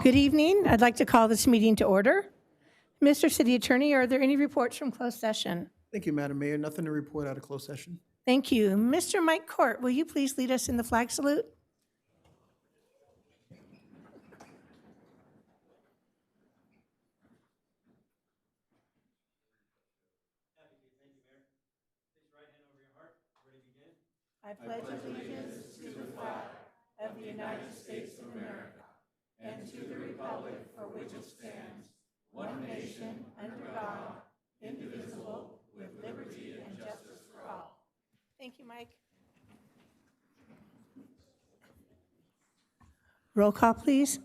Good evening. I'd like to call this meeting to order. Mr. City Attorney, are there any reports from closed session? Thank you, Madam Mayor. Nothing to report out of closed session. Thank you. Mr. Mike Court, will you please lead us in the flag salute? I pledge allegiance to the flag of the United States of America and to the republic for which it stands, one nation, under God, indivisible, with liberty and justice for all. Thank you, Mike. Roll call, please.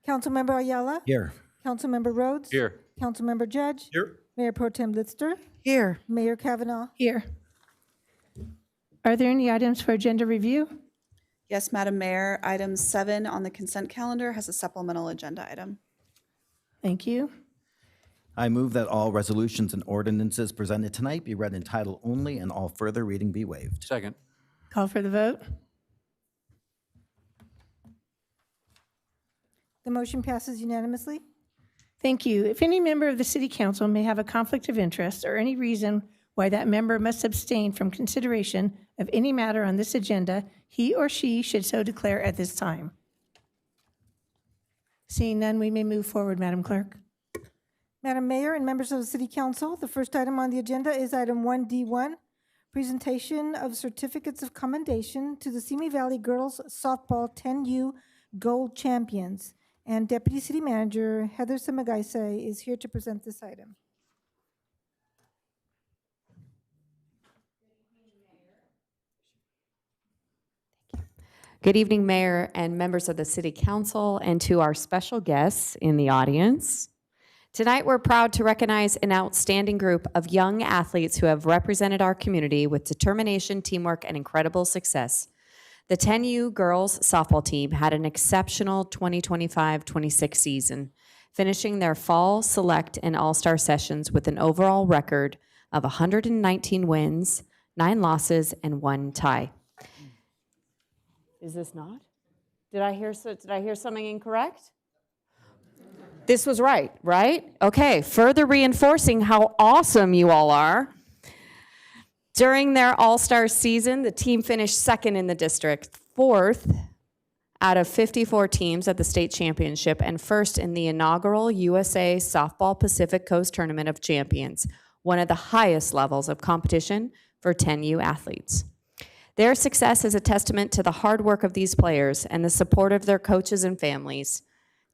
Councilmember Ayala? Here. Councilmember Rhodes? Here. Councilmember Judge? Here. Mayor Pro Tem Litster? Here. Mayor Kavanaugh? Here. Are there any items for agenda review? Yes, Madam Mayor. Item 7 on the consent calendar has a supplemental agenda item. Thank you. I move that all resolutions and ordinances presented tonight be read in title only and all further reading be waived. Second. Call for the vote. The motion passes unanimously. Thank you. If any member of the City Council may have a conflict of interest or any reason why that member must abstain from consideration of any matter on this agenda, he or she should so declare at this time. Seeing none, we may move forward, Madam Clerk. Madam Mayor and members of the City Council, the first item on the agenda is item 1D1, presentation of certificates of commendation to the Simi Valley Girls Softball 10U Gold Champions. And Deputy City Manager Heather Samagaise is here to present this item. Good evening, Mayor and members of the City Council, and to our special guests in the audience. Tonight, we're proud to recognize an outstanding group of young athletes who have represented our community with determination, teamwork, and incredible success. The 10U girls softball team had an exceptional 2025-26 season, finishing their fall select and all-star sessions with an overall record of 119 wins, 9 losses, and 1 tie. Is this not? Did I hear something incorrect? This was right? Okay, further reinforcing how awesome you all are. During their all-star season, the team finished second in the district, 4th out of 54 teams at the state championship, and first in the inaugural USA Softball Pacific Coast Tournament of Champions, one of the highest levels of competition for 10U athletes. Their success is a testament to the hard work of these players and the support of their coaches and families.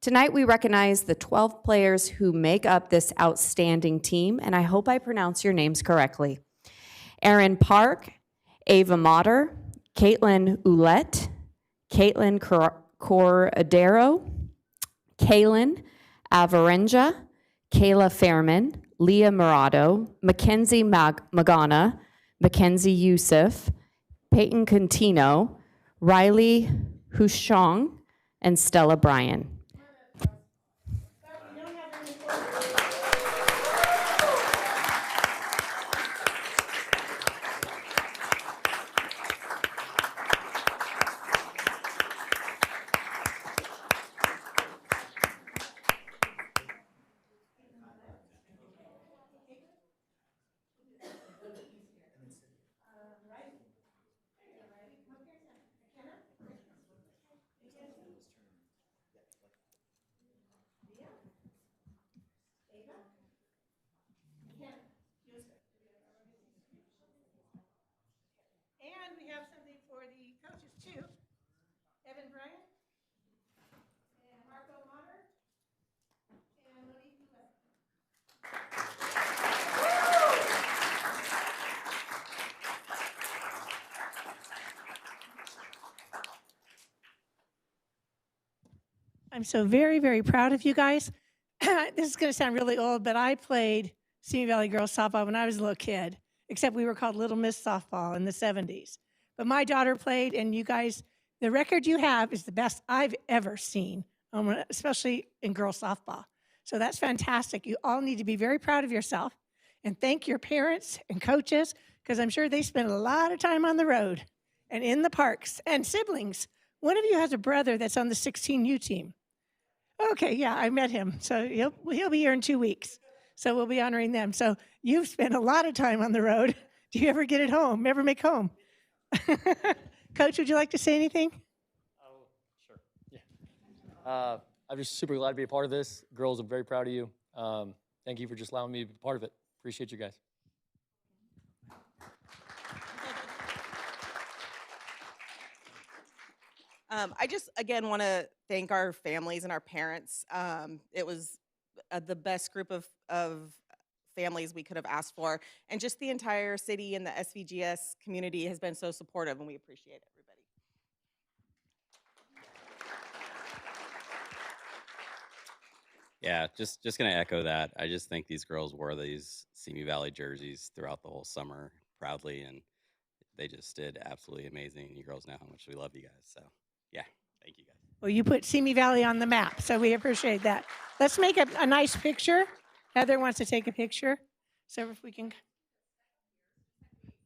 Tonight, we recognize the 12 players who make up this outstanding team, and I hope I pronounce your names correctly. Erin Park, Ava Motter, Caitlin Ouellette, Caitlin Cordero, Kaylin Avarenja, Kayla Fairman, Leah Murado, Mackenzie Magana, Mackenzie Youssef, Peyton Contino, Riley Hushong, and Stella Bryan. And we have something for the coaches too. Evan Bryant, and Marco Motter, and Monique Ouellette. I'm so very, very proud of you guys. This is going to sound really old, but I played Simi Valley Girls Softball when I was a little kid, except we were called Little Miss Softball in the 70s. But my daughter played, and you guys, the record you have is the best I've ever seen, especially in girls softball. So that's fantastic. You all need to be very proud of yourself and thank your parents and coaches, because I'm sure they spend a lot of time on the road and in the parks, and siblings. One of you has a brother that's on the 16U team. Okay, yeah, I met him. So he'll be here in 2 weeks. So we'll be honoring them. So you've spent a lot of time on the road. Do you ever get it home? Ever make home? Coach, would you like to say anything? Oh, sure. Yeah. I'm just super glad to be a part of this. Girls, I'm very proud of you. Thank you for just allowing me to be part of it. Appreciate you guys. I just, again, want to thank our families and our parents. It was the best group of families we could have asked for. And just the entire city and the SVGS community has been so supportive, and we appreciate everybody. Yeah, just gonna echo that. I just think these girls wore these Simi Valley jerseys throughout the whole summer proudly, and they just did absolutely amazing. You girls know how much we love you guys. So yeah, thank you guys. Well, you put Simi Valley on the map, so we appreciate that. Let's make a nice picture. Heather wants to take a picture. So if we can.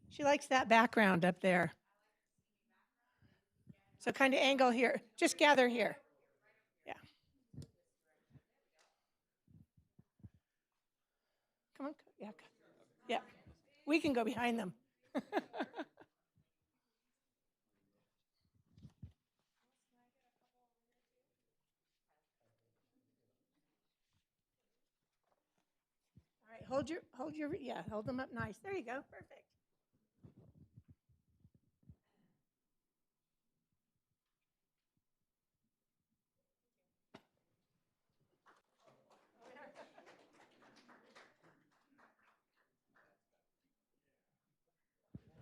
She likes that background up there. So kind of angle here. Just gather here. Yeah. Come on. Yeah. Yeah. We can go behind them. All right, hold them up nice. There you go, perfect.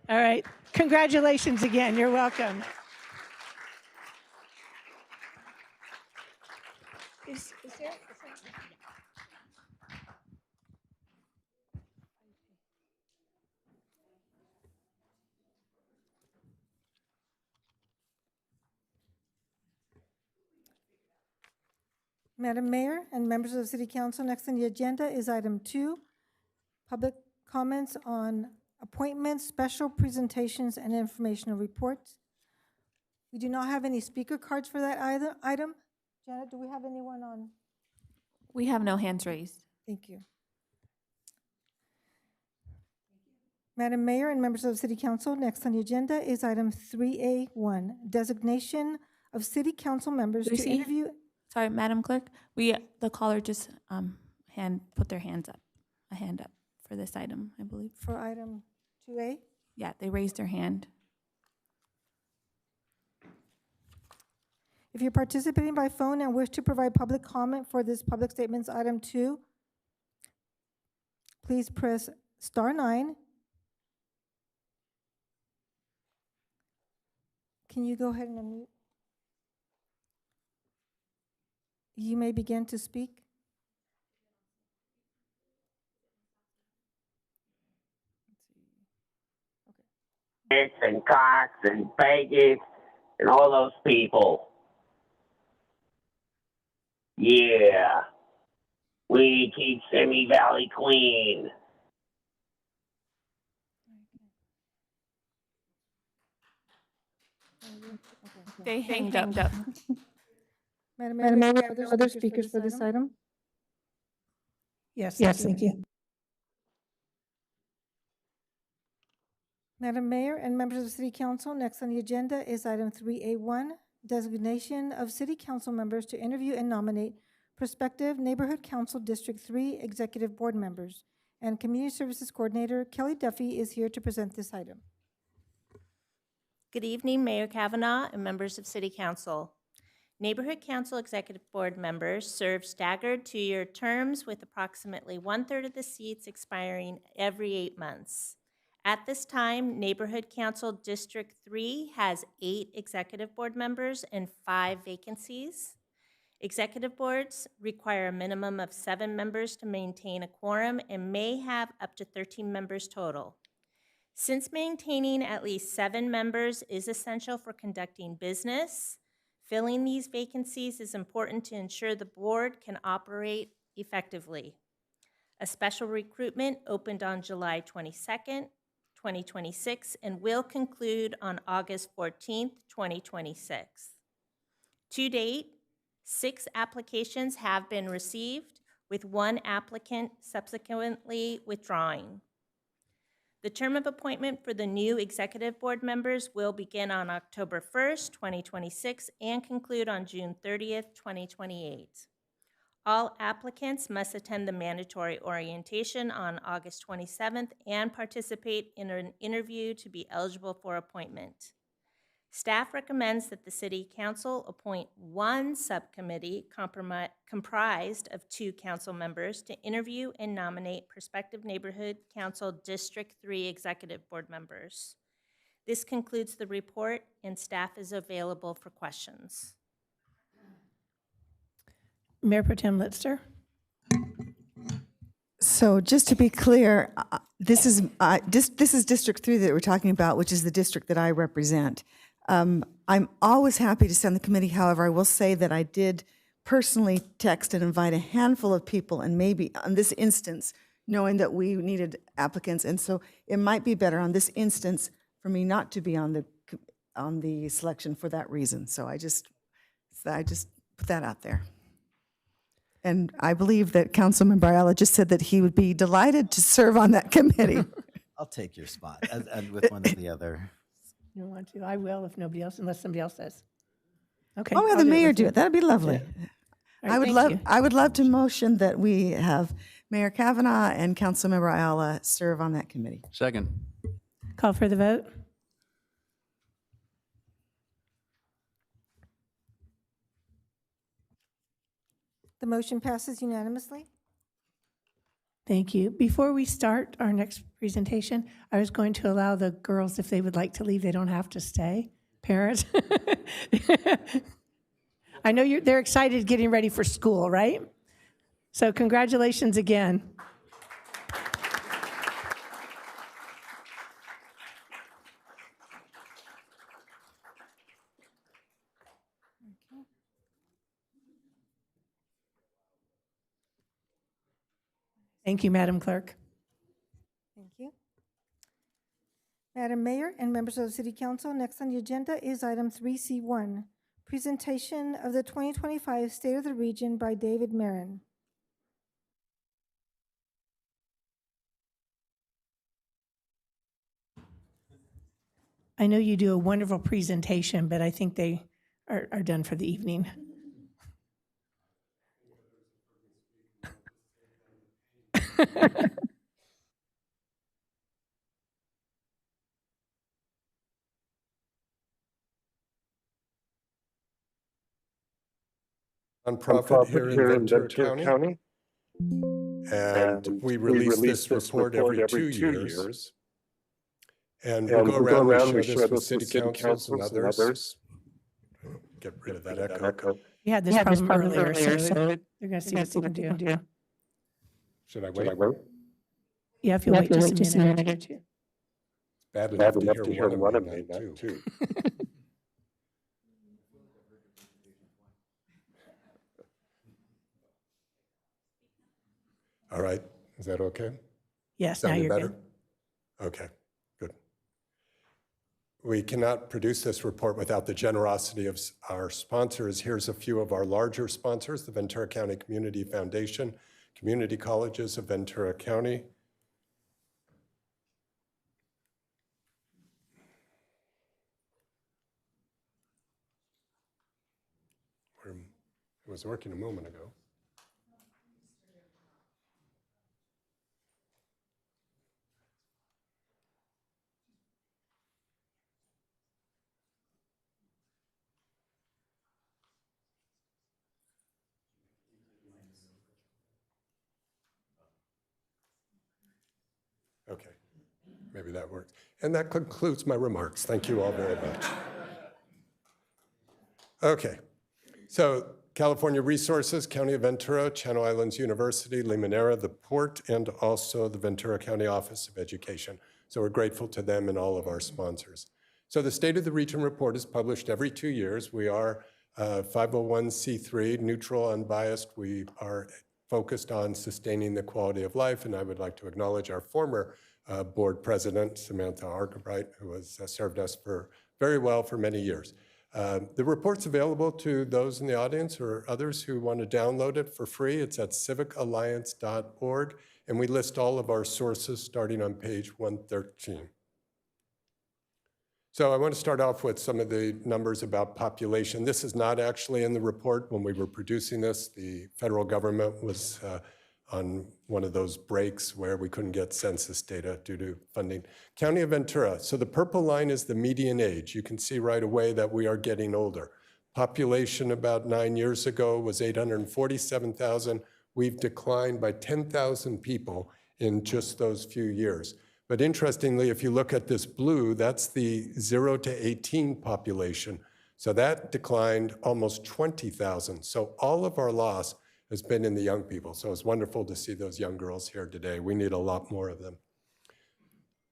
All right, congratulations again, you're welcome. Is there? Madam Mayor and members of the City Council, next on the agenda is item 2, public comments on appointments, special presentations, and informational reports. We do not have any speaker cards for that item. Janet, do we have anyone on? We have no hands raised. Thank you. Madam Mayor and members of the City Council, next on the agenda is item 3A1, designation of City Council members to Lucy? interview. Sorry, Madam Clerk, the caller just put their hands up, a hand up for this item, I believe. For item 2A? Yeah, they raised their hand. If you're participating by phone and wish to provide public comment for this public statements item 2, please press *9. Can you go ahead and unmute? You may begin to speak. And Cox and Vegas and all those people. Yeah. We keep Simi Valley clean. They hanged up. Madam Mayor, do we have other speakers for this item? Yes, thank you. Madam Mayor and members of the City Council, next on the agenda is item 3A1, designation of City Council members to interview and nominate prospective Neighborhood Council District 3 Executive Board members. And Community Services Coordinator Kelly Duffy is here to present this item. Good evening, Mayor Kavanaugh and members of City Council. Neighborhood Council Executive Board members serve staggered 2-year terms with approximately 1/3 of the seats expiring every 8 months. At this time, Neighborhood Council District 3 has 8 Executive Board members and 5 vacancies. Executive boards require a minimum of 7 members to maintain a quorum and may have up to 13 members total. Since maintaining at least 7 members is essential for conducting business, filling these vacancies is important to ensure the board can operate effectively. A special recruitment opened on July 22nd, 2026, and will conclude on August 14th, 2026. To date, 6 applications have been received, with 1 applicant subsequently withdrawing. The term of appointment for the new executive board members will begin on October 1st, 2026, and conclude on June 30th, 2028. All applicants must attend the mandatory orientation on August 27th and participate in an interview to be eligible for appointment. Staff recommends that the City Council appoint 1 subcommittee comprised of 2 council members to interview and nominate prospective Neighborhood Council District 3 Executive Board members. This concludes the report, and staff is available for questions. Mayor Pro Tem Litster. So just to be clear, this is District 3 that we're talking about, which is the district that I represent. I'm always happy to send the committee. However, I will say that I did personally text and invite a handful of people, and maybe on this instance, knowing that we needed applicants, and so it might be better on this instance for me not to be on the selection for that reason. So I just put that out there. And I believe that Councilmember Ayala just said that he would be delighted to serve on that committee. I'll take your spot and with one of the other. You don't want to? I will if nobody else, unless somebody else says. Okay. Oh, yeah, I'll the mayor with do you. it. That'd be lovely. Okay. All right, thank you. I would love to motion that we have Mayor Kavanaugh and Councilmember Ayala serve on that committee. Second. Call for the vote. The motion passes unanimously. Thank you. Before we start our next presentation, I was going to allow the girls, if they would like to leave, they don't have to stay. Parents. I know they're excited getting ready for school, right? So congratulations again. Thank you, Madam Clerk. Thank you. Madam Mayor and members of the City Council, next on the agenda is item 3C1, presentation of the 2025 State of the Region by David Marin. I know you do a wonderful presentation, but I think they are done for the evening. Nonprofit here in Ventura County. And we release this report every 2 years. And we go around, we share this with city councils and others. Get rid of that echo. We had this problem earlier, so they're going to see what they can do. Should I wait? Yeah, if you wait just a minute or two. Bad enough to hear one of me, too. All right, is that okay? Yes, now Sounding you're better? good. Okay, good. We cannot produce this report without the generosity of our sponsors. Here's a few of our larger sponsors: the Ventura County Community Foundation, Community Colleges of Ventura County, it was working a moment ago. Okay, maybe that works. And that concludes my remarks. Thank you all very much. Okay, so California Resources, County of Ventura, Channel Islands University, Limonera, the Port, and also the Ventura County Office of Education. So we're grateful to them and all of our sponsors. So the State of the Region report is published every 2 years. We are 501c3, neutral, unbiased. We are focused on sustaining the quality of life, and I would like to acknowledge our former board president, Samantha Argabright, who has served us very well for many years. The report's available to those in the audience or others who want to download it for free. It's at civicalliance.org, and we list all of our sources starting on page 113. So I want to start off with some of the numbers about population. This is not actually in the report. When we were producing this, the federal government was on one of those breaks where we couldn't get census data due to funding. County of Ventura, so the purple line is the median age. You can see right away that we are getting older. Population about 9 years ago was 847,000. We've declined by 10,000 people in just those few years. But interestingly, if you look at this blue, that's the 0 to 18 population. So that declined almost 20,000. So all of our loss has been in the young people. So it's wonderful to see those young girls here today. We need a lot more of them.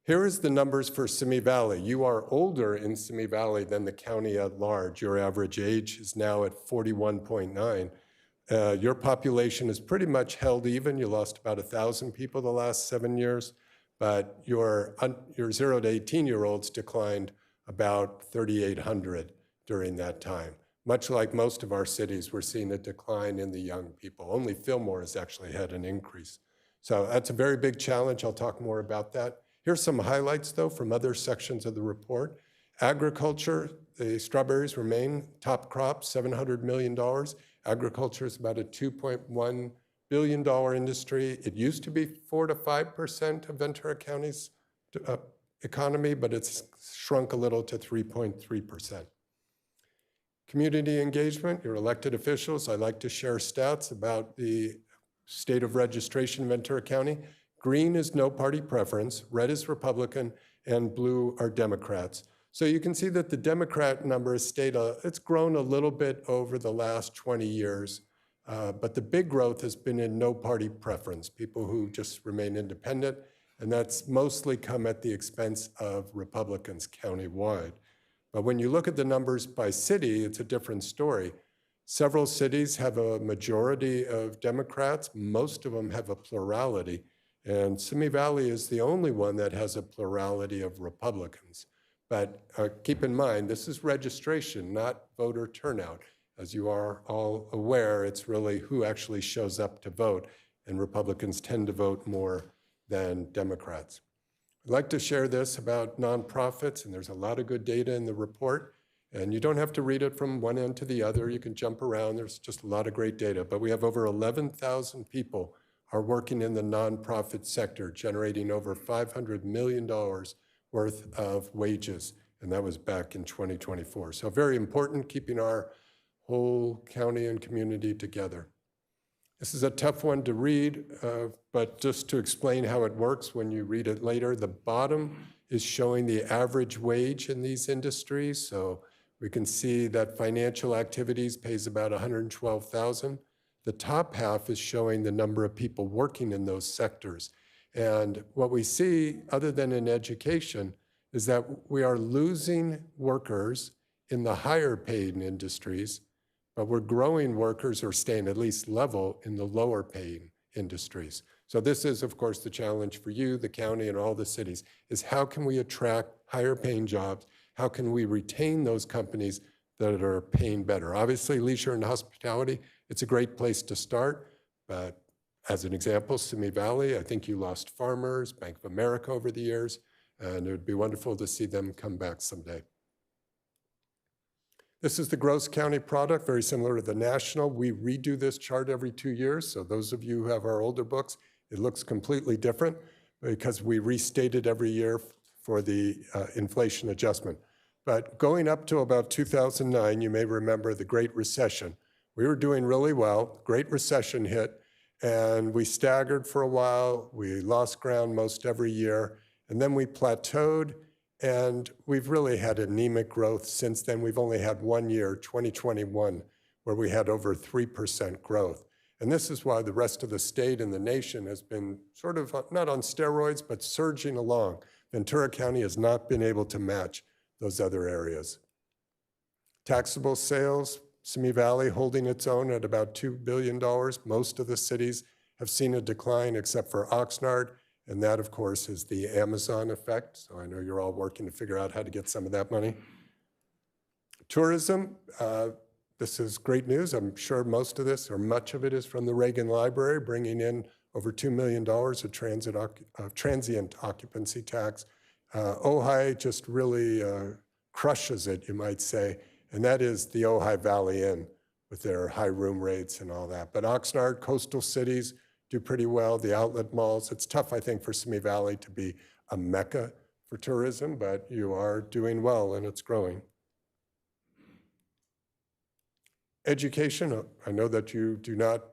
Here is the numbers for Simi Valley. You are older in Simi Valley than the county at large. Your average age is now at 41.9. Your population is pretty much held even. You lost about 1,000 people the last 7 years, but your 0 to 18-year-olds declined about 3,800 during that time. Much like most of our cities, we're seeing a decline in the young people. Only Fillmore has actually had an increase. So that's a very big challenge. I'll talk more about that. Here's some highlights, though, from other sections of the report. Agriculture, the strawberries remain top crop, $700 million. Agriculture is about a $2.1 billion industry. It used to be 4 to 5% of Ventura County's economy, but it's shrunk a little to 3.3%. Community engagement, your elected officials. I like to share stats about the state of registration in Ventura County. Green is no party preference, red is Republican, and blue are Democrats. So you can see that the Democrat number has stayed, it's grown a little bit over the last 20 years, but the big growth has been in no party preference, people who just remain independent, and that's mostly come at the expense of Republicans countywide. But when you look at the numbers by city, it's a different story. Several cities have a majority of Democrats. Most of them have a plurality. And Simi Valley is the only one that has a plurality of Republicans. But keep in mind, this is registration, not voter turnout. As you are all aware, it's really who actually shows up to vote. And Republicans tend to vote more than Democrats. I'd like to share this about nonprofits, and there's a lot of good data in the report. And you don't have to read it from one end to the other. You can jump around. There's just a lot of great data. But we have over 11,000 people are working in the nonprofit sector, generating over $500 million worth of wages. And that was back in 2024. So very important, keeping our whole county and community together. This is a tough one to read, but just to explain how it works when you read it later, the bottom is showing the average wage in these industries. So we can see that financial activities pays about $112,000. The top half is showing the number of people working in those sectors. And what we see, other than in education, is that we are losing workers in the higher paid industries, but we're growing workers or staying at least level in the lower paying industries. So this is, of course, the challenge for you, the county, and all the cities, is how can we attract higher paying jobs? How can we retain those companies that are paying better? Obviously, leisure and hospitality, it's a great place to start, but as an example, Simi Valley, I think you lost Farmers, Bank of America over the years, and it would be wonderful to see them come back someday. This is the gross county product, very similar to the national. We redo this chart every 2 years, so those of you who have our older books, it looks completely different because we restate it every year for the inflation adjustment. But going up to about 2009, you may remember the Great Recession. We were doing really well, Great Recession hit, and we staggered for a while. We lost ground most every year, and then we plateaued. And we've really had anemic growth since then. We've only had 1 year, 2021, where we had over 3% growth. And this is why the rest of the state and the nation has been sort of, not on steroids, but surging along. Ventura County has not been able to match those other areas. Taxable sales, Simi Valley holding its own at about $2 billion. Most of the cities have seen a decline except for Oxnard. And that, of course, is the Amazon effect. So I know you're all working to figure out how to get some of that money. Tourism, this is great news. I'm sure most of this or much of it is from the Reagan Library, bringing in over $2 million of transient occupancy tax. Ojai just really crushes it, you might say, and that is the Ojai Valley Inn with their high room rates and all that. But Oxnard, coastal cities do pretty well. The outlet malls, it's tough, I think, for Simi Valley to be a mecca for tourism, but you are doing well and it's growing. Education, I know that you do not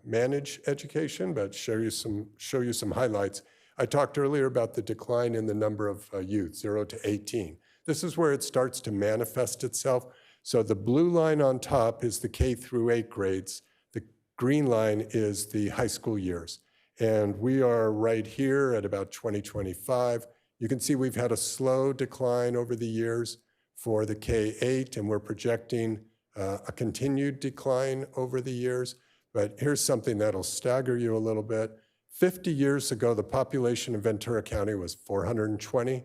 manage education, but show you some highlights. I talked earlier about the decline in the number of youth, 0 to 18. This is where it starts to manifest itself. So the blue line on top is the K through 8 grades. The green line is the high school years. And we are right here at about 2025. You can see we've had a slow decline over the years for the K-8, and we're projecting a continued decline over the years. But here's something that'll stagger you a little bit. 50 years ago, the population of Ventura County was 420.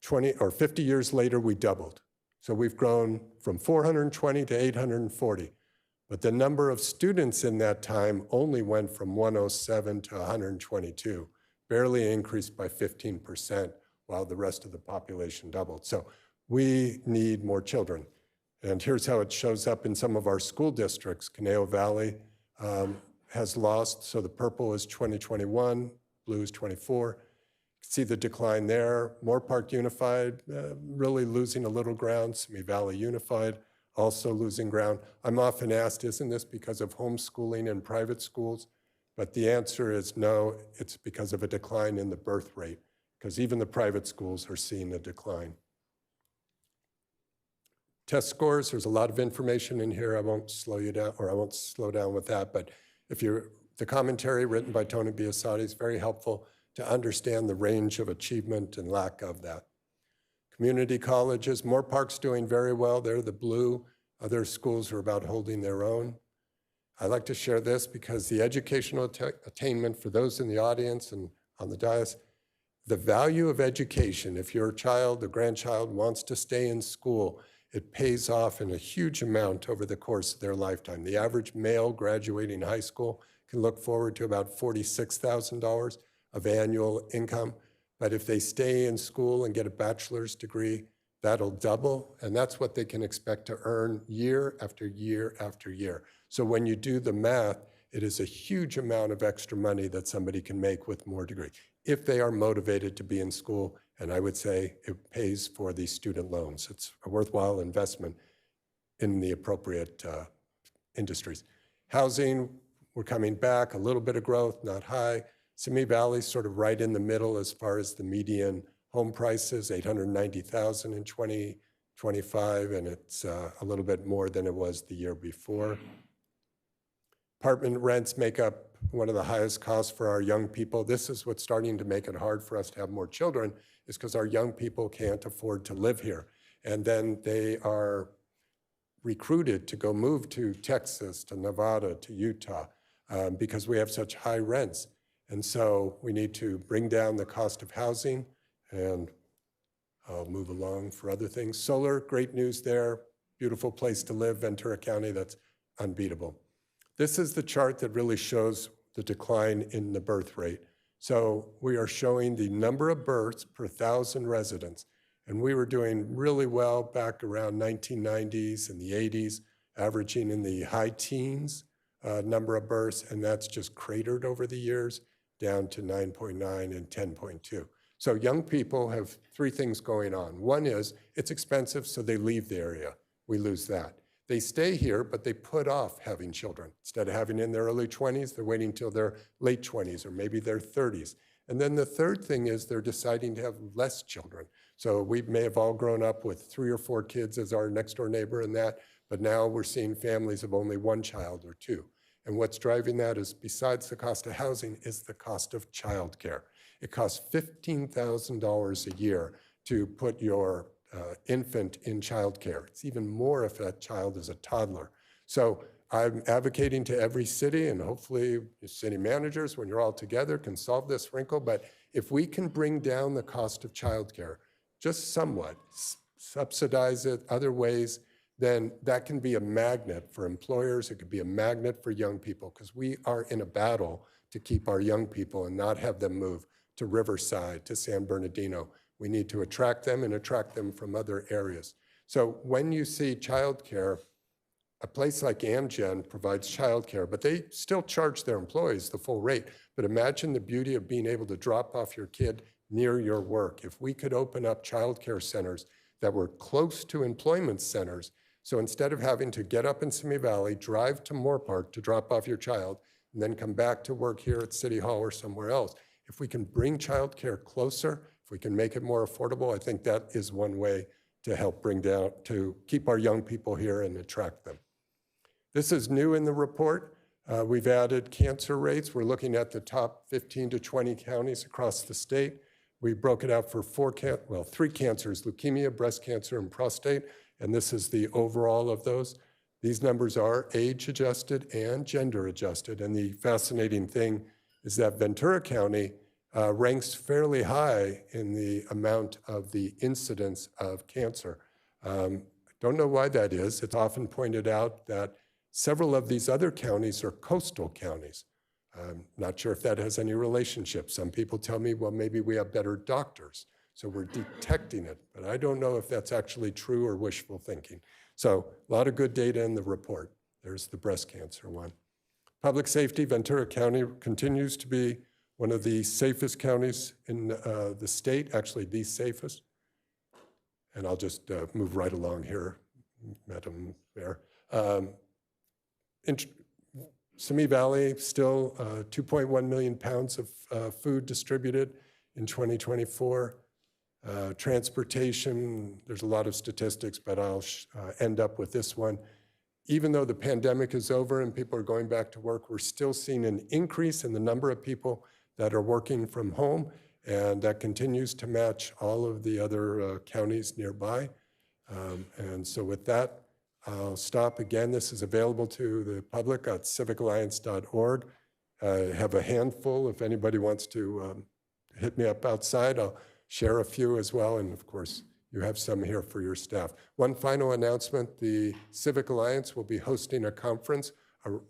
50 years later, we doubled. So we've grown from 420 to 840. But the number of students in that time only went from 107 to 122, barely increased by 15%, while the rest of the population doubled. So we need more children. And here's how it shows up in some of our school districts. Conejo Valley has lost, so the purple is 2021, blue is 24. See the decline there. Moore Park Unified really losing a little ground. Simi Valley Unified also losing ground. I'm often asked, isn't this because of homeschooling in private schools? But the answer is no, it's because of a decline in the birth rate, because even the private schools are seeing a decline. Test scores, there's a lot of information in here. I won't slow you down, or I won't slow down with that, but the commentary written by Tony Biasotti is very helpful to understand the range of achievement and lack of that. Community colleges, Moore Park's doing very well. They're the blue. Other schools are about holding their own. I like to share this because the educational attainment for those in the audience and on the dais, the value of education, if your child or grandchild wants to stay in school, it pays off in a huge amount over the course of their lifetime. The average male graduating high school can look forward to about $46,000 of annual income. But if they stay in school and get a bachelor's degree, that'll double. And that's what they can expect to earn year after year after year. So when you do the math, it is a huge amount of extra money that somebody can make with more degree, if they are motivated to be in school. And I would say it pays for the student loans. It's a worthwhile investment in the appropriate industries. Housing, we're coming back, a little bit of growth, not high. Simi Valley sort of right in the middle as far as the median home prices, $890,000 in 2025, and it's a little bit more than it was the year before. Apartment rents make up one of the highest costs for our young people. This is what's starting to make it hard for us to have more children, is because our young people can't afford to live here. And then they are recruited to go move to Texas, to Nevada, to Utah, because we have such high rents. And so we need to bring down the cost of housing, and I'll move along for other things. Solar, great news there. Beautiful place to live, Ventura County, that's unbeatable. This is the chart that really shows the decline in the birth rate. So we are showing the number of births per 1,000 residents. And we were doing really well back around 1990s and the 80s, averaging in the high teens number of births, and that's just cratered over the years, down to 9.9 and 10.2. So young people have three things going on. One is it's expensive, so they leave the area. We lose that. They stay here, but they put off having children. Instead of having in their early 20s, they're waiting till their late 20s or maybe their 30s. And then the third thing is they're deciding to have less children. So we may have all grown up with 3 or 4 kids as our next door neighbor and that, but now we're seeing families of only 1 child or 2. And what's driving that is, besides the cost of housing, is the cost of childcare. It costs $15,000 a year to put your infant in childcare. It's even more if that child is a toddler. So I'm advocating to every city, and hopefully city managers, when you're all together, can solve this wrinkle. But if we can bring down the cost of childcare just somewhat, subsidize it other ways, then that can be a magnet for employers. It could be a magnet for young people, because we are in a battle to keep our young people and not have them move to Riverside, to San Bernardino. We need to attract them and attract them from other areas. So when you see childcare, a place like Amgen provides childcare, but they still charge their employees the full rate. But imagine the beauty of being able to drop off your kid near your work. If we could open up childcare centers that were close to employment centers, so instead of having to get up in Simi Valley, drive to Moore Park to drop off your child, and then come back to work here at City Hall or somewhere else, if we can bring childcare closer, if we can make it more affordable, I think that is one way to help to keep our young people here and attract them. This is new in the report. We've added cancer rates. We're looking at the top 15 to 20 counties across the state. We broke it out for three cancers: leukemia, breast cancer, and prostate. And this is the overall of those. These numbers are age-adjusted and gender-adjusted. And the fascinating thing is that Ventura County ranks fairly high in the amount of the incidence of cancer. Don't know why that is. It's often pointed out that several of these other counties are coastal counties. I'm not sure if that has any relationship. Some people tell me, well, maybe we have better doctors, so we're detecting it. But I don't know if that's actually true or wishful thinking. So a lot of good data in the report. There's the breast cancer one. Public safety, Ventura County continues to be one of the safest counties in the state, actually the safest. And I'll just move right along here, Madam Mayor. Simi Valley, still 2.1 million pounds of food distributed in 2024. Transportation, there's a lot of statistics, but I'll end up with this one. Even though the pandemic is over and people are going back to work, we're still seeing an increase in the number of people that are working from home, and that continues to match all of the other counties nearby. And so with that, I'll stop. Again, this is available to the public at civicalliance.org. I have a handful. If anybody wants to hit me up outside, I'll share a few as well. And of course, you have some here for your staff. One final announcement: the Civic Alliance will be hosting a conference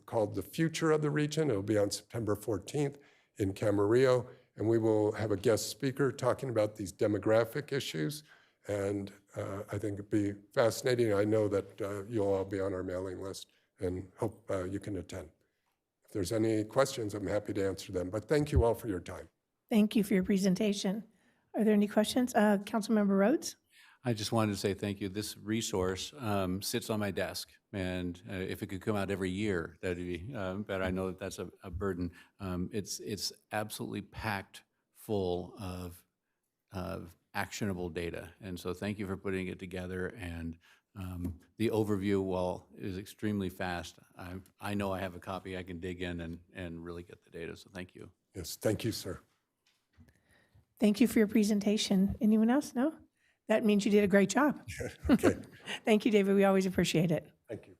called The Future of the Region. It'll be on September 14th in Camarillo, and we will have a guest speaker talking about these demographic issues. And I think it'd be fascinating. I know that you'll all be on our mailing list, and hope you can attend. If there's any questions, I'm happy to answer them. But thank you all for your time. Thank you for your presentation. Are there any questions? Councilmember Rhodes? I just wanted to say thank you. This resource sits on my desk, and if it could come out every year, that'd be better. I know that that's a burden. It's absolutely packed full of actionable data, and so thank you for putting it together. And the overview, while is extremely fast, I know I have a copy. I can dig in and really get the data. So thank you. Yes, thank you, sir. Thank you for your presentation. Anyone else? No? That means you did a great job. Okay. Thank you, David. We always appreciate it. Thank you.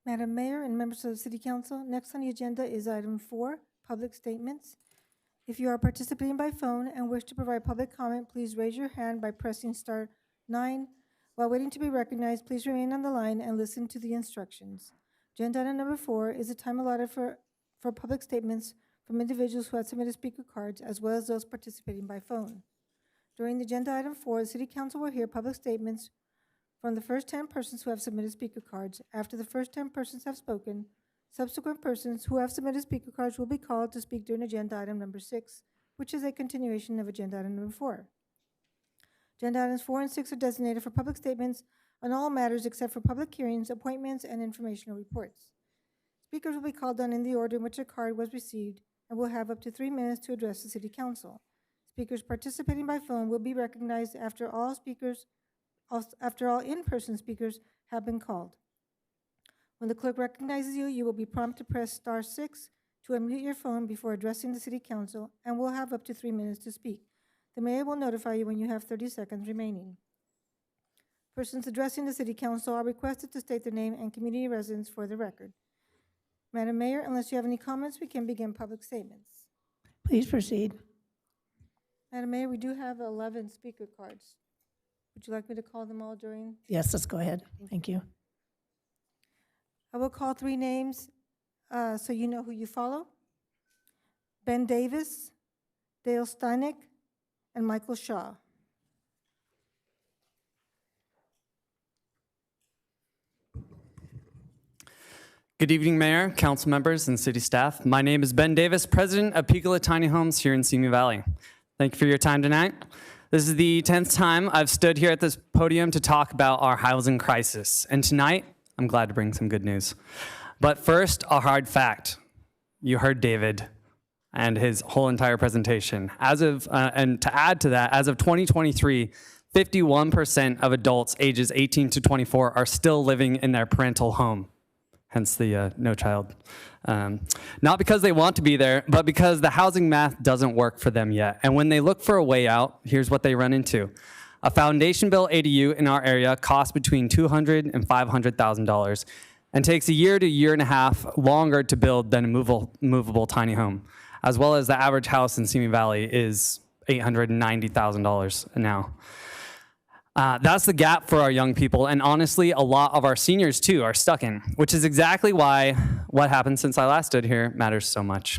Madam Mayor and members of the City Council, next on the agenda is item 4, public statements. If you are participating by phone and wish to provide public comment, please raise your hand by pressing star 9. While waiting to be recognized, please remain on the line and listen to the instructions. Agenda item number 4 is a time allotted for public statements from individuals who have submitted speaker cards, as well as those participating by phone. During the agenda item 4, the City Council will hear public statements from the first 10 persons who have submitted speaker cards. After the first 10 persons have spoken, subsequent persons who have submitted speaker cards will be called to speak during agenda item number 6, which is a continuation of agenda item number 4. Agenda items 4 and 6 are designated for public statements on all matters except for public hearings, appointments, and informational reports. Speakers will be called on in the order in which a card was received and will have up to 3 minutes to address the City Council. Speakers participating by phone will be recognized after all in-person speakers have been called. When the clerk recognizes you, you will be prompted to press star 6 to unmute your phone before addressing the City Council, and will have up to 3 minutes to speak. The mayor will notify you when you have 30 seconds remaining. Persons addressing the City Council are requested to state their name and community residence for the record. Madam Mayor, unless you have any comments, we can begin public statements. Please proceed. Madam Mayor, we do have 11 speaker cards. Would you like me to call them all during? Yes, let's go ahead. Thank you. I will call 3 names so you know who you follow. Ben Davis, Dale Steineck, and Michael Shaw. Good evening, Mayor, council members, and city staff. My name is Ben Davis, president of Piccola Tiny Homes here in Simi Valley. Thank you for your time tonight. This is the 10th time I've stood here at this podium to talk about our housing crisis. And tonight, I'm glad to bring some good news. But first, a hard fact. You heard David and his whole entire presentation. And to add to that, as of 2023, 51% of adults ages 18 to 24 are still living in their parental home. Hence the no child. Not because they want to be there, but because the housing math doesn't work for them yet. And when they look for a way out, here's what they run into. A foundation-built ADU in our area costs between $200,000 and $500,000 and takes a year to year and a half longer to build than a movable tiny home, as well as the average house in Simi Valley is $890,000 now. That's the gap for our young people, and honestly, a lot of our seniors too are stuck in, which is exactly why what happened since I last stood here matters so much.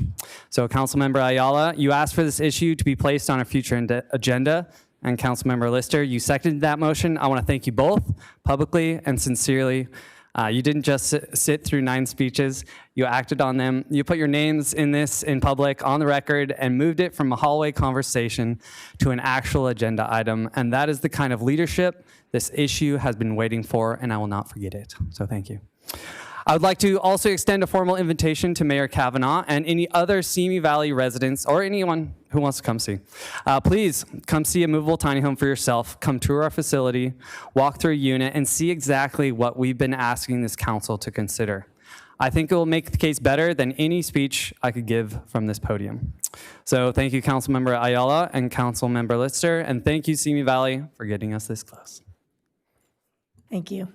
So Councilmember Ayala, you asked for this issue to be placed on a future agenda, and Councilmember Lister, you seconded that motion. I want to thank you both publicly and sincerely. You didn't just sit through 9 speeches, you acted on them. You put your names in this in public, on the record, and moved it from a hallway conversation to an actual agenda item. And that is the kind of leadership this issue has been waiting for, and I will not forget it. So thank you. I would like to also extend a formal invitation to Mayor Kavanaugh and any other Simi Valley residents or anyone who wants to come see. Please come see a movable tiny home for yourself. Come tour our facility, walk through a unit, and see exactly what we've been asking this council to consider. I think it will make the case better than any speech I could give from this podium. So thank you, Councilmember Ayala and Councilmember Lister, and thank you, Simi Valley, for getting us this close. Thank you.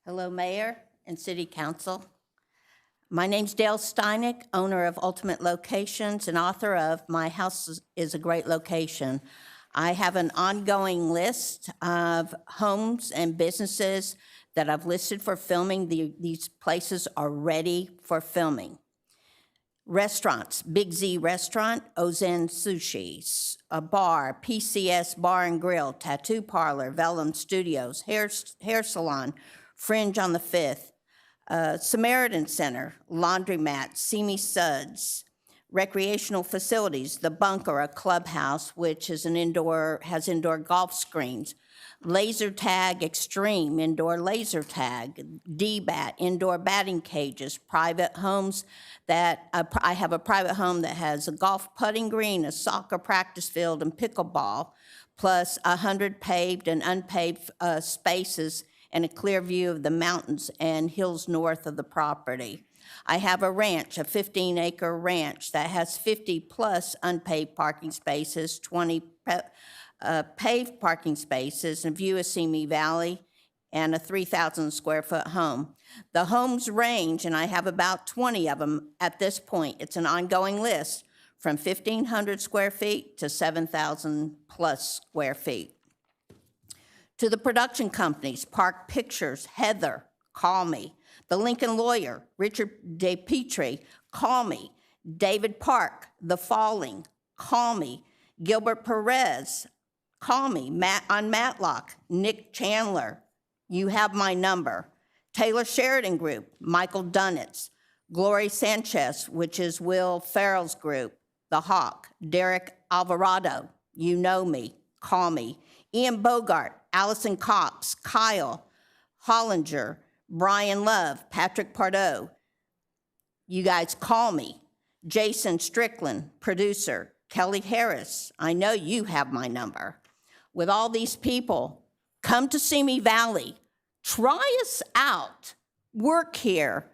Hello, Mayor and City Council. My name's Dale Steineck, owner of Ultimate Locations and author of My House is a Great Location. I have an ongoing list of homes and businesses that I've listed for filming. These places are ready for filming. Restaurants, Big Z Restaurant, Ozen Sushi, a bar, PCS Bar and Grill, Tattoo Parlor, Vellum Studios, hair salon, Fringe on the 5th, Samaritan Center, Laundromat, Simi Suds, recreational facilities, The Bunker, a clubhouse, which is has indoor golf screens, Laser Tag Extreme, indoor laser tag, D-Bat, indoor batting cages, private homes that, I have a private home that has a golf putting green, a soccer practice field, and pickleball, plus 100 paved and unpaved spaces and a clear view of the mountains and hills north of the property. I have a ranch, a 15-acre ranch that has 50 plus unpaved parking spaces, 20 paved parking spaces, and view of Simi Valley, and a 3,000 square foot home. The homes range, and I have about 20 of them at this point. It's an ongoing list from 1,500 square feet to 7,000 plus square feet. To the production companies, Park Pictures, Heather, call me. The Lincoln Lawyer, Richard DePietri, call me. David Park, The Falling, call me. Gilbert Perez, call me. On Matlock, Nick Chandler, you have my number. Taylor Sheridan Group, Michael Dunitz. Glory Sanchez, which is Will Farrell's group. The Hawk, Derek Alvarado, you know me, call me. Ian Bogart, Allison Cox, Kyle Hollinger, Brian Love, Patrick Pardo. You guys call me. Jason Strickland, producer. Kelly Harris, I know you have my number. With all these people, come to Simi Valley. Try us out. Work here.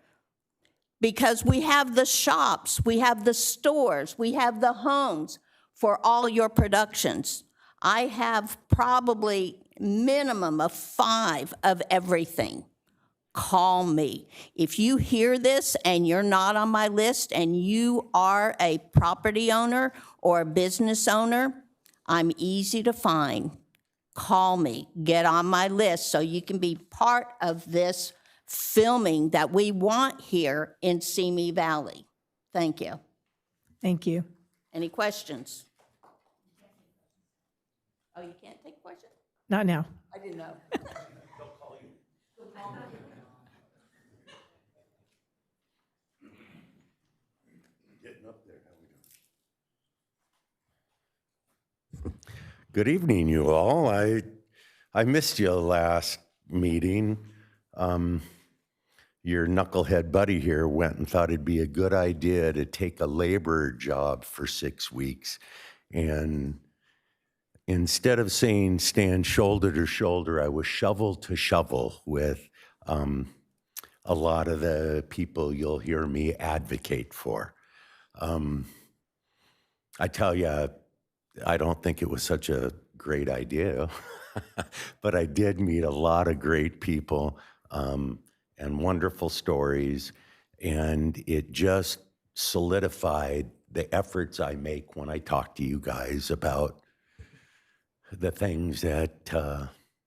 Because we have the shops, we have the stores, we have the homes for all your productions. I have probably minimum of 5 of everything. Call me. If you hear this and you're not on my list and you are a property owner or a business owner, I'm easy to find. Call me. Get on my list so you can be part of this filming that we want here in Simi Valley. Thank you. Thank you. Any questions? Oh, you can't take questions? Not now. I didn't know. Good evening, you all. I missed you last meeting. Your knucklehead buddy here went and thought it'd be a good idea to take a labor job for 6 weeks. And instead of saying stand shoulder to shoulder, I was shovel to shovel with a lot of the people you'll hear me advocate for. I tell you, I don't think it was such a great idea, but I did meet a lot of great people and wonderful stories, and it just solidified the efforts I make when I talk to you guys about the things that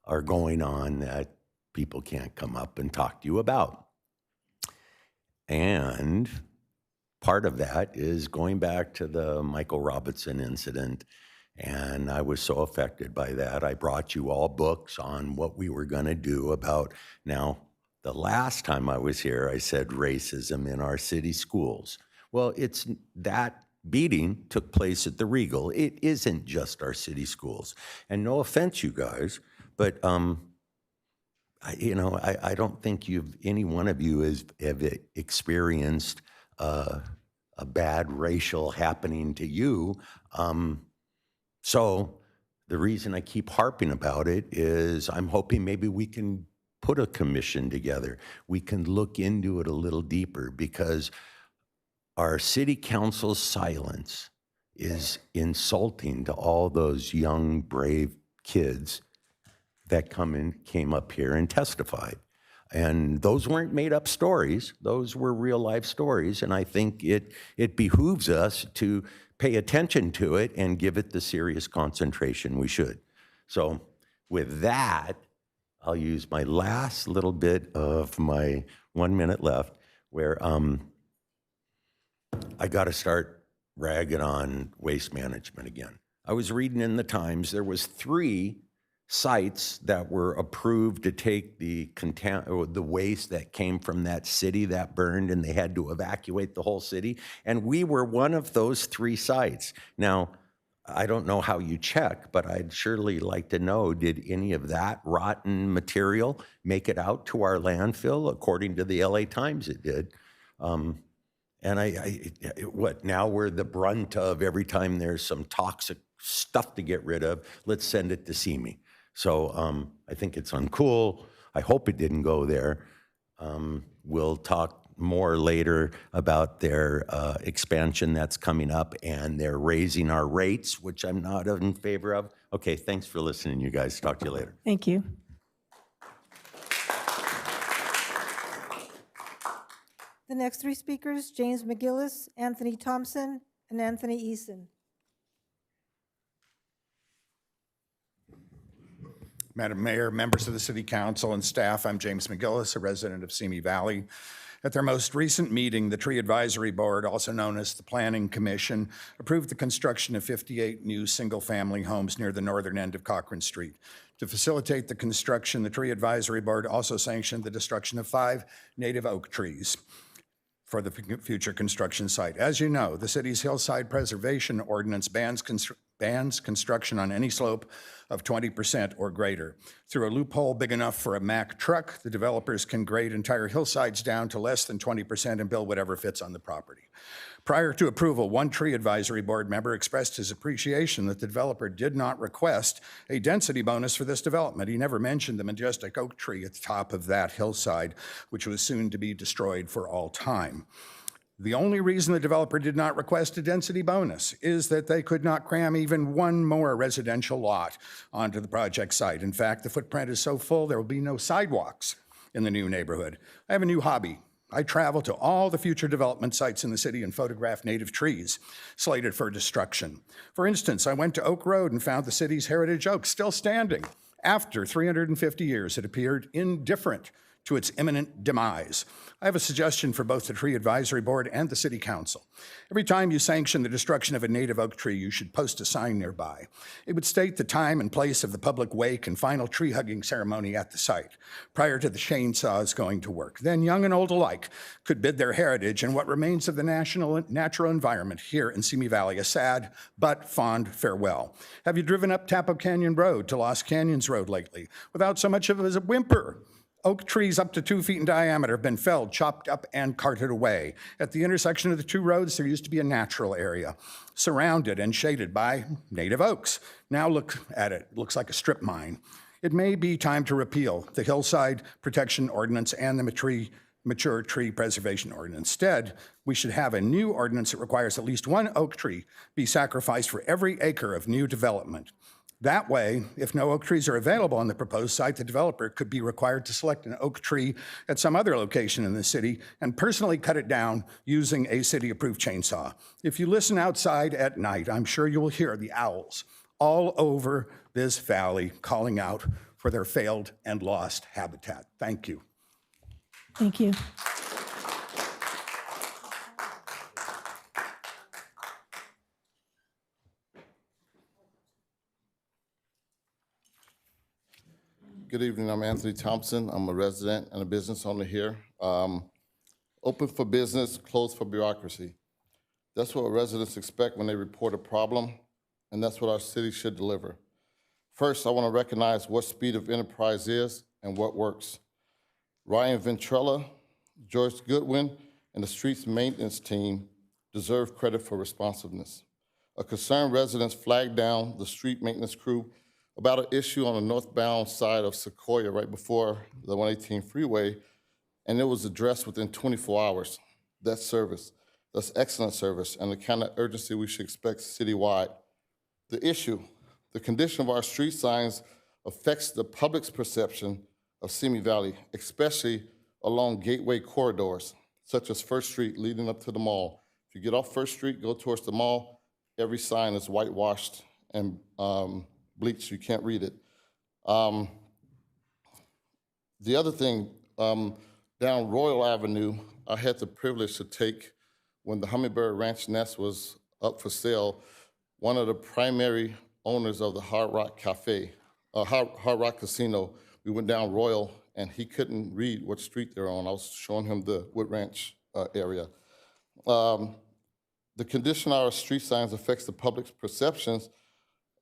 are going on that people can't come up and talk to you about. And part of that is going back to the Michael Robinson incident, and I was so affected by that. I brought you all books on what we were going to do about. Now, the last time I was here, I said racism in our city schools. Well, it's that beating took place at the Regal. It isn't just our city schools. And no offense, you guys, but I don't think any one of you have experienced a bad racial happening to you. So the reason I keep harping about it is I'm hoping maybe we can put a commission together. We can look into it a little deeper, because our city council's silence is insulting to all those young, brave kids that came up here and testified. And those weren't made up stories. Those were real life stories. And I think it behooves us to pay attention to it and give it the serious concentration we should. So with that, I'll use my last little bit of my 1 minute left where I got to start ragging on waste management again. I was reading in the Times, there was 3 sites that were approved to take the waste that came from that city that burned, and they had to evacuate the whole city. And we were one of those 3 sites. Now, I don't know how you check, but I'd surely like to know, did any of that rotten material make it out to our landfill? According to the LA Times, it did. And now we're the brunt of every time there's some toxic stuff to get rid of, let's send it to Simi. So I think it's uncool. I hope it didn't go there. We'll talk more later about their expansion that's coming up, and they're raising our rates, which I'm not in favor of. Okay, thanks for listening, you guys. Talk to you later. Thank you. The next 3 speakers, James McGillis, Anthony Thompson, and Anthony Eason. Madam Mayor, members of the City Council and staff, I'm James McGillis, a resident of Simi Valley. At their most recent meeting, the Tree Advisory Board, also known as the Planning Commission, approved the construction of 58 new single-family homes near the northern end of Cochrane Street. To facilitate the construction, the Tree Advisory Board also sanctioned the destruction of 5 native oak trees for the future construction site. As you know, the city's hillside preservation ordinance bans construction on any slope of 20% or greater. Through a loophole big enough for a Mack truck, the developers can grade entire hillsides down to less than 20% and build whatever fits on the property. Prior to approval, one Tree Advisory Board member expressed his appreciation that the developer did not request a density bonus for this development. He never mentioned the majestic oak tree at the top of that hillside, which was soon to be destroyed for all time. The only reason the developer did not request a density bonus is that they could not cram even one more residential lot onto the project site. In fact, the footprint is so full, there will be no sidewalks in the new neighborhood. I have a new hobby. I travel to all the future development sites in the city and photograph native trees slated for destruction. For instance, I went to Oak Road and found the city's heritage oak still standing. After 350 years, it appeared indifferent to its imminent demise. I have a suggestion for both the Tree Advisory Board and the City Council. Every time you sanction the destruction of a native oak tree, you should post a sign nearby. It would state the time and place of the public wake and final tree hugging ceremony at the site, prior to the chainsaws going to work. Then young and old alike could bid their heritage and what remains of the natural environment here in Simi Valley a sad but fond farewell. Have you driven up Tapo Canyon Road to Lost Canyons Road lately without so much of as a whimper? Oak trees up to 2 feet in diameter have been felled, chopped up, and carted away. At the intersection of the two roads, there used to be a natural area, surrounded and shaded by native oaks. Now look at it, it looks like a strip mine. It may be time to repeal the Hillside Protection Ordinance and the Mature Tree Preservation Ordinance. Instead, we should have a new ordinance that requires at least one oak tree be sacrificed for every acre of new development. That way, if no oak trees are available on the proposed site, the developer could be required to select an oak tree at some other location in the city and personally cut it down using a city-approved chainsaw. If you listen outside at night, I'm sure you will hear the owls all over this valley calling out for their failed and lost habitat. Thank you. Thank you. Good evening, I'm Anthony Thompson. I'm a resident and a business owner here. Open for business, closed for bureaucracy. That's what residents expect when they report a problem, and that's what our city should deliver. First, I want to recognize what Speed of Enterprise is and what works. Ryan Ventrella, George Goodwin, and the streets maintenance team deserve credit for responsiveness. A concerned residents flagged down the street maintenance crew about an issue on the northbound side of Sequoia right before the 118 freeway, and it was addressed within 24 hours. That's service. That's excellent service and the kind of urgency we should expect citywide. The issue, the condition of our street signs affects the public's perception of Simi Valley, especially along gateway corridors, such as First Street leading up to the mall. If you get off First Street, go towards the mall, every sign is whitewashed and bleached, you can't read it. The other thing, down Royal Avenue, I had the privilege to take, when the Hummingbird Ranch Nest was up for sale, one of the primary owners of the Hard Rock Hard Rock Casino, we went down Royal and he couldn't read what street they're on. I was showing him the Wood Ranch area. The condition of our street signs affects the public's perceptions.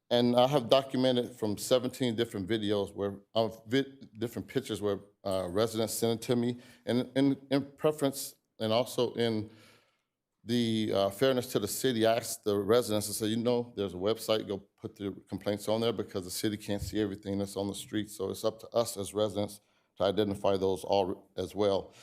And I have documented from 17 different videos where different pictures where residents sent it to me. And in preference and also in the fairness to the city, I asked the residents to say, you know, there's a website, go put the complaints on there because the city can't see everything that's on the street. So it's up to us as residents to identify those all as well.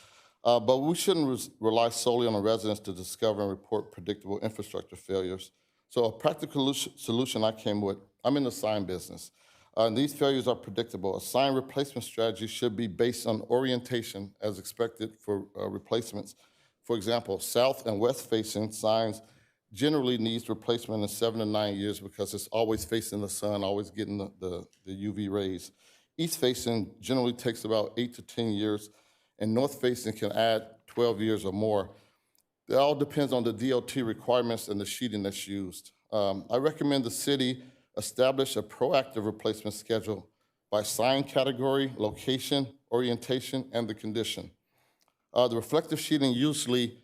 But we shouldn't rely solely on the residents to discover and report predictable infrastructure failures. So a practical solution I came with, I'm in the sign business. And these failures are predictable. A sign replacement strategy should be based on orientation as expected for replacements. For example, south and west facing signs generally needs replacement in 7 to 9 years because it's always facing the sun, always getting the UV rays. East facing generally takes about 8 to 10 years, and north facing can add 12 years or more. It all depends on the DOT requirements and the sheeting that's used. I recommend the city establish a proactive replacement schedule by sign category, location, orientation, and the condition. The reflective sheeting usually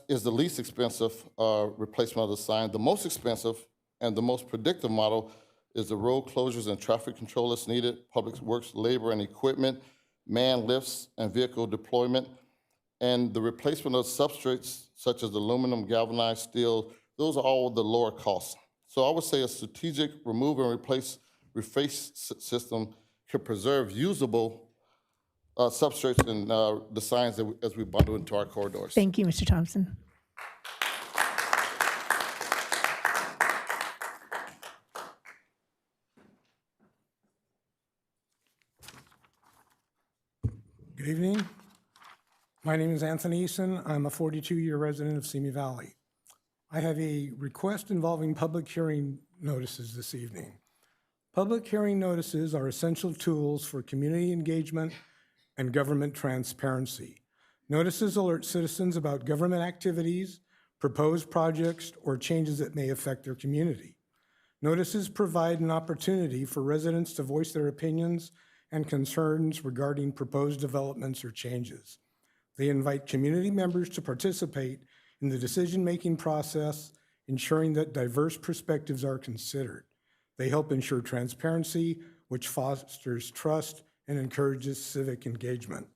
is the least expensive replacement of the sign. The most expensive and the most predictive model is the road closures and traffic control that's needed, public works, labor and equipment, man lifts and vehicle deployment, and the replacement of substrates such as aluminum, galvanized steel. Those are all the lower costs. So I would say a strategic remove and replace system could preserve usable substrates and the signs as we bundle into our corridors. Thank you, Mr. Thompson. Good evening. My name is Anthony Eason. I'm a 42-year resident of Simi Valley. I have a request involving public hearing notices this evening. Public hearing notices are essential tools for community engagement and government transparency. Notices alert citizens about government activities, proposed projects, or changes that may affect their community. Notices provide an opportunity for residents to voice their opinions and concerns regarding proposed developments or changes. They invite community members to participate in the decision-making process, ensuring that diverse perspectives are considered. They help ensure transparency, which fosters trust and encourages civic engagement.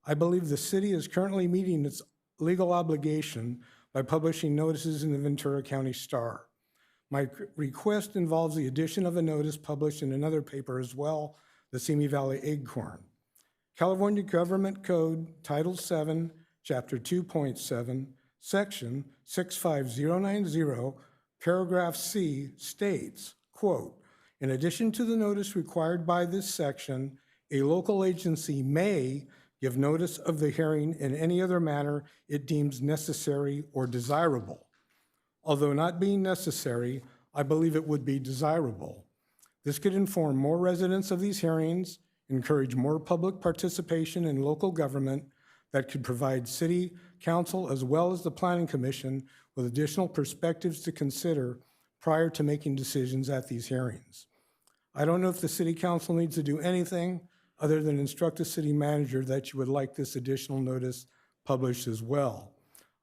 I believe the city is currently meeting its legal obligation by publishing notices in the Ventura County Star. My request involves the addition of a notice published in another paper as well, the Simi Valley Acorn. California Government Code, Title 7, Chapter 2.7, Section 65090, Paragraph C states, quote, in addition to the notice required by this section, a local agency may give notice of the hearing in any other manner it deems necessary or desirable. Although not being necessary, I believe it would be desirable. This could inform more residents of these hearings, encourage more public participation in local government that could provide city council as well as the planning commission with additional perspectives to consider prior to making decisions at these hearings. I don't know if the city council needs to do anything other than instruct the city manager that you would like this additional notice published as well.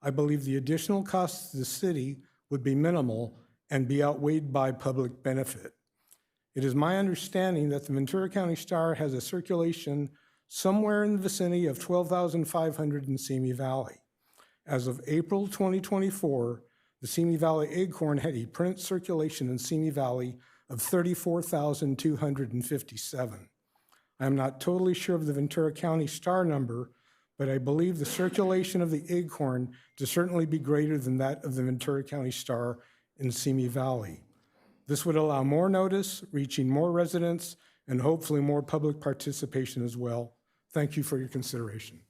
I believe the additional costs to the city would be minimal and be outweighed by public benefit. It is my understanding that the Ventura County Star has a circulation somewhere in the vicinity of 12,500 in Simi Valley. As of April 2024, the Simi Valley Acorn had a print circulation in Simi Valley of 34,257. I am not totally sure of the Ventura County Star number, but I believe the circulation of the Acorn to certainly be greater than that of the Ventura County Star in Simi Valley. This would allow more notice, reaching more residents, and hopefully more public participation as well. Thank you for your consideration.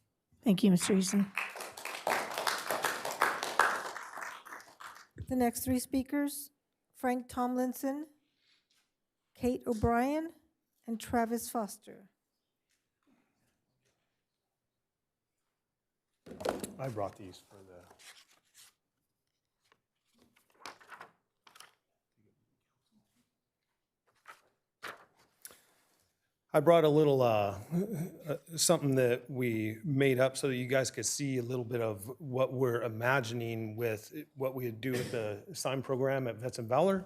Thank you, Mr. Eason. The next three speakers, Frank Tomlinson, Kate O'Brien, and Travis Foster. I brought these for the. I brought a little something that we made up so that you guys could see a little bit of what we're imagining with what we do with the sign program at Vets and Valor.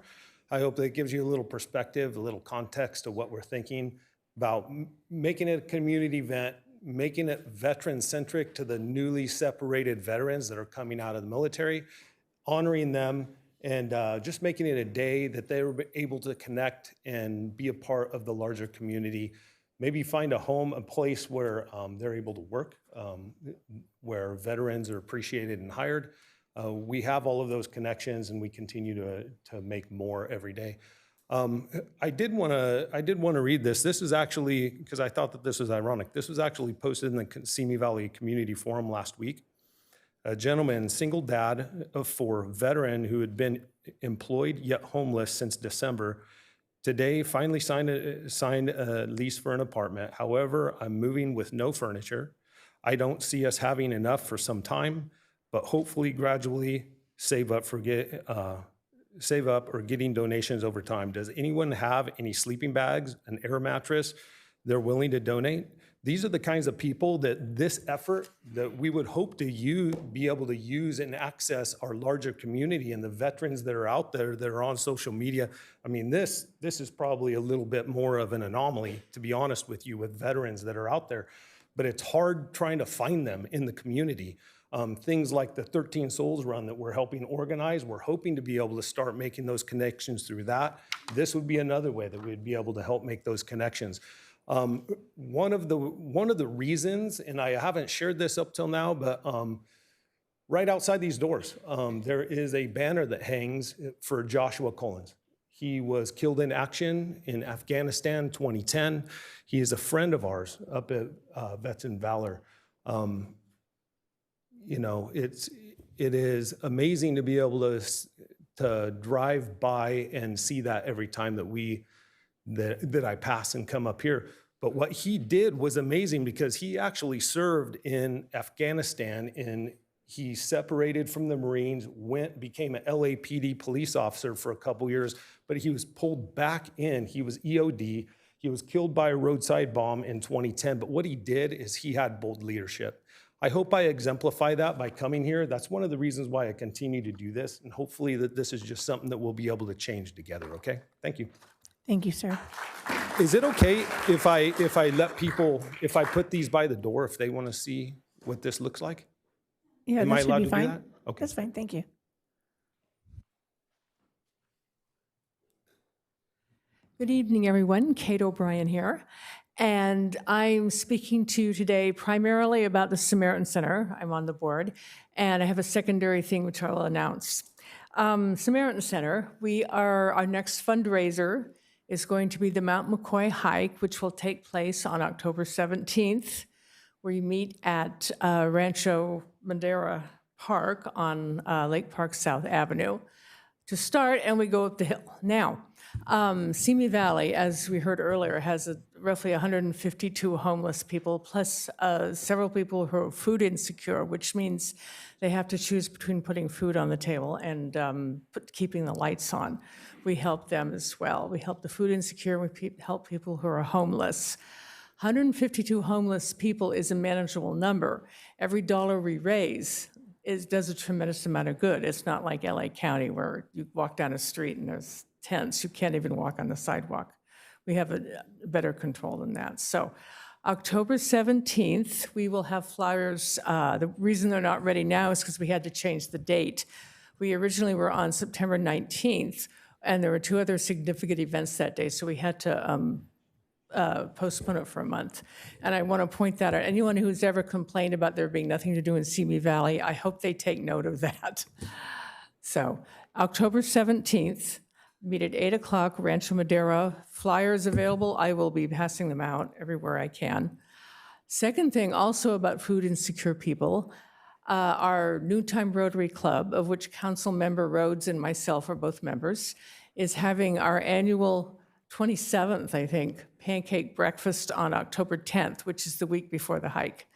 I hope that gives you a little perspective, a little context of what we're thinking about making it a community event, making it veteran-centric to the newly separated veterans that are coming out of the military, honoring them, and just making it a day that they were able to connect and be a part of the larger community. Maybe find a home, a place where they're able to work, where veterans are appreciated and hired. We have all of those connections, and we continue to make more every day. I did want to read this. This is actually, because I thought that this was ironic, this was actually posted in the Simi Valley Community Forum last week. A gentleman, single dad of 4, veteran who had been employed yet homeless since December, today finally signed a lease for an apartment. However, I'm moving with no furniture. I don't see us having enough for some time, but hopefully gradually save up or getting donations over time. Does anyone have any sleeping bags, an air mattress they're willing to donate? These are the kinds of people that this effort that we would hope to be able to use and access our larger community and the veterans that are out there that are on social media. I mean, this is probably a little bit more of an anomaly, to be honest with you, with veterans that are out there. But it's hard trying to find them in the community. Things like the 13 Souls Run that we're helping organize, we're hoping to be able to start making those connections through that. This would be another way that we'd be able to help make those connections. One of the reasons, and I haven't shared this up till now, but right outside these doors, there is a banner that hangs for Joshua Collins. He was killed in action in Afghanistan 2010. He is a friend of ours up at Vets in Valor. You know, it is amazing to be able to drive by and see that every time that I pass and come up here. But what he did was amazing because he actually served in Afghanistan, and he separated from the Marines, became an LAPD police officer for a couple years, but he was pulled back in. He was EOD. He was killed by a roadside bomb in 2010. But what he did is he had bold leadership. I hope I exemplify that by coming here. That's one of the reasons why I continue to do this. And hopefully that this is just something that we'll be able to change together, okay? Thank you. Thank you, sir. Is it okay if I let people, if I put these by the door, if they want to see what this looks like? Yeah, Am that I should allowed be to fine. do that? Okay. That's fine, thank you. Good evening, everyone. Kate O'Brien here. And I'm speaking to you today primarily about the Samaritan Center. I'm on the board. And I have a secondary thing which I will announce. Samaritan Center, our next fundraiser is going to be the Mount McCoy Hike, which will take place on October 17th. We meet at Rancho Madera Park on Lake Park South Avenue to start, and we go up the hill. Now, Simi Valley, as we heard earlier, has roughly 152 homeless people, plus several people who are food insecure, which means they have to choose between putting food on the table and keeping the lights on. We help them as well. We help the food insecure, we help people who are homeless. 152 homeless people is a manageable number. Every dollar we raise does a tremendous amount of good. It's not like LA County where you walk down a street and there's tents. You can't even walk on the sidewalk. We have a better control than that. So October 17th, we will have flyers. The reason they're not ready now is because we had to change the date. We originally were on September 19th, and there were two other significant events that day, so we had to postpone it for a month. And I want to point that out. Anyone who's ever complained about there being nothing to do in Simi Valley, I hope they take note of that. So October 17th, meet at 8 o'clock, Rancho Madera. Flyers available. I will be passing them out everywhere I can. Second thing, also about food insecure people, our Noontime Rotary Club, of which Council Member Rhodes and myself are both members, is having our annual 27th, I think, pancake breakfast on October 10th, which is the week before the hike.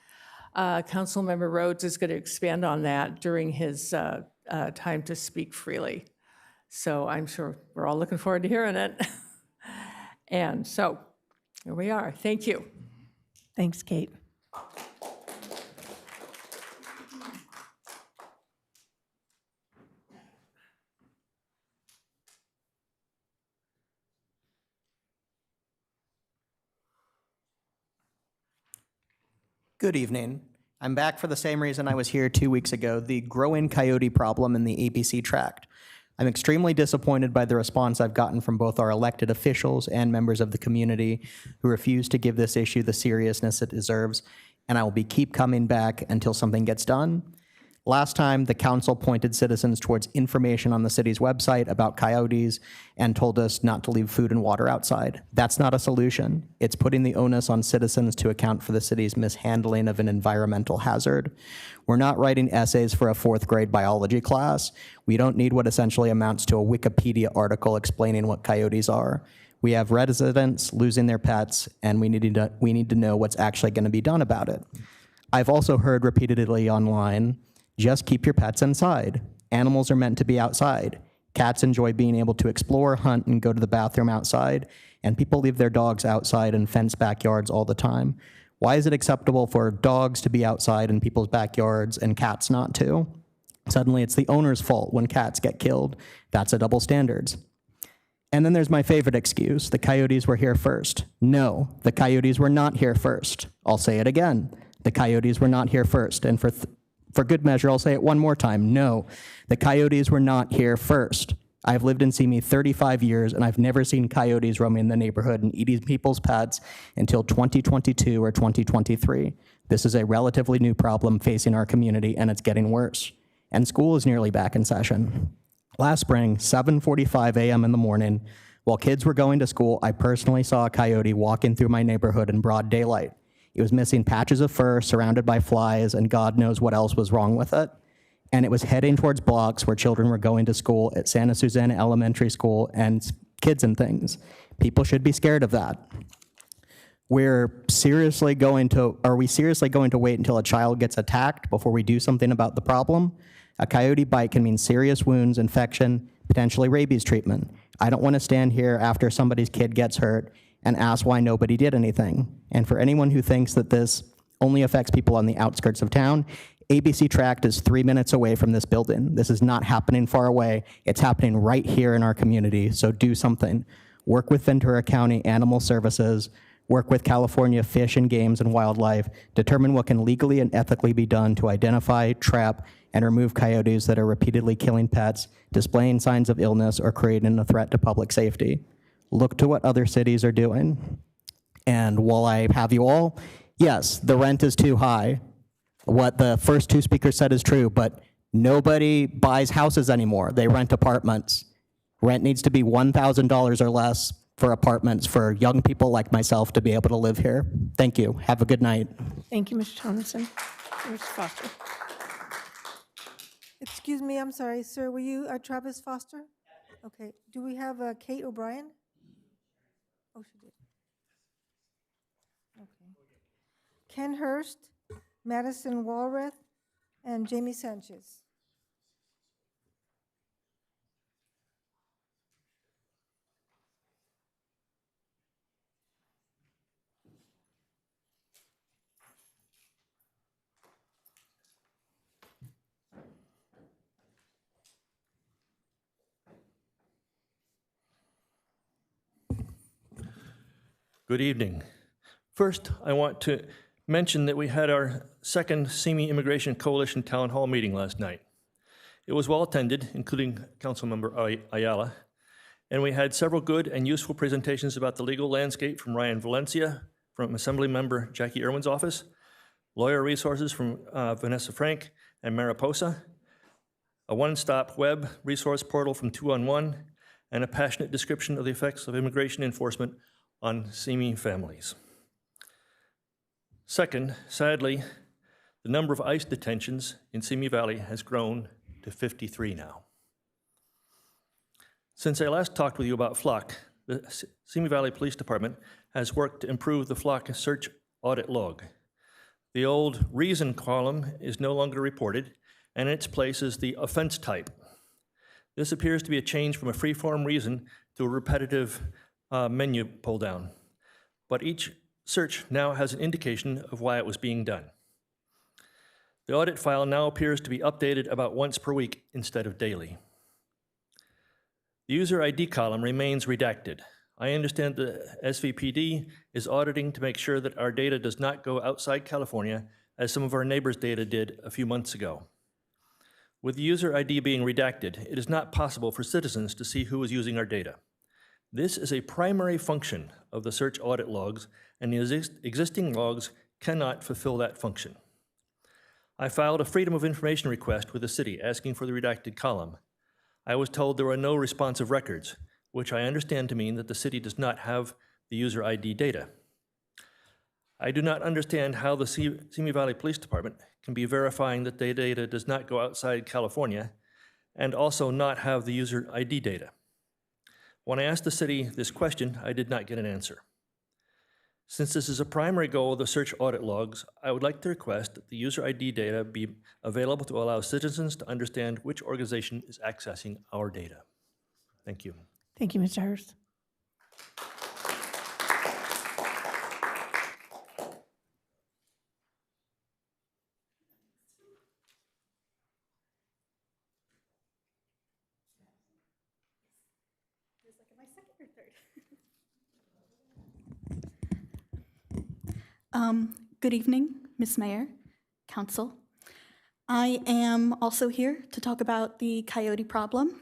Councilmember Rhodes is going to expand on that during his time to speak freely. So I'm sure we're all looking forward to hearing it. And so here we are. Thank you. Thanks, Kate. Good evening. I'm back for the same reason I was here 2 weeks ago, the growing coyote problem in the ABC tract. I'm extremely disappointed by the response I've gotten from both our elected officials and members of the community who refuse to give this issue the seriousness it deserves, and I will keep coming back until something gets done. Last time, the council pointed citizens towards information on the city's website about coyotes and told us not to leave food and water outside. That's not a solution. It's putting the onus on citizens to account for the city's mishandling of an environmental hazard. We're not writing essays for a 4th grade biology class. We don't need what essentially amounts to a Wikipedia article explaining what coyotes are. We have residents losing their pets, and we need to know what's actually going to be done about it. I've also heard repeatedly online, just keep your pets inside. Animals are meant to be outside. Cats enjoy being able to explore, hunt, and go to the bathroom outside, and people leave their dogs outside in fenced backyards all the time. Why is it acceptable for dogs to be outside in people's backyards and cats not to? Suddenly it's the owner's fault when cats get killed. That's a double standards. And then there's my favorite excuse, the coyotes were here first. No, the coyotes were not here first. I'll say it again. The coyotes were not here first. And for good measure, I'll say it one more time. No, the coyotes were not here first. I've lived in Simi 35 years, and I've never seen coyotes roaming the neighborhood and eating people's pets until 2022 or 2023. This is a relatively new problem facing our community, and it's getting worse. And school is nearly back in session. Last spring, 7:45 a.m. in the morning, while kids were going to school, I personally saw a coyote walking through my neighborhood in broad daylight. It was missing patches of fur, surrounded by flies, and God knows what else was wrong with it. And it was heading towards blocks where children were going to school at Santa Susana Elementary School and Kids and Things. People should be scared of that. Are we seriously going to wait until a child gets attacked before we do something about the problem? A coyote bite can mean serious wounds, infection, potentially rabies treatment. I don't want to stand here after somebody's kid gets hurt and ask why nobody did anything. And for anyone who thinks that this only affects people on the outskirts of town, ABC Tract is 3 minutes away from this building. This is not happening far away. It's happening right here in our community, so do something. Work with Ventura County Animal Services, work with California Fish and Games and Wildlife, determine what can legally and ethically be done to identify, trap, and remove coyotes that are repeatedly killing pets, displaying signs of illness, or creating a threat to public safety. Look to what other cities are doing. And while I have you all, yes, the rent is too high. What the first two speakers said is true, but nobody buys houses anymore. They rent apartments. Rent needs to be $1,000 or less for apartments for young people like myself to be able to live here. Thank you. Have a good night. Thank you, Mr. Tomlinson. Mr. Foster. Excuse me, I'm sorry, sir, were you Travis Foster? Okay, do we have Kate O'Brien? Oh, she did. Okay. Ken Hurst, Madison Walrath, and Jamie Sanchez. Good evening. First, I want to mention that we had our second Simi Immigration Coalition Town Hall meeting last night. It was well attended, including Councilmember Ayala, and we had several good and useful presentations about the legal landscape from Ryan Valencia, from Assemblymember Jackie Irwin's office, lawyer resources from Vanessa Frank and Mariposa, a one-stop web resource portal from 2-on-1, and a passionate description of the effects of immigration enforcement on Simi families. Second, sadly, the number of ICE detentions in Simi Valley has grown to 53 now. Since I last talked with you about FLOC, the Simi Valley Police Department has worked to improve the FLOC search audit log. The old reason column is no longer reported, and in its place is the offense type. This appears to be a change from a free-form reason to a repetitive menu pull down, but each search now has an indication of why it was being done. The audit file now appears to be updated about once per week instead of daily. The user ID column remains redacted. I understand the SVPD is auditing to make sure that our data does not go outside California, as some of our neighbors' data did a few months ago. With the user ID being redacted, it is not possible for citizens to see who is using our data. This is a primary function of the search audit logs, and the existing logs cannot fulfill that function. I filed a Freedom of Information request with the city asking for the redacted column. I was told there were no responsive records, which I understand to mean that the city does not have the user ID data. I do not understand how the Simi Valley Police Department can be verifying that the data does not go outside California and also not have the user ID data. When I asked the city this question, I did not get an answer. Since this is a primary goal of the search audit logs, I would like to request that the user ID data be available to allow citizens to understand which organization is accessing our data. Thank you. Thank you, Mr. Hurst. Good evening, Ms. Mayor, Council. I am also here to talk about the coyote problem.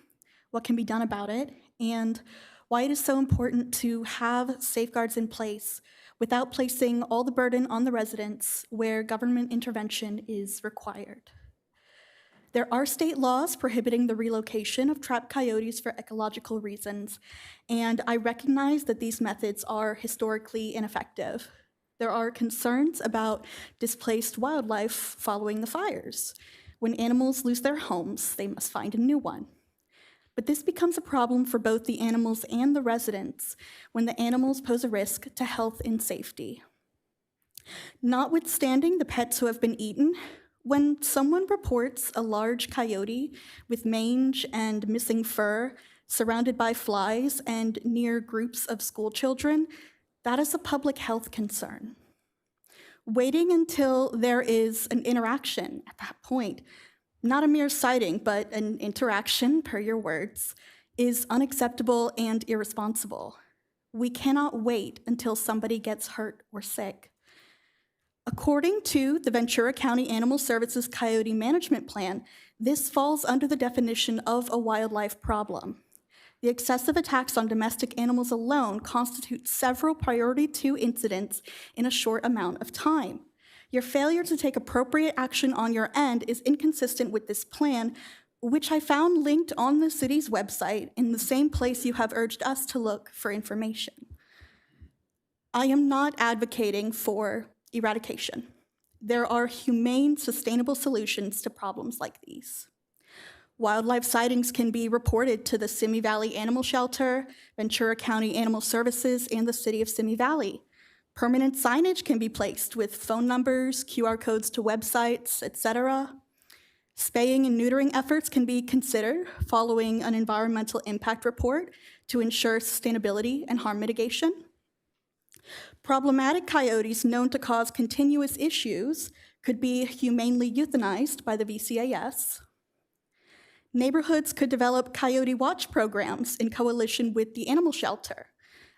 what can be done about it, and why it is so important to have safeguards in place without placing all the burden on the residents where government intervention is required. There are state laws prohibiting the relocation of trapped coyotes for ecological reasons, and I recognize that these methods are historically ineffective. There are concerns about displaced wildlife following the fires. When animals lose their homes, they must find a new one. But this becomes a problem for both the animals and the residents when the animals pose a risk to health and safety. Notwithstanding the pets who have been eaten, when someone reports a large coyote with mange and missing fur, surrounded by flies and near groups of school children, that is a public health concern. Waiting until there is an interaction at that point, not a mere sighting, but an interaction, per your words, is unacceptable and irresponsible. We cannot wait until somebody gets hurt or sick. According to the Ventura County Animal Services Coyote Management Plan, this falls under the definition of a wildlife problem. The excessive attacks on domestic animals alone constitute several Priority 2 incidents in a short amount of time. Your failure to take appropriate action on your end is inconsistent with this plan, which I found linked on the city's website in the same place you have urged us to look for information. I am not advocating for eradication. There are humane, sustainable solutions to problems like these. Wildlife sightings can be reported to the Simi Valley Animal Shelter, Ventura County Animal Services, and the City of Simi Valley. Permanent signage can be placed with phone numbers, QR codes to websites, etc. Spaying and neutering efforts can be considered following an environmental impact report to ensure sustainability and harm mitigation. Problematic coyotes known to cause continuous issues could be humanely euthanized by the VCAS. Neighborhoods could develop coyote watch programs in coalition with the animal shelter,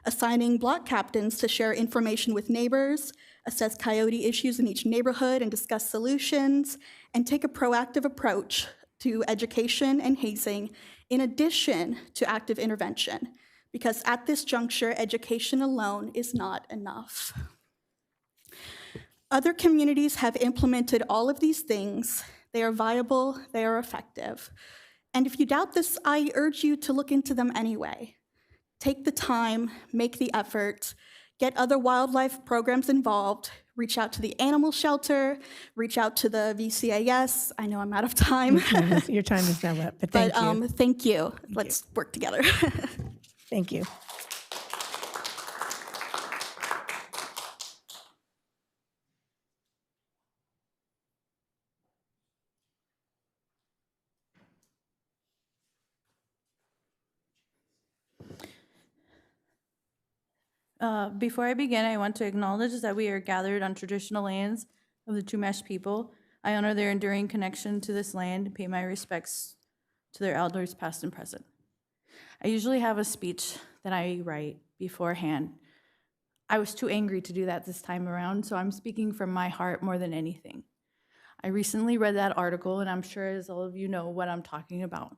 assigning block captains to share information with neighbors, assess coyote issues in each neighborhood and discuss solutions, and take a proactive approach to education and hazing in addition to active intervention, because at this juncture, education alone is not enough. Other communities have implemented all of these things. They are viable, they are effective. And if you doubt this, I urge you to look into them anyway. Take the time, make the effort, get other wildlife programs involved, reach out to the animal shelter, reach out to the VCAS. I know I'm out of time. Your time is now up, but thank you. Thank you. Let's work together. Thank you. Before I begin, I want to acknowledge that we are gathered on traditional lands of the Chumash people. I honor their enduring connection to this land and pay my respects to their elders past and present. I usually have a speech that I write beforehand. I was too angry to do that this time around, so I'm speaking from my heart more than anything. I recently read that article, and I'm sure as all of you know what I'm talking about.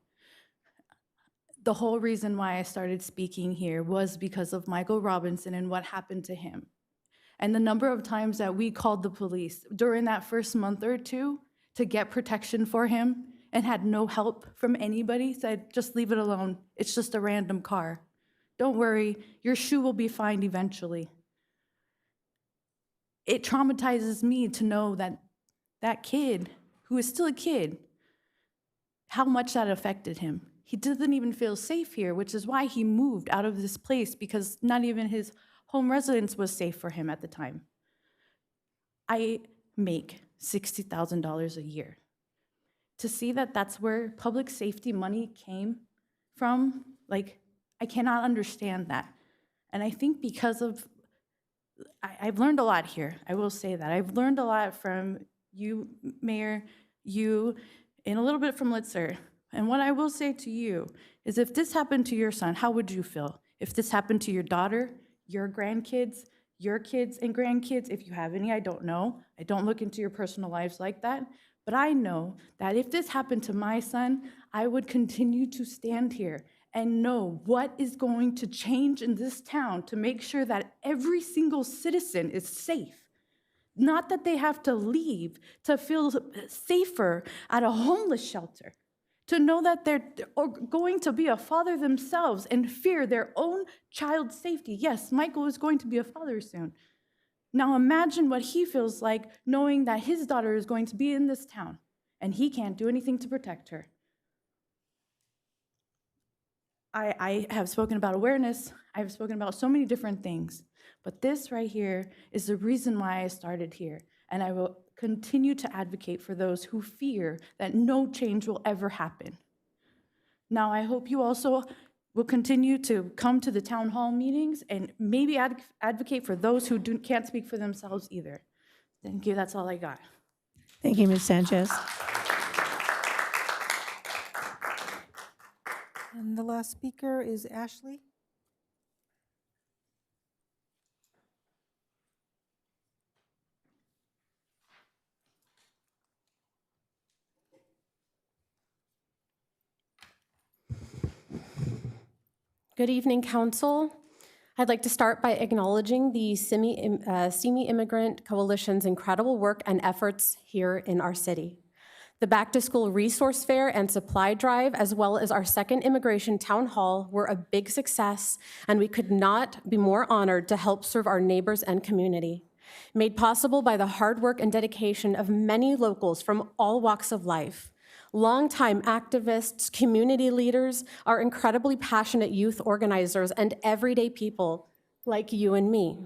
The whole reason why I started speaking here was because of Michael Robinson and what happened to him. And the number of times that we called the police during that first month or two to get protection for him and had no help from anybody, said, just leave it alone. It's just a random car. Don't worry, your shoe will be fine eventually. It traumatizes me to know that that kid, who is still a kid, how much that affected him. He doesn't even feel safe here, which is why he moved out of this place, because not even his home residence was safe for him at the time. I make $60,000 a year. To see that that's where public safety money came from, like, I cannot understand that. And I think because of, I've learned a lot here, I will say that. I've learned a lot from you, Mayor, you, and a little bit from Litzer. And what I will say to you is, if this happened to your son, how would you feel? If this happened to your daughter, your grandkids, your kids and grandkids, if you have any, I don't know. I don't look into your personal lives like that. But I know that if this happened to my son, I would continue to stand here and know what is going to change in this town to make sure that every single citizen is safe. Not that they have to leave to feel safer at a homeless shelter, to know that they're going to be a father themselves and fear their own child's safety. Yes, Michael is going to be a father soon. Now imagine what he feels like knowing that his daughter is going to be in this town and he can't do anything to protect her. I have spoken about awareness. I have spoken about so many different things. But this right here is the reason why I started here. And I will continue to advocate for those who fear that no change will ever happen. Now, I hope you also will continue to come to the town hall meetings and maybe advocate for those who can't speak for themselves either. Thank you. That's all I got. Thank you, Ms. Sanchez. And the last speaker is Ashley. Good evening, Council. I'd like to start by acknowledging the Simi Immigrant Coalition's incredible work and efforts here in our city. The Back to School Resource Fair and Supply Drive, as well as our second Immigration Town Hall, were a big success, and we could not be more honored to help serve our neighbors and community. Made possible by the hard work and dedication of many locals from all walks of life. Longtime activists, community leaders, our incredibly passionate youth organizers, and everyday people like you and me.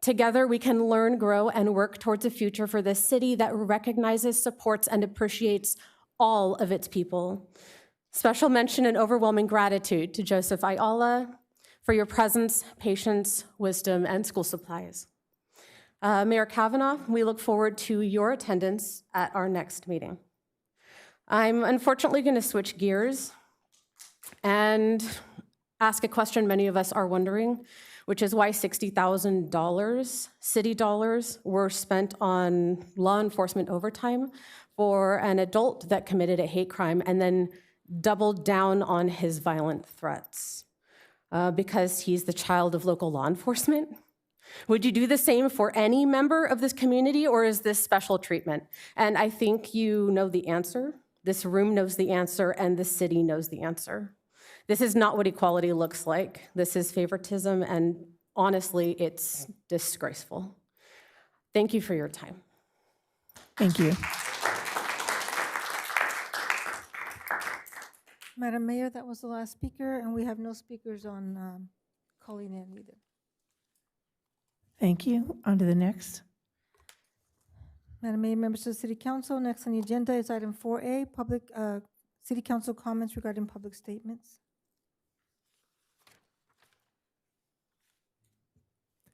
Together, we can learn, grow, and work towards a future for this city that recognizes, supports, and appreciates all of its people. Special mention and overwhelming gratitude to Joseph Ayala for your presence, patience, wisdom, and school supplies. Mayor Kavanaugh, we look forward to your attendance at our next meeting. I'm unfortunately going to switch gears and ask a question many of us are wondering, which is why $60,000 city dollars were spent on law enforcement overtime for an adult that committed a hate crime and then doubled down on his violent threats because he's the child of local law enforcement. Would you do the same for any member of this community, or is this special treatment? And I think you know the answer. This room knows the answer, and the city knows the answer. This is not what equality looks like. This is favoritism, and honestly, it's disgraceful. Thank you for your time. Thank you. Madam Mayor, that was the last speaker, and we have no speakers on calling in either. Thank you. On to the next. Madam Mayor, members of the City Council, next on the agenda is item 4A, public City Council comments regarding public statements.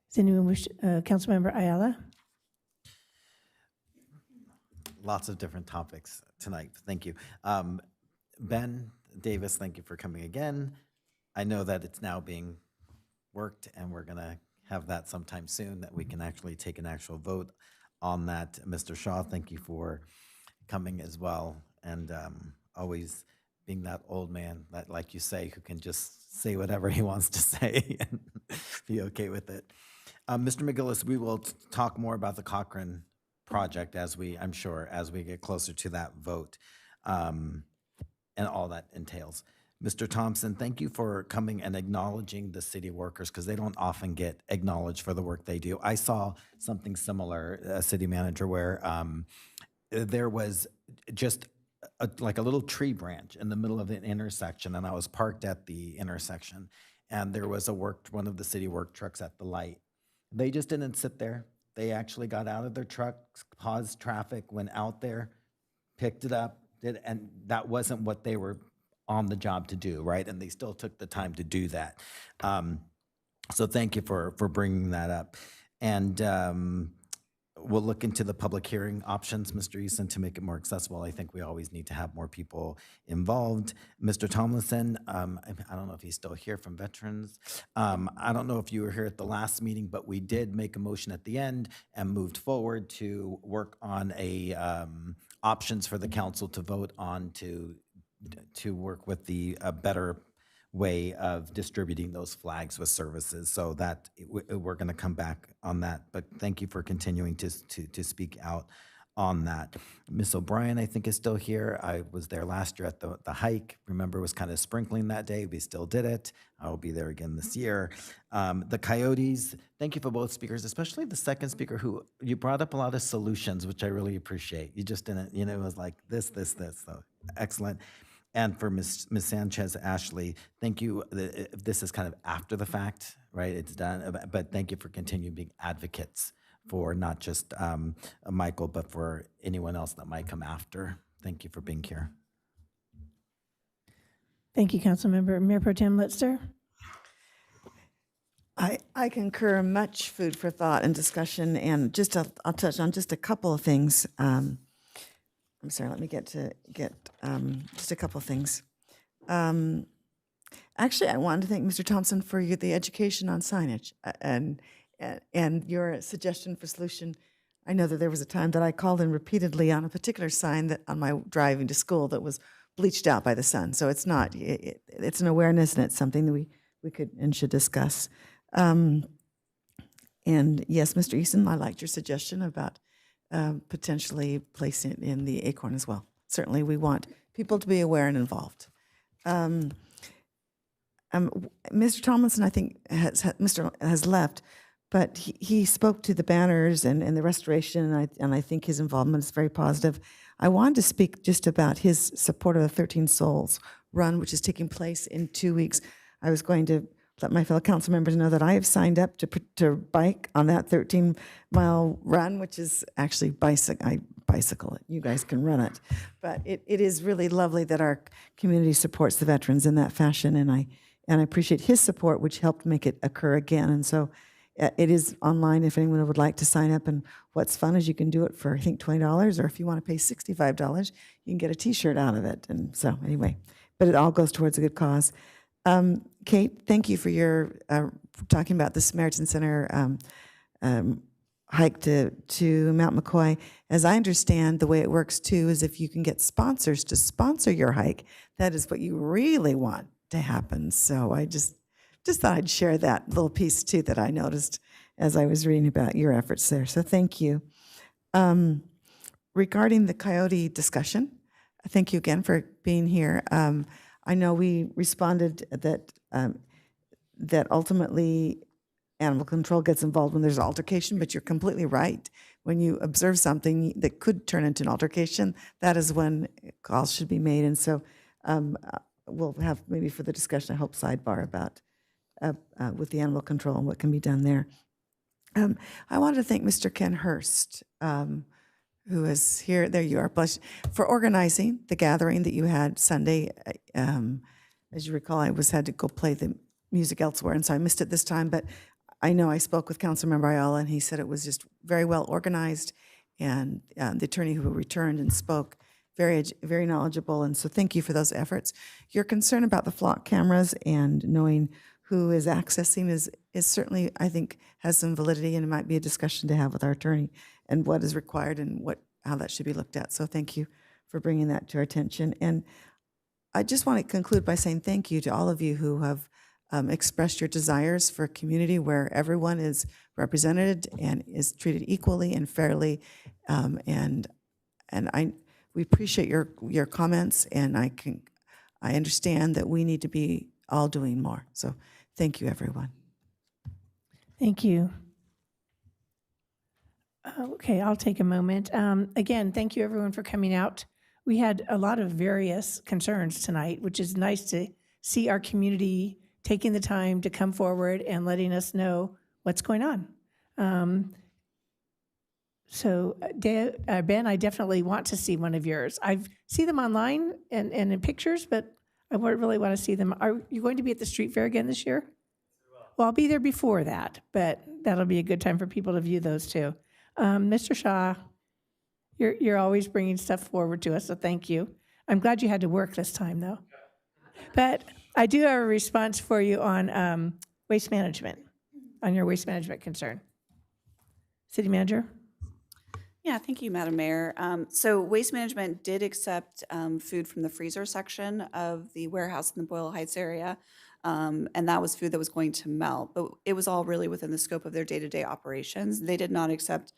Does anyone wish, Councilmember Ayala? Lots of different topics tonight. Thank you. Ben Davis, thank you for coming again. I know that it's now being worked, and we're going to have that sometime soon, that we can actually take an actual vote on that. Mr. Shaw, thank you for coming as well, and always being that old man that, like you say, who can just say whatever he wants to say and be okay with it. Mr. McGillis, we will talk more about the Cochrane project I'm sure, as we get closer to that vote, and all that entails. Mr. Thompson, thank you for coming and acknowledging the city workers, because they don't often get acknowledged for the work they do. I saw something similar, a city manager, where there was just like a little tree branch in the middle of an intersection, and I was parked at the intersection, and there was one of the city work trucks at the light. They just didn't sit there. They actually got out of their trucks, paused traffic, went out there, picked it up, and that wasn't what they were on the job to do, right? And they still took the time to do that. So thank you for bringing that up. And we'll look into the public hearing options, Mr. Eason, to make it more accessible. I think we always need to have more people involved. Mr. Tomlinson, I don't know if he's still here from Veterans. I don't know if you were here at the last meeting, but we did make a motion at the end and moved forward to work on a options for the council to vote on to work with the better way of distributing those flags with services. So that we're going to come back on that. But thank you for continuing to speak out on that. Ms. O'Brien, I think, is still here. I was there last year at the hike. Remember, it was kind of sprinkling that day. We still did it. I will be there again this year. The Coyotes, thank you for both speakers, especially the second speaker who you brought up a lot of solutions, which I really appreciate. You just didn't, it was like this. So excellent. And for Ms. Sanchez Ashley, thank you. This is kind of after the fact, right? It's done, but thank you for continuing being advocates for not just Michael, but for anyone else that might come after. Thank you for being here. Thank you, Councilmember. Mayor Pro Tem Litster. I concur. Much food for thought and discussion, and I'll touch on just a couple of things. I'm sorry, let me get just a couple of things. Actually, I wanted to thank Mr. Thompson for the education on signage and your suggestion for solution. I know that there was a time that I called in repeatedly on a particular sign that on my driving to school that was bleached out by the sun. So it's not, it's an awareness, and it's something that we could and should discuss. And yes, Mr. Eason, I liked your suggestion about potentially placing it in the Acorn as well. Certainly, we want people to be aware and involved. Mr. Tomlinson, I think, has left, but he spoke to the banners and the restoration, and I think his involvement is very positive. I wanted to speak just about his support of the 13 Souls run, which is taking place in 2 weeks. I was going to let my fellow council members know that I have signed up to bike on that 13-mile run, which is actually I bicycle it. You guys can run it. But it is really lovely that our community supports the veterans in that fashion, and I appreciate his support, which helped make it occur again. And so it is online if anyone would like to sign up. And what's fun is you can do it for, I think, $20, or if you want to pay $65, you can get a T-shirt out of it. And so anyway, but it all goes towards a good cause. Kate, thank you for your talking about the Samaritan Center hike to Mount McCoy. As I understand, the way it works too is if you can get sponsors to sponsor your hike, that is what you really want to happen. So I just thought I'd share that little piece too that I noticed as I was reading about your efforts there. So thank you. Regarding the Coyote discussion, thank you again for being here. I know we responded that ultimately animal control gets involved when there's an altercation, but you're completely right. When you observe something that could turn into an altercation, that is when calls should be made. And so we'll have maybe for the discussion, I hope, sidebar about with the animal control and what can be done there. I wanted to thank Mr. Ken Hurst, who is here. There you are, bless, for organizing the gathering that you had Sunday. As you recall, I had to go play the music elsewhere, and so I missed it this time. But I know I spoke with Councilmember Ayala, and he said it was just very well organized, and the attorney who returned and spoke, very knowledgeable, and so thank you for those efforts. Your concern about the flock cameras and knowing who is accessing is certainly, I think, has some validity, and it might be a discussion to have with our attorney and what is required and how that should be looked at. So thank you for bringing that to our attention. And I just want to conclude by saying thank you to all of you who have expressed your desires for a community where everyone is represented and is treated equally and fairly. And we appreciate your comments, and I understand that we need to be all doing more. So thank you, everyone. Thank you. Okay, I'll take a moment. Again, thank you everyone for coming out. We had a lot of various concerns tonight, which is nice to see our community taking the time to come forward and letting us know what's going on. So Ben, I definitely want to see one of yours. I see them online and in pictures, but I really want to see them. Are you going to be at the street fair again this year? Well, I'll be there before that, but that'll be a good time for people to view those too. Mr. Shaw, you're always bringing stuff forward to us, so thank you. I'm glad you had to work this time, though. But I do have a response for you on waste management, on your waste management concern. City Manager? Yeah, thank you, Madam Mayor. So Waste Management did accept food from the freezer section of the warehouse in the Boyle Heights area, and that was food that was going to melt, but it was all really within the scope of their day-to-day operations. They did not accept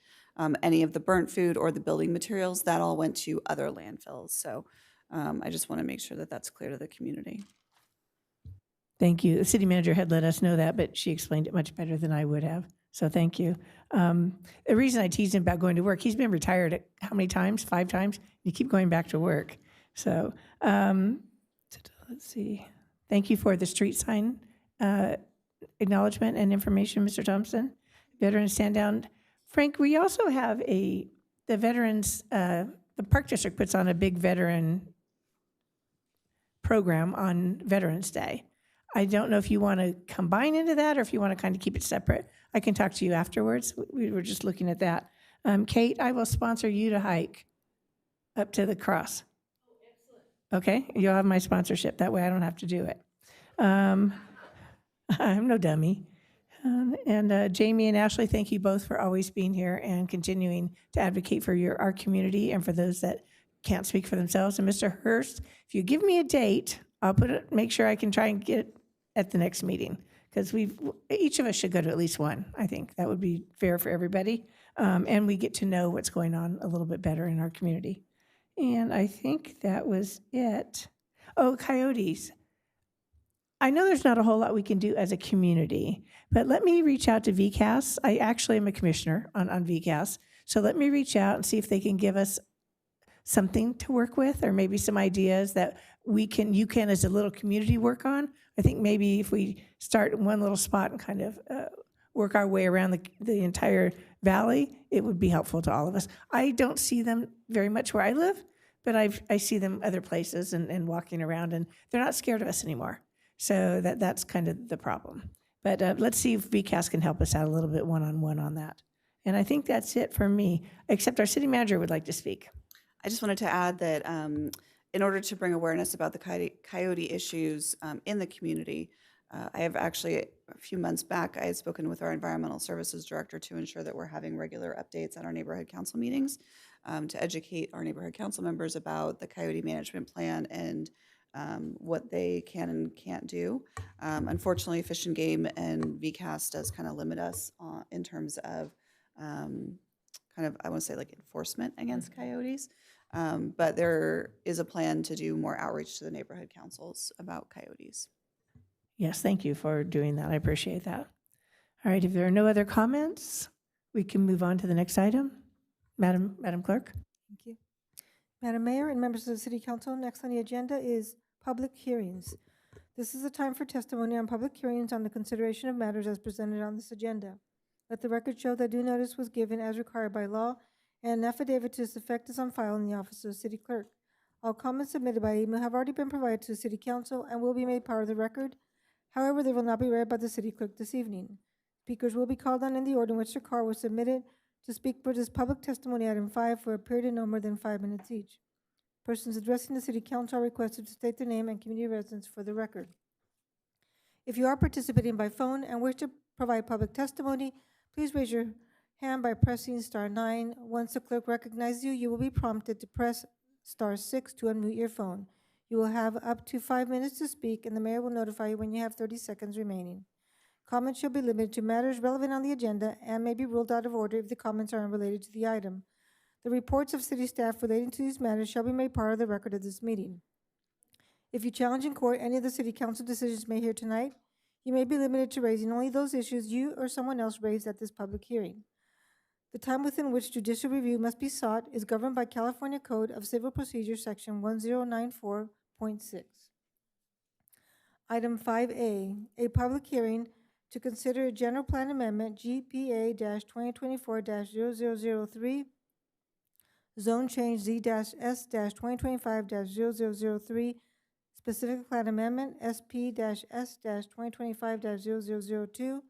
any of the burnt food or the building materials. That all went to other landfills. So I just want to make sure that that's clear to the community. Thank you. The city manager had let us know that, but she explained it much better than I would have. So thank you. The reason I teased him about going to work, he's been retired how many times? 5 times? You keep going back to work. So let's see. Thank you for the street sign acknowledgement and information, Mr. Thompson. Veterans stand down. Frank, we also have the veterans, the Park District puts on a big veteran program on Veterans Day. I don't know if you want to combine into that or if you want to kind of keep it separate. I can talk to you afterwards. We were just looking at that. Kate, I will sponsor you to hike up to the cross. Okay, you'll have my sponsorship. That way I don't have to do it. I'm no dummy. And Jamie and Ashley, thank you both for always being here and continuing to advocate for our community and for those that can't speak for themselves. And Mr. Hurst, if you give me a date, I'll make sure I can try and get it at the next meeting, because each of us should go to at least one. I think that would be fair for everybody. And we get to know what's going on a little bit better in our community. And I think that was it. Oh, coyotes. I know there's not a whole lot we can do as a community, but let me reach out to VCAS. I actually am a commissioner on VCAS. So let me reach out and see if they can give us something to work with, or maybe some ideas that you can as a little community work on. I think maybe if we start in one little spot and kind of work our way around the entire valley, it would be helpful to all of us. I don't see them very much where I live, but I see them other places and walking around, and they're not scared of us anymore. So that's kind of the problem. But let's see if VCAS can help us out a little bit one-on-one on that. And I think that's it for me, except our city manager would like to speak. I just wanted to add that in order to bring awareness about the coyote issues in the community, I have actually, a few months back, I had spoken with our environmental services director to ensure that we're having regular updates at our neighborhood council meetings to educate our neighborhood council members about the coyote management plan and what they can and can't do. Unfortunately, Fish and Game and VCAS does kind of limit us in terms of kind of, I want to say, like enforcement against coyotes. But there is a plan to do more outreach to the neighborhood councils about coyotes. Yes, thank you for doing that. I appreciate that. All right, if there are no other comments, we can move on to the next item. Madam Clerk. Thank you. Madam Mayor and members of the City Council, next on the agenda is public hearings. This is a time for testimony on public hearings on the consideration of matters as presented on this agenda. Let the record show that due notice was given as required by law, and an affidavit to this effect is on file in the office of the City Clerk. All comments submitted by email have already been provided to the City Council and will be made part of the record. However, they will not be read by the City Clerk this evening. Speakers will be called on in the order in which their card was submitted to speak for this public testimony item 5 for a period of no more than 5 minutes each. Persons addressing the City Council are requested to state their name and community residence for the record. If you are participating by phone and wish to provide public testimony, please raise your hand by pressing *9. Once the clerk recognizes you, you will be prompted to press *6 to unmute your phone. You will have up to 5 minutes to speak, and the mayor will notify you when you have 30 seconds remaining. Comments shall be limited to matters relevant on the agenda and may be ruled out of order if the comments are unrelated to the item. The reports of city staff relating to these matters shall be made part of the record of this meeting. If you challenge in court any of the City Council decisions made here tonight, you may be limited to raising only those issues you or someone else raised at this public hearing. The time within which judicial review must be sought is governed by California Code of Civil Procedure, Section 1094.6. Item 5A, a public hearing to consider a general plan amendment, GPA-2024-0003, zone change Z-S-2025-0003, specific plan amendment, SP-S-2025-0002,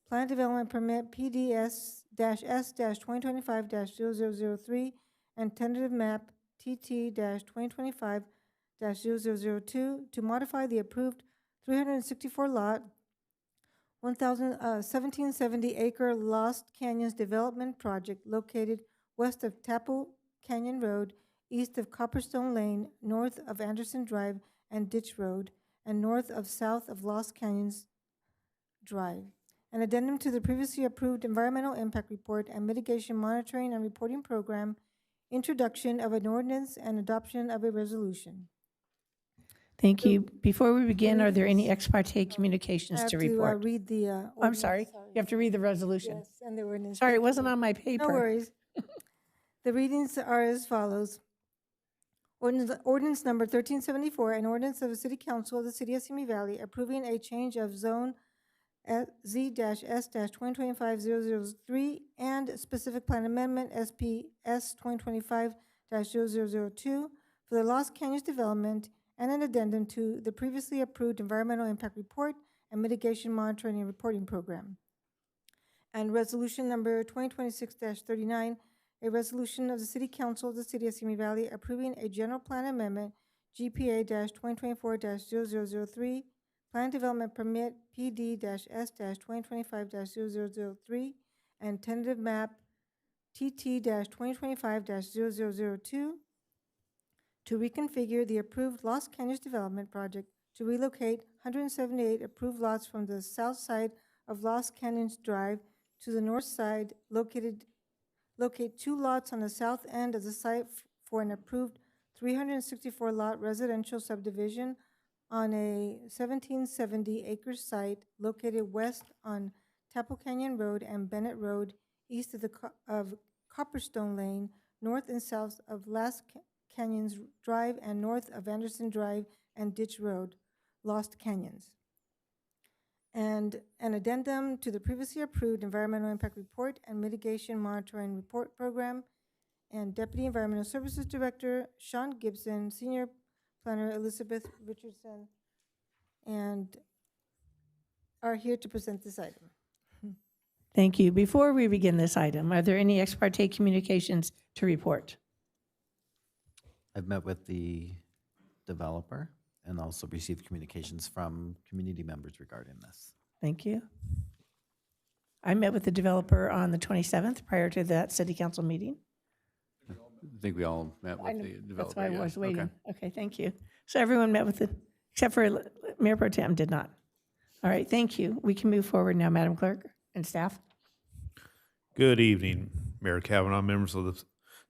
plan development permit, PDS-S-2025-0003, and tentative map, TT-2025-0002, to modify the approved 364 lot, 1770 acre Lost Canyons development project located west of Tapo Canyon Road, east of Copperstone Lane, north of Anderson Drive and Ditch Road, and north of south of Lost Canyons Drive. An addendum to the previously approved environmental impact report and mitigation monitoring and reporting program, introduction of an ordinance and adoption of a resolution. Thank you. Before we begin, are there any ex parte communications I have to to report? read the I'm ordinance. sorry. You have to read the resolution. Yes, and the ordinance. Sorry, it Thank wasn't you. on my paper. No worries. The readings are as follows. Ordinance number 1374, an ordinance of the City Council of the City of Simi Valley approving a change of zone Z-S-2025-003 and specific plan amendment SPS 2025-0002 for the Lost Canyons development and an addendum to the previously approved environmental impact report and mitigation monitoring and reporting program. And resolution number 2026-39, a resolution of the City Council of the City of Simi Valley approving a general plan amendment, GPA-2024-0003, Plan Development Permit PD-S-2025-0003, and tentative map TT-2025-0002 to reconfigure the approved Lost Canyons development project to relocate 178 approved lots from the south side of Lost Canyons Drive to the north side, locate 2 lots on the south end of the site for an approved 364-lot residential subdivision on a 1770 acre site located west on Tapo Canyon Road and Bennett Road, east of Copperstone Lane, north and south of Lost Canyons Drive, and north of Anderson Drive and Ditch Road, Lost Canyons. And an addendum to the previously approved environmental impact report and mitigation monitoring report program. And Deputy Environmental Services Director Sean Gibson, Senior Planner Elizabeth Richardson, and are here to present this item. Thank you. Before we begin this item, are there any ex parte communications to report? I've met with the developer and also received communications from community members regarding this. Thank you. I met with the developer on the 27th prior to that city council meeting. I think we all met I with know, the developer. that's why I yeah. was waiting. Okay. Okay, thank you. So everyone met with the, except for Mayor Pro Tem did not. All right, thank you. We can move forward now, Madam Clerk and staff. Good evening, Mayor Kavanaugh, members of the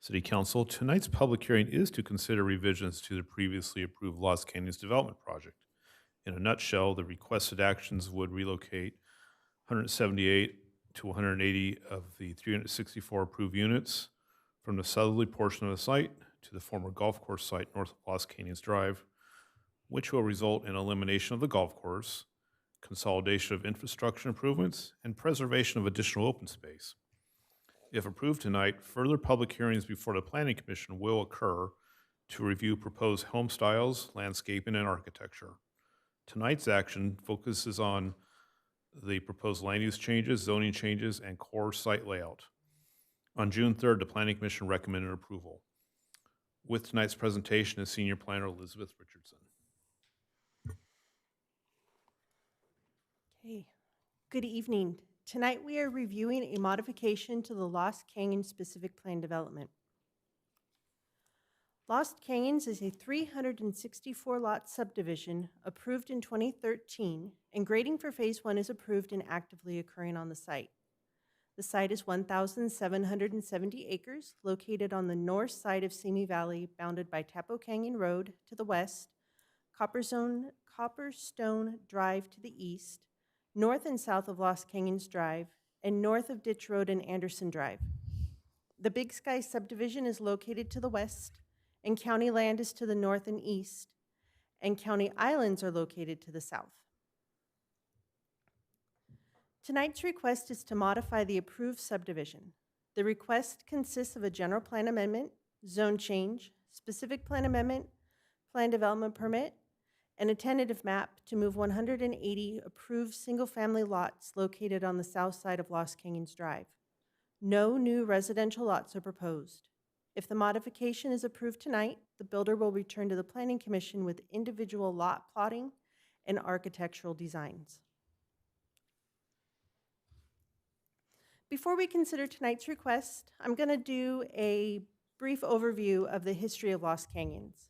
City Council. Tonight's public hearing is to consider revisions to the previously approved Lost Canyons development project. In a nutshell, the requested actions would relocate 178 to 180 of the 364 approved units from the southerly portion of the site to the former golf course site north of Lost Canyons Drive, which will result in elimination of the golf course, consolidation of infrastructure improvements, and preservation of additional open space. If approved tonight, further public hearings before the Planning Commission will occur to review proposed home styles, landscaping, and architecture. Tonight's action focuses on the proposed land use changes, zoning changes, and core site layout. On June 3rd, the Planning Commission recommended approval. With tonight's presentation is Senior Planner Elizabeth Richardson. Okay, good evening. Tonight we are reviewing a modification to the Lost Canyons specific plan development. Lost Canyons is a 364-lot subdivision approved in 2013, and grading for Phase 1 is approved and actively occurring on the site. The site is 1,770 acres, located on the north side of Simi Valley, bounded by Tapo Canyon Road to the west, Copperstone Drive to the east, north and south of Lost Canyons Drive, and north of Ditch Road and Anderson Drive. The Big Sky subdivision is located to the west, and county land is to the north and east, and county islands are located to the south. Tonight's request is to modify the approved subdivision. The request consists of a general plan amendment, zone change, specific plan amendment, plan development permit, and a tentative map to move 180 approved single-family lots located on the south side of Lost Canyons Drive. No new residential lots are proposed. If the modification is approved tonight, the builder will return to the Planning Commission with individual lot plotting and architectural designs. Before we consider tonight's request, I'm going to do a brief overview of the history of Lost Canyons.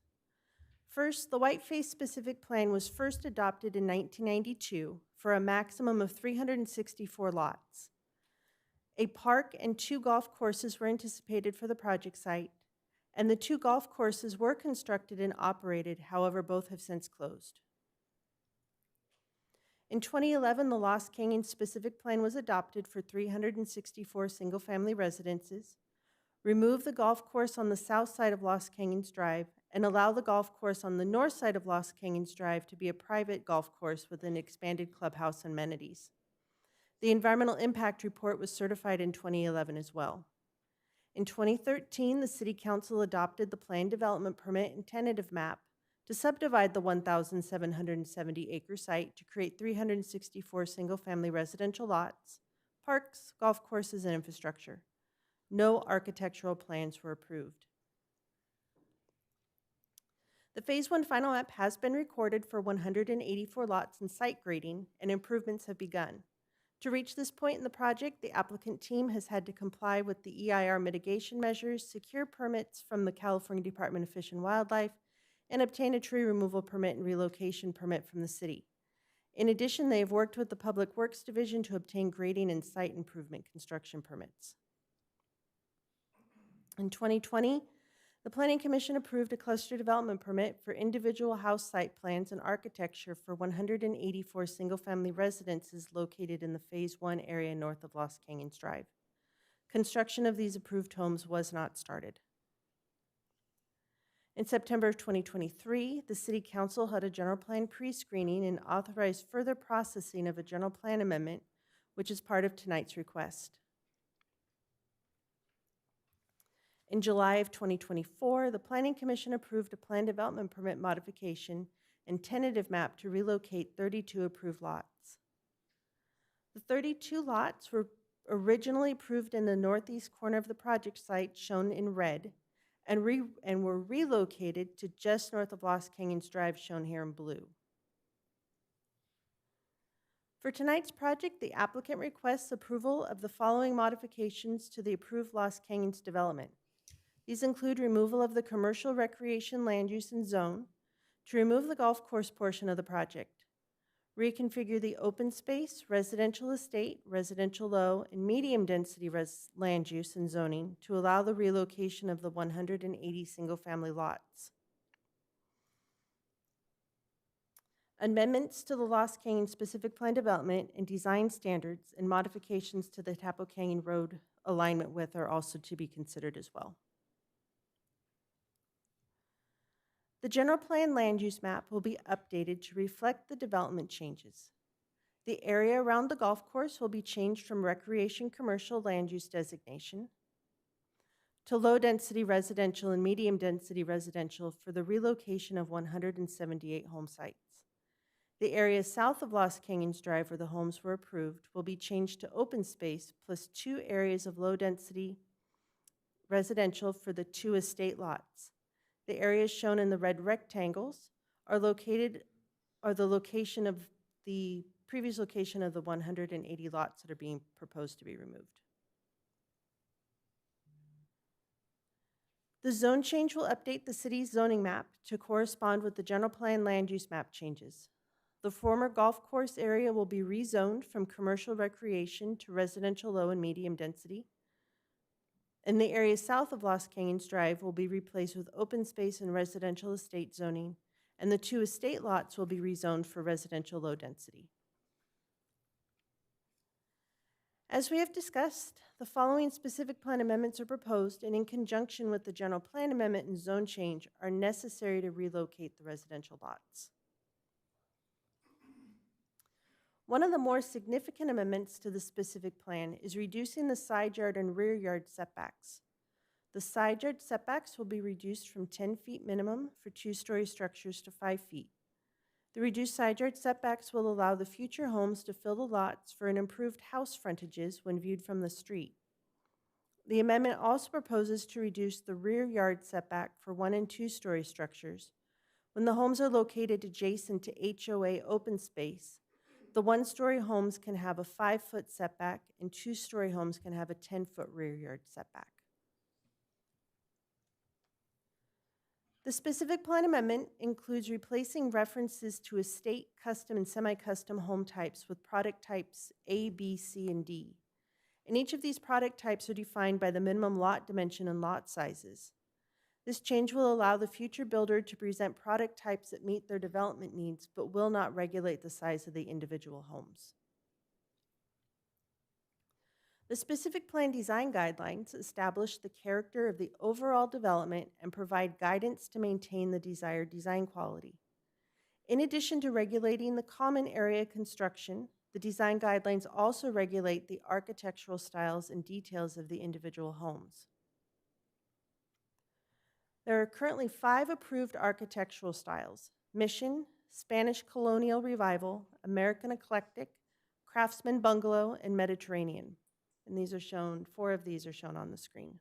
First, the Whiteface Specific Plan was first adopted in 1992 for a maximum of 364 lots. A park and 2 golf courses were anticipated for the project site, and the 2 golf courses were constructed and operated, however, both have since closed. In 2011, the Lost Canyon Specific Plan was adopted for 364 single-family residences, remove the golf course on the south side of Lost Canyons Drive, and allow the golf course on the north side of Lost Canyons Drive to be a private golf course with an expanded clubhouse and amenities. The environmental impact report was certified in 2011 as well. In 2013, the City Council adopted the planned development permit and tentative map to subdivide the 1,770-acre site to create 364 single-family residential lots, parks, golf courses, and infrastructure. No architectural plans were approved. The Phase 1 final map has been recorded for 184 lots and site grading, and improvements have begun. To reach this point in the project, the applicant team has had to comply with the EIR mitigation measures, secure permits from the California Department of Fish and Wildlife, and obtain a tree removal permit and relocation permit from the city. In addition, they have worked with the Public Works Division to obtain grading and site improvement construction permits. In 2020, the Planning Commission approved a cluster development permit for individual house site plans and architecture for 184 single-family residences located in the Phase 1 area north of Lost Canyons Drive. Construction of these approved homes was not started. In September of 2023, the City Council had a general plan pre-screening and authorized further processing of a general plan amendment, which is part of tonight's request. In July of 2024, the Planning Commission approved a plan development permit modification and tentative map to relocate 32 approved lots. The 32 lots were originally approved in the northeast corner of the project site, shown in red, and were relocated to just north of Lost Canyons Drive, shown here in blue. For tonight's project, the applicant requests approval of the following modifications to the approved Lost Canyons development. These include removal of the commercial recreation land use and zone to remove the golf course portion of the project, reconfigure the open space, residential estate, residential low, and medium density land use and zoning to allow the relocation of the 180 single-family lots. Amendments to the Lost Canyon Specific Plan development and design standards and modifications to the Tapo Canyon Road alignment width are also to be considered as well. The general plan land use map will be updated to reflect the development changes. The area around the golf course will be changed from recreation commercial land use designation to low-density residential and medium-density residential for the relocation of 178 home sites. The area south of Lost Canyons Drive, where the homes were approved, will be changed to open space plus 2 areas of low-density residential for the 2 estate lots. The areas shown in the red rectangles are the location of the previous location of the 180 lots that are being proposed to be removed. The zone change will update the city's zoning map to correspond with the general plan land use map changes. The former golf course area will be rezoned from commercial recreation to residential low and medium density. And the area south of Lost Canyons Drive will be replaced with open space and residential estate zoning, and the 2 estate lots will be rezoned for residential low density. As we have discussed, the following specific plan amendments are proposed, and in conjunction with the general plan amendment and zone change are necessary to relocate the residential lots. One of the more significant amendments to the specific plan is reducing the side yard and rear yard setbacks. The side yard setbacks will be reduced from 10 feet minimum for 2-story structures to 5 feet. The reduced side yard setbacks will allow the future homes to fill the lots for an improved house frontages when viewed from the street. The amendment also proposes to reduce the rear yard setback for 1- and 2-story structures when the homes are located adjacent to HOA open space The one-story homes can have a 5-foot setback, and two-story homes can have a 10-foot rear yard setback. The specific plan amendment includes replacing references to estate, custom, and semi-custom home types with product types A, B, C, and D. And each of these product types are defined by the minimum lot dimension and lot sizes. This change will allow the future builder to present product types that meet their development needs, but will not regulate the size of the individual homes. The specific plan design guidelines establish the character of the overall development and provide guidance to maintain the desired design quality. In addition to regulating the common area construction, the design guidelines also regulate the architectural styles and details of the individual homes. There are currently 5 approved architectural styles: Mission, Spanish Colonial Revival, American Eclectic, Craftsman Bungalow, and Mediterranean. And these are shown, 4 of these are shown on the screen.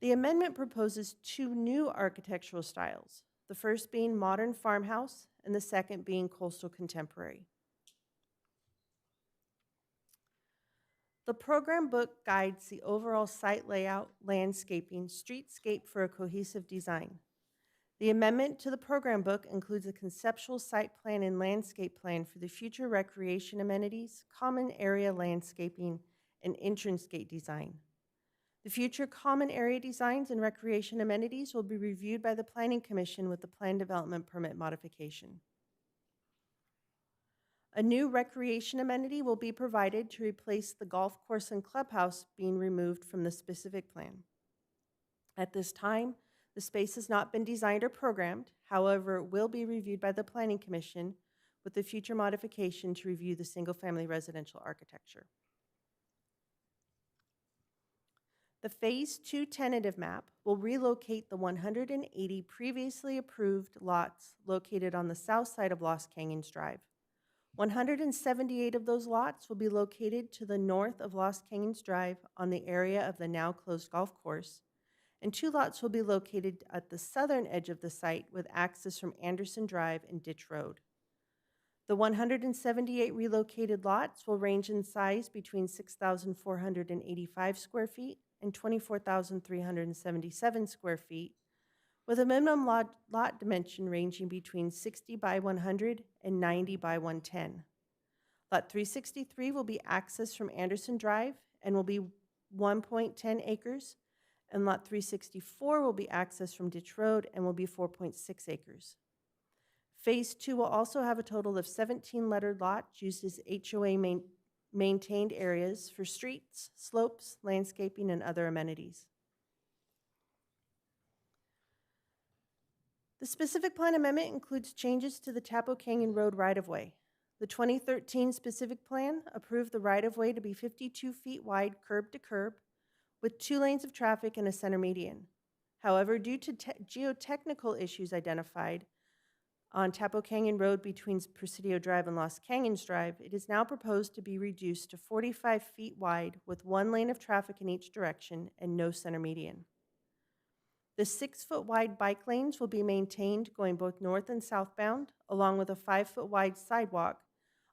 The amendment proposes 2 new architectural styles, the first being modern farmhouse and the second being coastal contemporary. The program book guides the overall site layout, landscaping, streetscape for a cohesive design. The amendment to the program book includes a conceptual site plan and landscape plan for the future recreation amenities, common area landscaping, and entrance gate design. The future common area designs and recreation amenities will be reviewed by the Planning Commission with the Plan Development Permit modification. A new recreation amenity will be provided to replace the golf course and clubhouse being removed from the specific plan. At this time, the space has not been designed or programmed. However, it will be reviewed by the Planning Commission with the future modification to review the single-family residential architecture. The Phase 2 tentative map will relocate the 180 previously approved lots located on the south side of Los Canyons Drive. 178 of those lots will be located to the north of Los Canyons Drive on the area of the now closed golf course, and 2 lots will be located at the southern edge of the site with access from Anderson Drive and Ditch Road. The 178 relocated lots will range in size between 6,485 square feet and 24,377 square feet, with a minimum lot dimension ranging between 60 by 100 and 90 by 110. Lot 363 will be accessed from Anderson Drive and will be 1.10 acres, and Lot 364 will be accessed from Ditch Road and will be 4.6 acres. Phase 2 will also have a total of 17 lettered lots used as HOA maintained areas for streets, slopes, landscaping, and other amenities. The specific plan amendment includes changes to the Tapo Canyon Road right-of-way. The 2013 specific plan approved the right-of-way to be 52 feet wide curb to curb, with 2 lanes of traffic and a center median. However, due to geotechnical issues identified on Tapo Canyon Road between Presidio Drive and Los Canyons Drive, it is now proposed to be reduced to 45 feet wide with 1 lane of traffic in each direction and no center median. The 6-foot wide bike lanes will be maintained going both north and southbound, along with a 5-foot wide sidewalk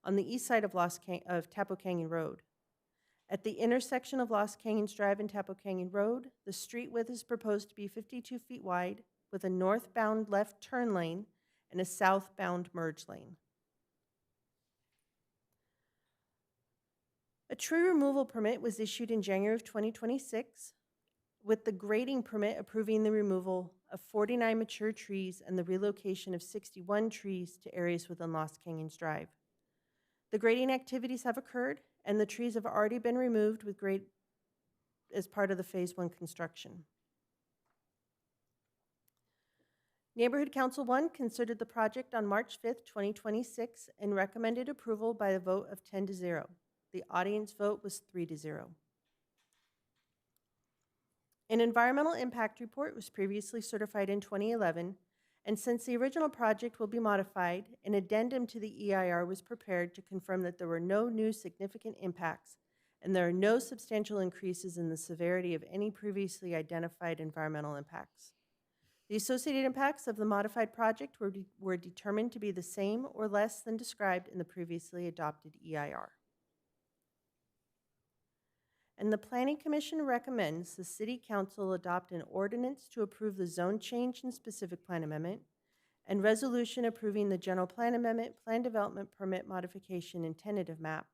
on the east side of Tapo Canyon Road. At the intersection of Los Canyons Drive and Tapo Canyon Road, the street width is proposed to be 52 feet wide with a northbound left turn lane and a southbound merge lane. A tree removal permit was issued in January of 2026, with the grading permit approving the removal of 49 mature trees and the relocation of 61 trees to areas within Los Canyons Drive. The grading activities have occurred, and the trees have already been removed with grade as part of the Phase 1 construction. Neighborhood Council 1 considered the project on March 5th, 2026, and recommended approval by a vote of 10-0. The audience vote was 3-0. An environmental impact report was previously certified in 2011, and since the original project will be modified, an addendum to the EIR was prepared to confirm that there were no new significant impacts and there are no substantial increases in the severity of any previously identified environmental impacts. The associated impacts of the modified project were determined to be the same or less than described in the previously adopted EIR. And the Planning Commission recommends the City Council adopt an ordinance to approve the zone change and specific plan amendment, and resolution approving the general plan amendment, plan development permit modification, and tentative map,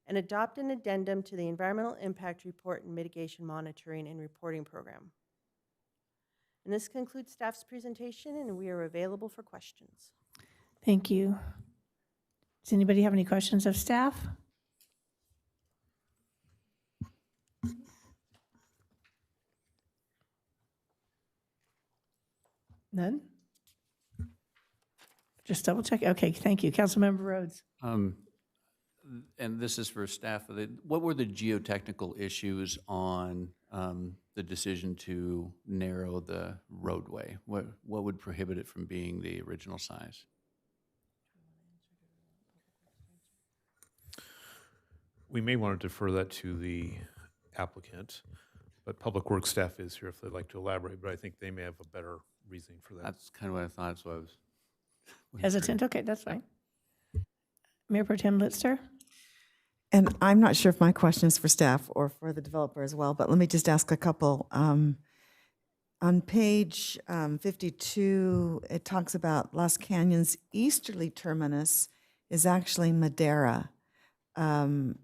and adopt an addendum to the Environmental Impact Report and Mitigation Monitoring and Reporting Program. And this concludes staff's presentation, and we are available for questions. Thank you. Does anybody have any questions of staff? None? Just double check. Okay, thank you. Councilmember Rhodes. And this is for staff. What were the geotechnical issues on the decision to narrow the roadway? What would prohibit it from being the original size? We may want to defer that to the applicant, but Public Works staff is here if they'd like to elaborate, but I think they may have a better reasoning for that. That's kind of what I thought, so I was Hesitant? Okay, that's fine. Mayor Pro Tem Litster? And I'm not sure if my question is for staff or for the developer as well, but let me just ask a couple. On page 52, it talks about Los Canyons' easterly terminus is actually Madera. And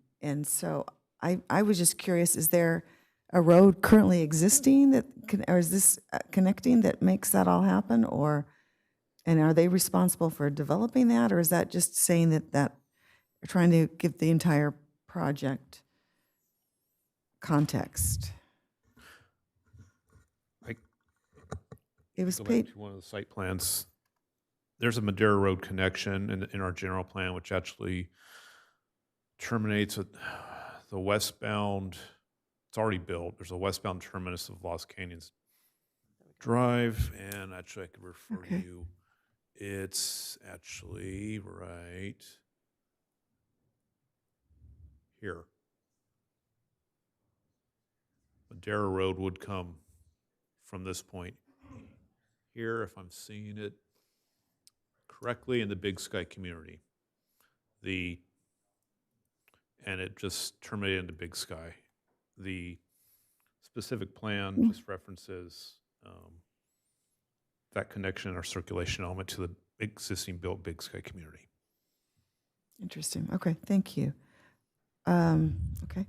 so I was just curious, is there a road currently existing that or is this connecting that makes that all happen? And are they responsible for developing that, or is that just saying that we're trying to give the entire project context? It was Go paid. back to one of the site plans. There's a Madera Road connection in our general plan, which actually terminates at the westbound. It's already built. There's a westbound terminus of Los Canyons Drive, and actually I could refer you. It's actually right here. Madera Road would come from this point here, if I'm seeing it correctly, in the Big Sky community. And it just terminated into Big Sky. The specific plan just references that connection or circulation element to the existing built Big Sky community. Interesting. Okay, thank you. Okay.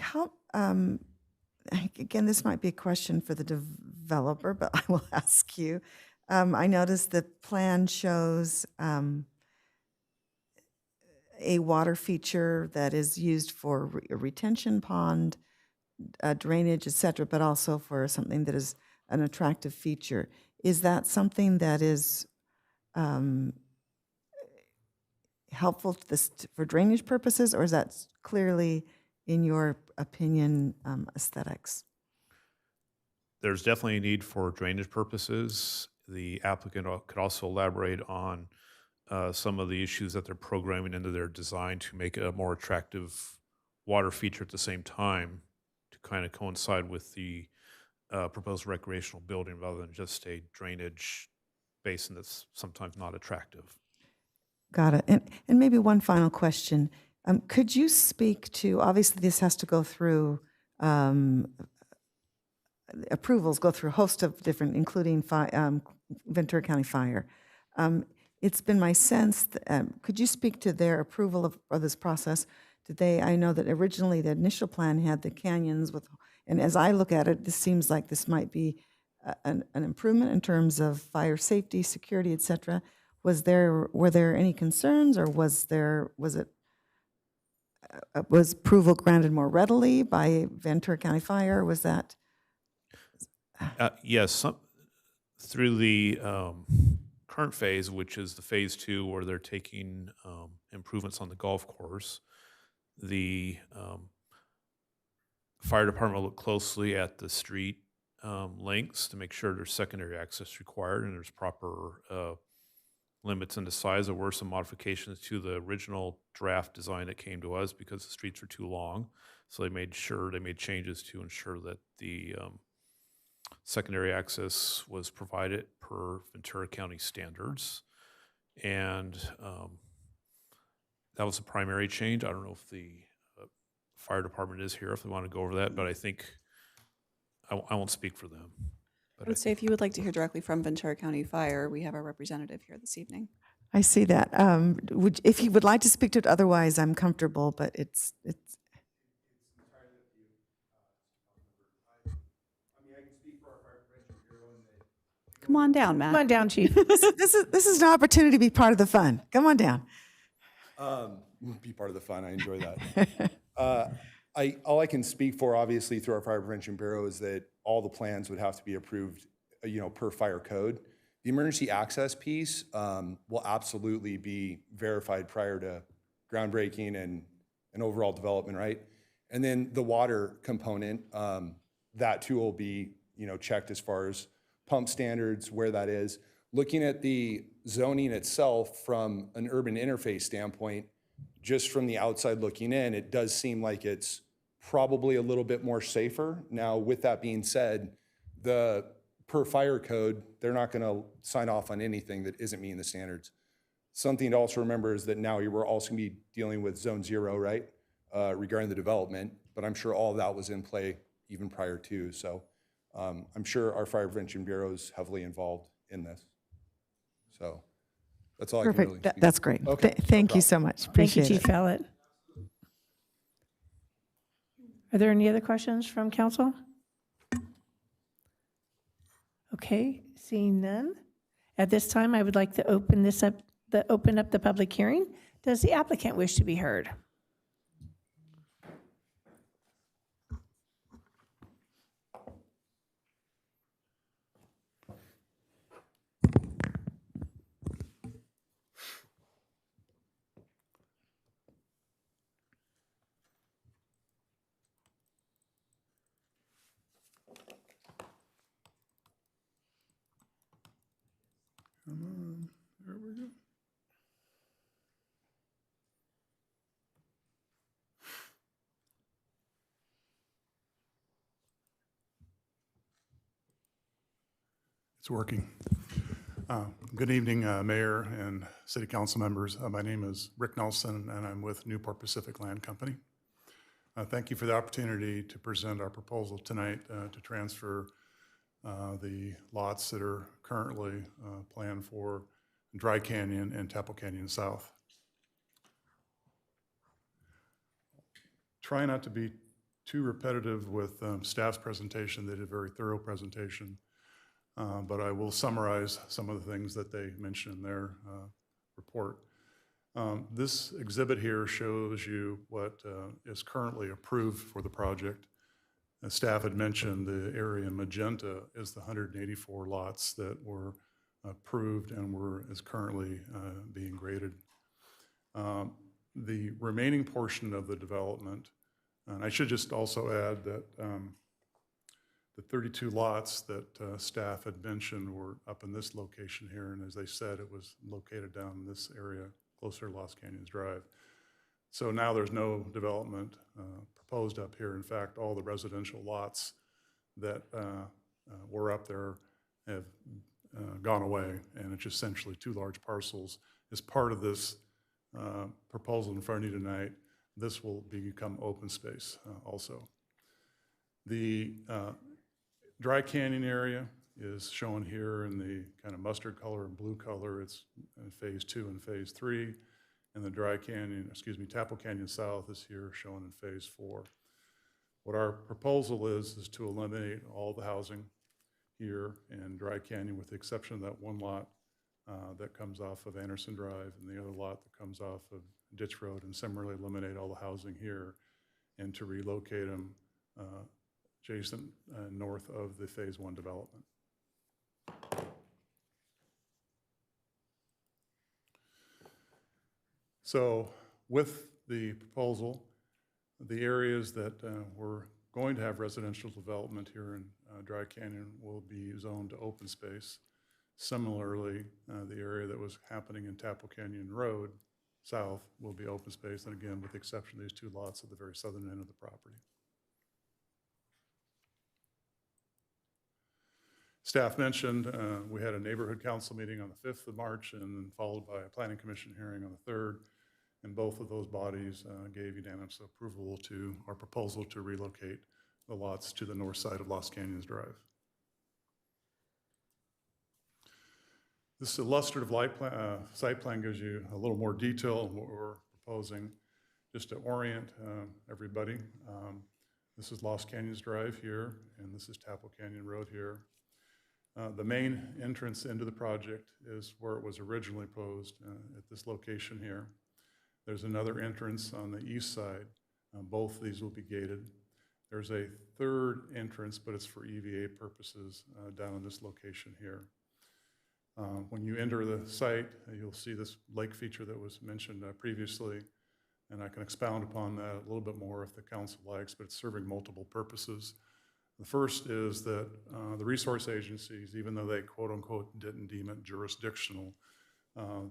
How, again, this might be a question for the developer, but I will ask you. I noticed the plan shows a water feature that is used for a retention pond, drainage, et cetera, but also for something that is an attractive feature. Is that something that is helpful to for drainage purposes, or is that clearly, in your opinion, aesthetics? There's definitely a need for drainage purposes. The applicant could also elaborate on some of the issues that they're programming into their design to make a more attractive water feature at the same time to kind of coincide with the proposed recreational building rather than just a drainage basin that's sometimes not attractive. Got it. And maybe one final question. Could you speak to, obviously this has to go through, approvals go through a host of different, including Ventura County Fire. It's been my sense, could you speak to their approval of this process? I know that originally the initial plan had the canyons with, and as I look at it, this seems like this might be an improvement in terms of fire safety, security, et cetera. Were there any concerns, or was approval granted more readily by Ventura County Fire? Was that? Yes, through the current phase, which is the phase 2, where they're taking improvements on the golf course, the fire department will look closely at the street lengths to make sure there's secondary access required and there's proper limits and the size. There were some modifications to the original draft design that came to us because the streets were too long. So they made changes to ensure that the secondary access was provided per Ventura County standards. And that was a primary change. I don't know if the fire department is here, if they want to go over that, but I think I won't speak for them. I would say if you would like to hear directly from Ventura County Fire, we have our representative here this evening. I see that. If you would like to speak to it, otherwise I'm comfortable, but it's. Come on down, Matt. Come on down, Chief. This is an opportunity to be part of the fun. Come on down. Be part of the fun. I enjoy that. All I can speak for, obviously, through our Fire Prevention Bureau is that all the plans would have to be approved, per fire code. The emergency access piece will absolutely be verified prior to groundbreaking and overall development, right? And then the water component, that too will be, checked as far as pump standards, where that is. Looking at the zoning itself from an urban interface standpoint, just from the outside looking in, it does seem like it's probably a little bit more safer. Now, with that being said, the per fire code, they're not going to sign off on anything that isn't meeting the standards. Something to also remember is that now we're also going to be dealing with Zone 0, right, regarding the development, but I'm sure all of that was in play even prior to. So I'm sure our Fire Prevention Bureau is heavily involved in this. So that's all I can really Perfect. speak That's to. great. Okay, Thank you so much. Thank you, Appreciate Chief it. Fallett. Are there any other questions from council? Okay, seeing none. At this time, I would like to open up the public hearing. Does the applicant wish to be heard? There we go. It's working. Good evening, Mayor and City Council members. My name is Rick Nelson, and I'm with Newport Pacific Land Company. Thank you for the opportunity to present our proposal tonight to transfer the lots that are currently planned for Dry Canyon and Tapple Canyon South. Try not to be too repetitive with staff's presentation. They did a very thorough presentation, but I will summarize some of the things that they mentioned in their report. This exhibit here shows you what is currently approved for the project. As staff had mentioned, the area in magenta is the 184 lots that were approved and is currently being graded. The remaining portion of the development, and I should just also add that the 32 lots that staff had mentioned were up in this location here, and as they said, it was located down in this area closer to Lost Canyons Drive. So now there's no development proposed up here. In fact, all the residential lots that were up there have gone away, and it's essentially two large parcels. As part of this proposal in front of you tonight, this will become open space also. The Dry Canyon area is shown here in the kind of mustard color and blue color. It's in phase 2 and phase 3. And the Tapple Canyon South is here shown in phase 4. What our proposal is to eliminate all the housing here in Dry Canyon with the exception of that one lot that comes off of Anderson Drive and the other lot that comes off of Ditch Road, and similarly eliminate all the housing here and to relocate them adjacent north of the phase 1 development. So with the proposal, the areas that we're going to have residential development here in Dry Canyon will be zoned to open space. Similarly, the area that was happening in Tapple Canyon Road South will be open space, and again, with the exception of these 2 lots at the very southern end of the property. Staff mentioned we had a neighborhood council meeting on the 5th of March and then followed by a planning commission hearing on the 3rd. And both of those bodies gave unanimous approval to our proposal to relocate the lots to the north side of Lost Canyons Drive. This illustrative site plan gives you a little more detail on what we're proposing. Just to orient everybody, this is Lost Canyons Drive here, and this is Tapple Canyon Road here. The main entrance into the project is where it was originally posed at this location here. There's another entrance on the east side. Both of these will be gated. There's a third entrance, but it's for EVA purposes down in this location here. When you enter the site, you'll see this lake feature that was mentioned previously, and I can expound upon that a little bit more if the council likes, but it's serving multiple purposes. The first is that the resource agencies, even though they quote unquote didn't deem it jurisdictional,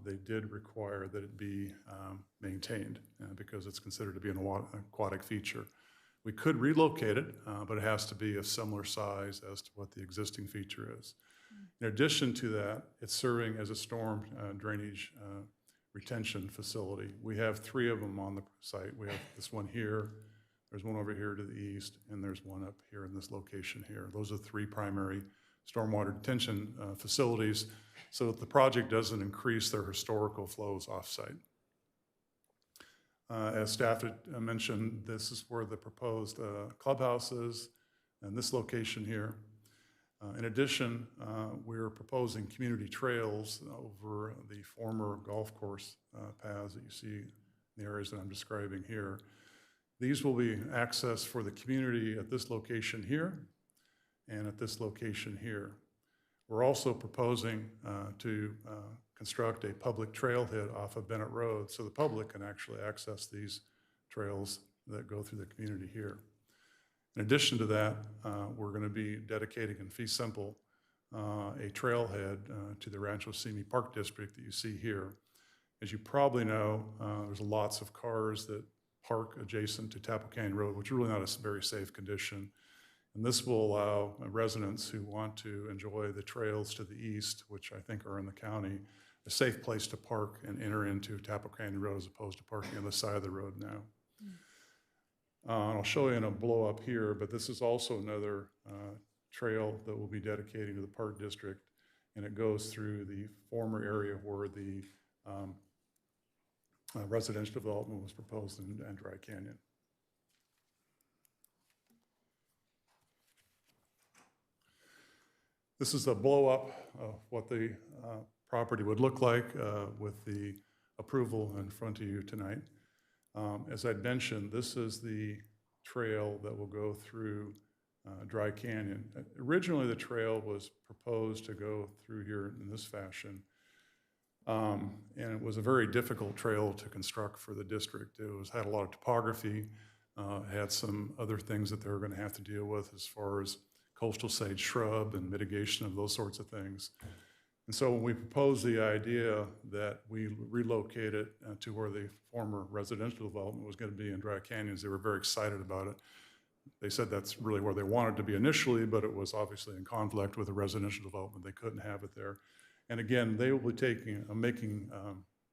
they did require that it be maintained because it's considered to be an aquatic feature. We could relocate it, but it has to be a similar size as to what the existing feature is. In addition to that, it's serving as a storm drainage retention facility. We have 3 of them on the site. We have this one here, there's one over here to the east, and there's one up here in this location here. Those are 3 primary stormwater detention facilities so that the project doesn't increase their historical flows off-site. As staff had mentioned, this is where the proposed clubhouse is, and this location here. In addition, we're proposing community trails over the former golf course paths that you see in the areas that I'm describing here. These will be access for the community at this location here and at this location here. We're also proposing to construct a public trailhead off of Bennett Road so the public can actually access these trails that go through the community here. In addition to that, we're going to be dedicating in fee simple a trailhead to the Rancho Simi Park District that you see here. As you probably know, there's lots of cars that park adjacent to Tapple Canyon Road, which is really not a very safe condition. And this will allow residents who want to enjoy the trails to the east, which I think are in the county, a safe place to park and enter into Tapple Canyon Road as opposed to parking on the side of the road now. I'll show you in a blow up here, but this is also another trail that we'll be dedicating to the Park District, and it goes through the former area where the residential development was proposed in Dry Canyon. This is a blow up of what the property would look like with the approval in front of you tonight. As I'd mentioned, this is the trail that will go through Dry Canyon. Originally, the trail was proposed to go through here in this fashion, and it was a very difficult trail to construct for the district. It had a lot of topography, had some other things that they were going to have to deal with as far as coastal sage shrub and mitigation of those sorts of things. And so when we proposed the idea that we relocate it to where the former residential development was going to be in Dry Canyons, they were very excited about it. They said that's really where they wanted to be initially, but it was obviously in conflict with the residential development. They couldn't have it there. And again, they will be making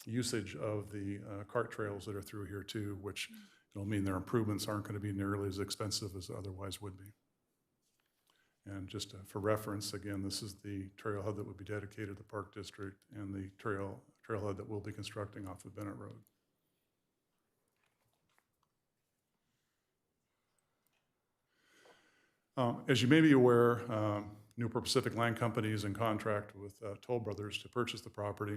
usage of the cart trails that are through here too, which will mean their improvements aren't going to be nearly as expensive as otherwise would be. And just for reference, again, this is the trailhead that would be dedicated to the Park District and the trailhead that we'll be constructing off of Bennett Road. As you may be aware, Newport Pacific Land Company is in contract with Toll Brothers to purchase the property.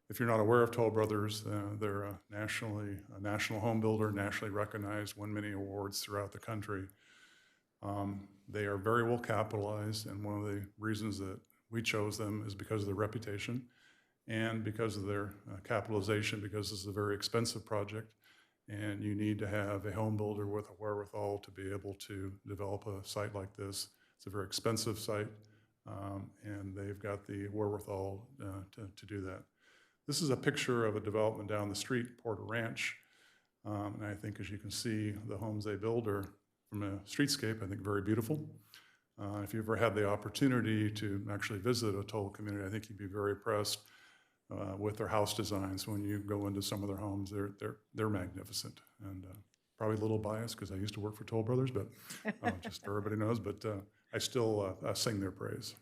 If you're not aware of Toll Brothers, they're a national home builder, nationally recognized, won many awards throughout the country. They are very well capitalized, and one of the reasons that we chose them is because of their reputation and because of their capitalization, because this is a very expensive project, and you need to have a home builder with a wherewithal to be able to develop a site like this. It's a very expensive site, and they've got the wherewithal to do that. This is a picture of a development down the street, Porter Ranch, and I think, as you can see, the homes they build are, from a streetscape, I think very beautiful. If you ever had the opportunity to actually visit a Toll community, I think you'd be very impressed with their house designs. When you go into some of their homes, they're magnificent. And probably a little biased because I used to work for Toll Brothers, but just so everybody knows. But I still sing their praise.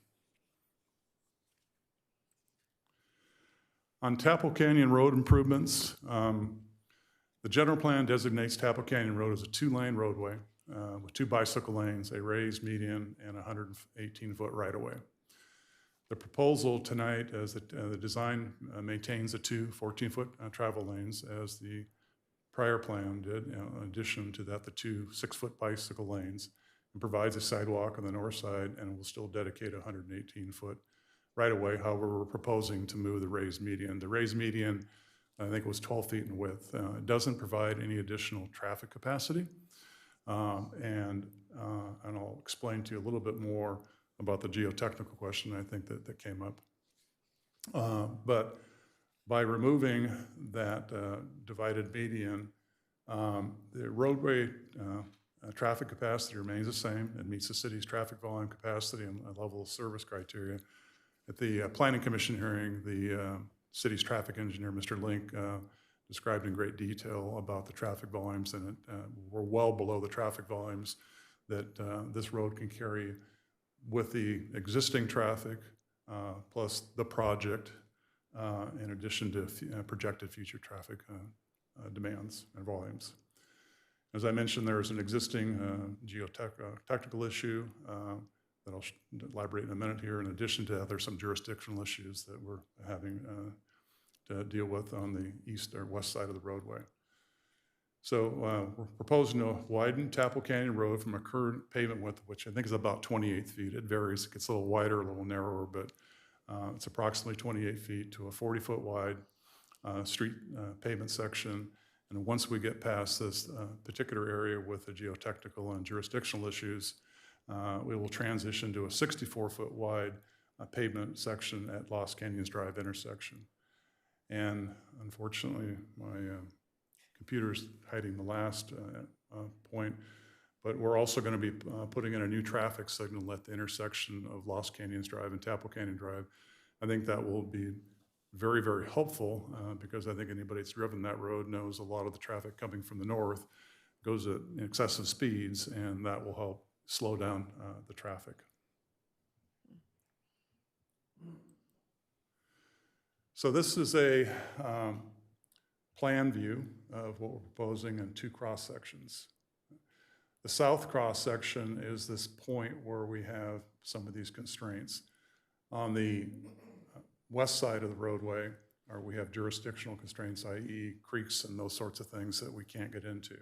On Tapple Canyon Road improvements, the general plan designates Tapple Canyon Road as a 2-lane roadway with 2 bicycle lanes, a raised median, and a 118-foot right-of-way. The proposal tonight is that the design maintains the 2 14-foot travel lanes as the prior plan did. In addition to that, the 2 6-foot bicycle lanes, and provides a sidewalk on the north side, and will still dedicate a 118-foot right-of-way. However, we're proposing to move the raised median. The raised median, I think it was 12 feet in width. It doesn't provide any additional traffic capacity. And I'll explain to you a little bit more about the geotechnical question I think that came up. But by removing that divided median, the roadway traffic capacity remains the same. It meets the city's traffic volume capacity and level of service criteria. At the Planning Commission hearing, the city's traffic engineer, Mr. Link, described in great detail about the traffic volumes, and we're well below the traffic volumes that this road can carry with the existing traffic plus the project, in addition to projected future traffic demands and volumes. As I mentioned, there is an existing geotechnical issue that I'll elaborate in a minute here. In addition to that, there's some jurisdictional issues that we're having to deal with on the east or west side of the roadway. So we're proposing to widen Tapple Canyon Road from a current pavement width, which I think is about 28 feet. It varies, it gets a little wider, a little narrower, but it's approximately 28 feet to a 40-foot wide street pavement section. And once we get past this particular area with the geotechnical and jurisdictional issues, we will transition to a 64-foot wide pavement section at Lost Canyons Drive intersection. And unfortunately, my computer's hiding the last point, but we're also going to be putting in a new traffic signal at the intersection of Lost Canyons Drive and Tapple Canyon Drive. I think that will be very, very helpful because I think anybody that's driven that road knows a lot of the traffic coming from the north goes at excessive speeds, and that will help slow down the traffic. So this is a plan view of what we're proposing in 2 cross sections. The south cross section is this point where we have some of these constraints. On the west side of the roadway, we have jurisdictional constraints, i.e. creeks and those sorts of things that we can't get into.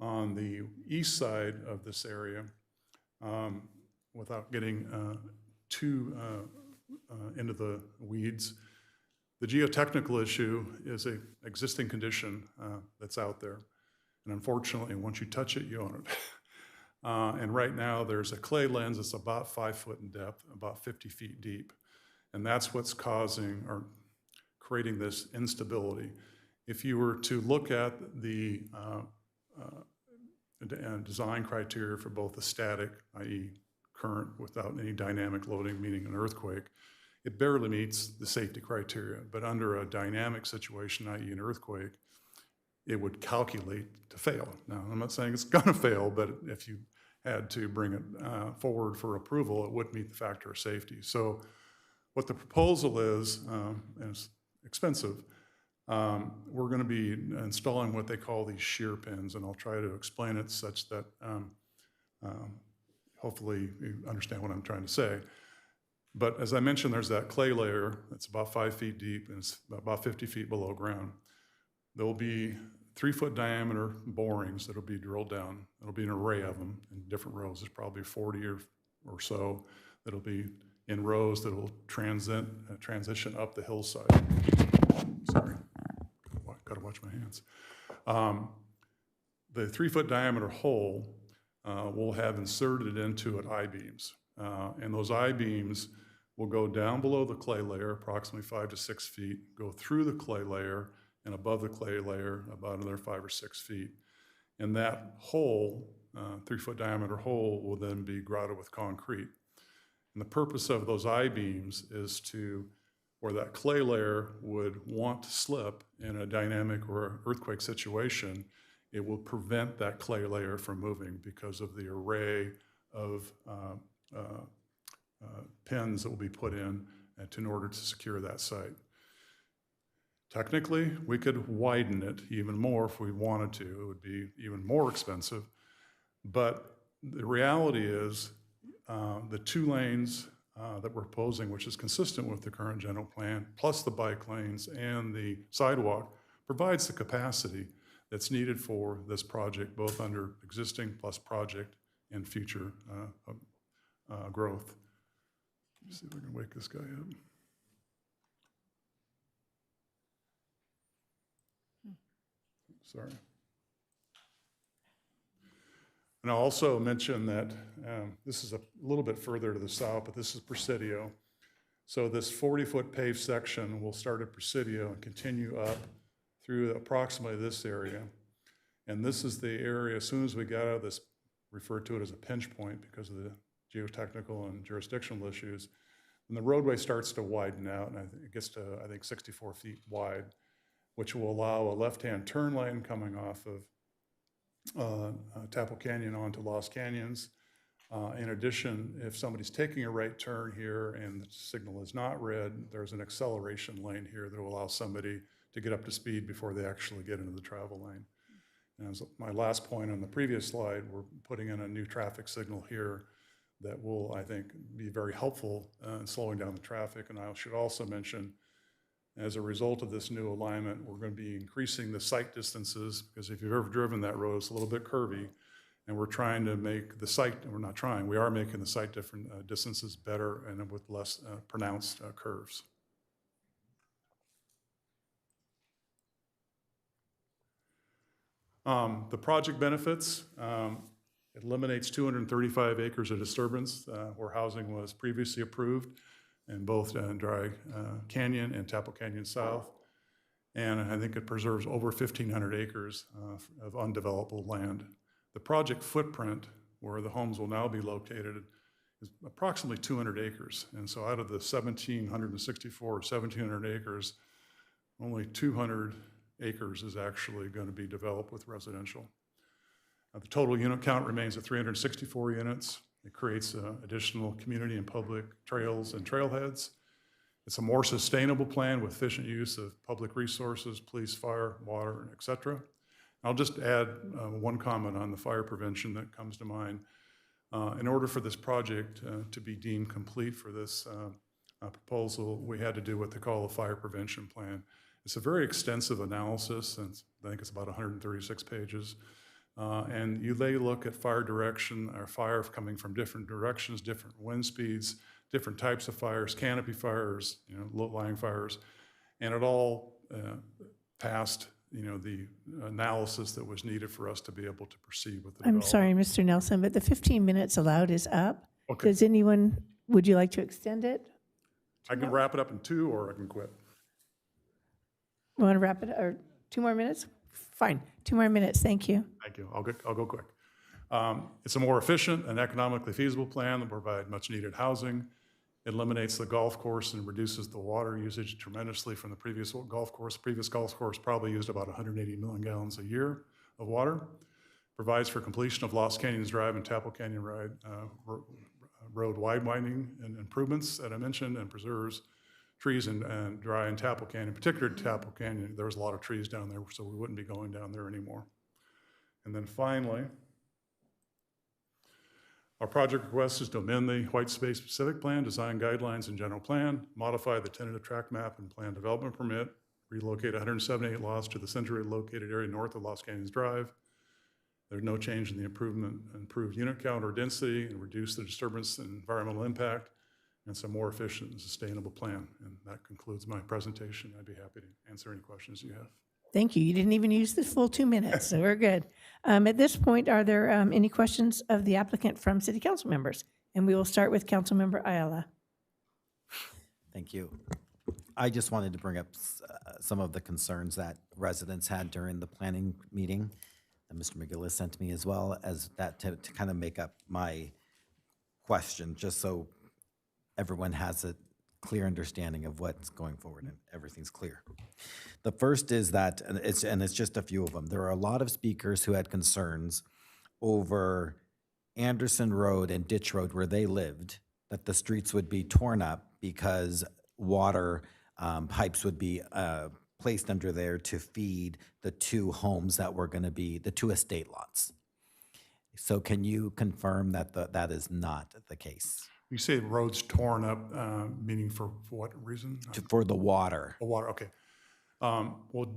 On the east side of this area, without getting too into the weeds, the geotechnical issue is an existing condition that's out there. And unfortunately, once you touch it, you own it. And right now, there's a clay lens that's about 5 foot in depth, about 50 feet deep. And that's what's causing or creating this instability. If you were to look at the design criteria for both the static, i.e. current without any dynamic loading, meaning an earthquake, it barely meets the safety criteria. But under a dynamic situation, i.e. an earthquake, it would calculate to fail. Now, I'm not saying it's gonna fail, but if you had to bring it forward for approval, it would meet the factor of safety. So what the proposal is, and it's expensive, we're gonna be installing what they call these shear pins, and I'll try to explain it such that hopefully you understand what I'm trying to say. But as I mentioned, there's that clay layer that's about 5 feet deep and it's about 50 feet below ground. There will be 3 foot diameter borings that'll be drilled down. There'll be an array of them in different rows. There's probably 40 or so that'll be in rows that will transition up the hillside. Sorry, gotta watch my hands. The 3 foot diameter hole will have inserted into it I-beams. And those I-beams will go down below the clay layer, approximately 5 to 6 feet, go through the clay layer, and above the clay layer, about another 5 or 6 feet. And that hole, 3-foot diameter hole, will then be grouted with concrete. And the purpose of those I-beams is to, where that clay layer would want to slip in a dynamic or earthquake situation, it will prevent that clay layer from moving because of the array of pins that will be put in order to secure that site. Technically, we could widen it even more if we wanted to. It would be even more expensive. But the reality is the 2 lanes that we're proposing, which is consistent with the current general plan, plus the bike lanes and the sidewalk, provides the capacity that's needed for this project, both under existing plus project and future growth. Let's see if I can wake this guy up. Sorry. And I'll also mention that this is a little bit further to the south, but this is Presidio. So this 40-foot paved section will start at Presidio and continue up through approximately this area. And this is the area, as soon as we got out of this, referred to it as a pinch point because of the geotechnical and jurisdictional issues, and the roadway starts to widen out, and it gets to, I think, 64 feet wide, which will allow a left-hand turn lane coming off of Tapple Canyon onto Lost Canyons. In addition, if somebody's taking a right turn here and the signal is not red, there's an acceleration lane here that will allow somebody to get up to speed before they actually get into the travel lane. And as my last point on the previous slide, we're putting in a new traffic signal here that will, I think, be very helpful in slowing down the traffic. And I should also mention, as a result of this new alignment, we're going to be increasing the sight distances, because if you've ever driven that road, it's a little bit curvy, and we're trying to make the sight, we're not trying, we are making the sight distances better and with less pronounced curves. The project benefits, it eliminates 235 acres of disturbance where housing was previously approved in both Dry Canyon and Tapple Canyon South. And I think it preserves over 1,500 acres of undevelopable land. The project footprint, where the homes will now be located, is approximately 200 acres. And so out of the 1,764 or 1,700 acres, only 200 acres is actually going to be developed with residential. The total unit count remains at 364 units. It creates additional community and public trails and trailheads. It's a more sustainable plan with efficient use of public resources, police, fire, water, et cetera. I'll just add one comment on the fire prevention that comes to mind. In order for this project to be deemed complete for this proposal, we had to do what they call a fire prevention plan. It's a very extensive analysis, and I think it's about 136 pages. And you may look at fire direction or fire coming from different directions, different wind speeds, different types of fires, canopy fires, low-lying fires, and it all passed, the analysis that was needed for us to be able to proceed with the I'm development. sorry, Mr. Nelson, but the 15 minutes allowed is up. Okay. Would you like to extend it? I can wrap it up in 2, or I can quit. You want to wrap it, or 2 more minutes? Fine, 2 more minutes, thank you. Thank you. I'll go quick. It's a more efficient and economically feasible plan that provides much needed housing. It eliminates the golf course and reduces the water usage tremendously from the previous golf course. Previous golf course probably used about 180 million gallons a year of water. Provides for completion of Lost Canyons Drive and Tapple Canyon Road widening and improvements that I mentioned, and preserves trees and Dry and Tapple Canyon, particularly Tapple Canyon. There was a lot of trees down there, so we wouldn't be going down there anymore. And then finally, our project request is to amend the White Space Specific Plan, Design Guidelines, and General Plan, modify the tentative tract map and plan development permit, relocate 178 lots to the centrally located area north of Lost Canyons Drive. There's no change in the improved unit count or density, and reduce the disturbance and environmental impact. And it's a more efficient and sustainable plan. And that concludes my presentation. I'd be happy to answer any questions you have. Thank you. You didn't even use the full 2 minutes, so we're good. At this point, are there any questions of the applicant from city council members? And we will start with Councilmember Ayala. Thank you. I just wanted to bring up some of the concerns that residents had during the planning meeting that Mr. McGillis sent me, as well as that to kind of make up my question, just so everyone has a clear understanding of what's going forward and everything's clear. The first is that, and it's just a few of them, there are a lot of speakers who had concerns over Anderson Road and Ditch Road where they lived, that the streets would be torn up because water pipes would be placed under there to feed the two homes that were going to be the two estate lots. So can you confirm that that is not the case? You say roads torn up, meaning for what reason? For the water. The water, okay. Well,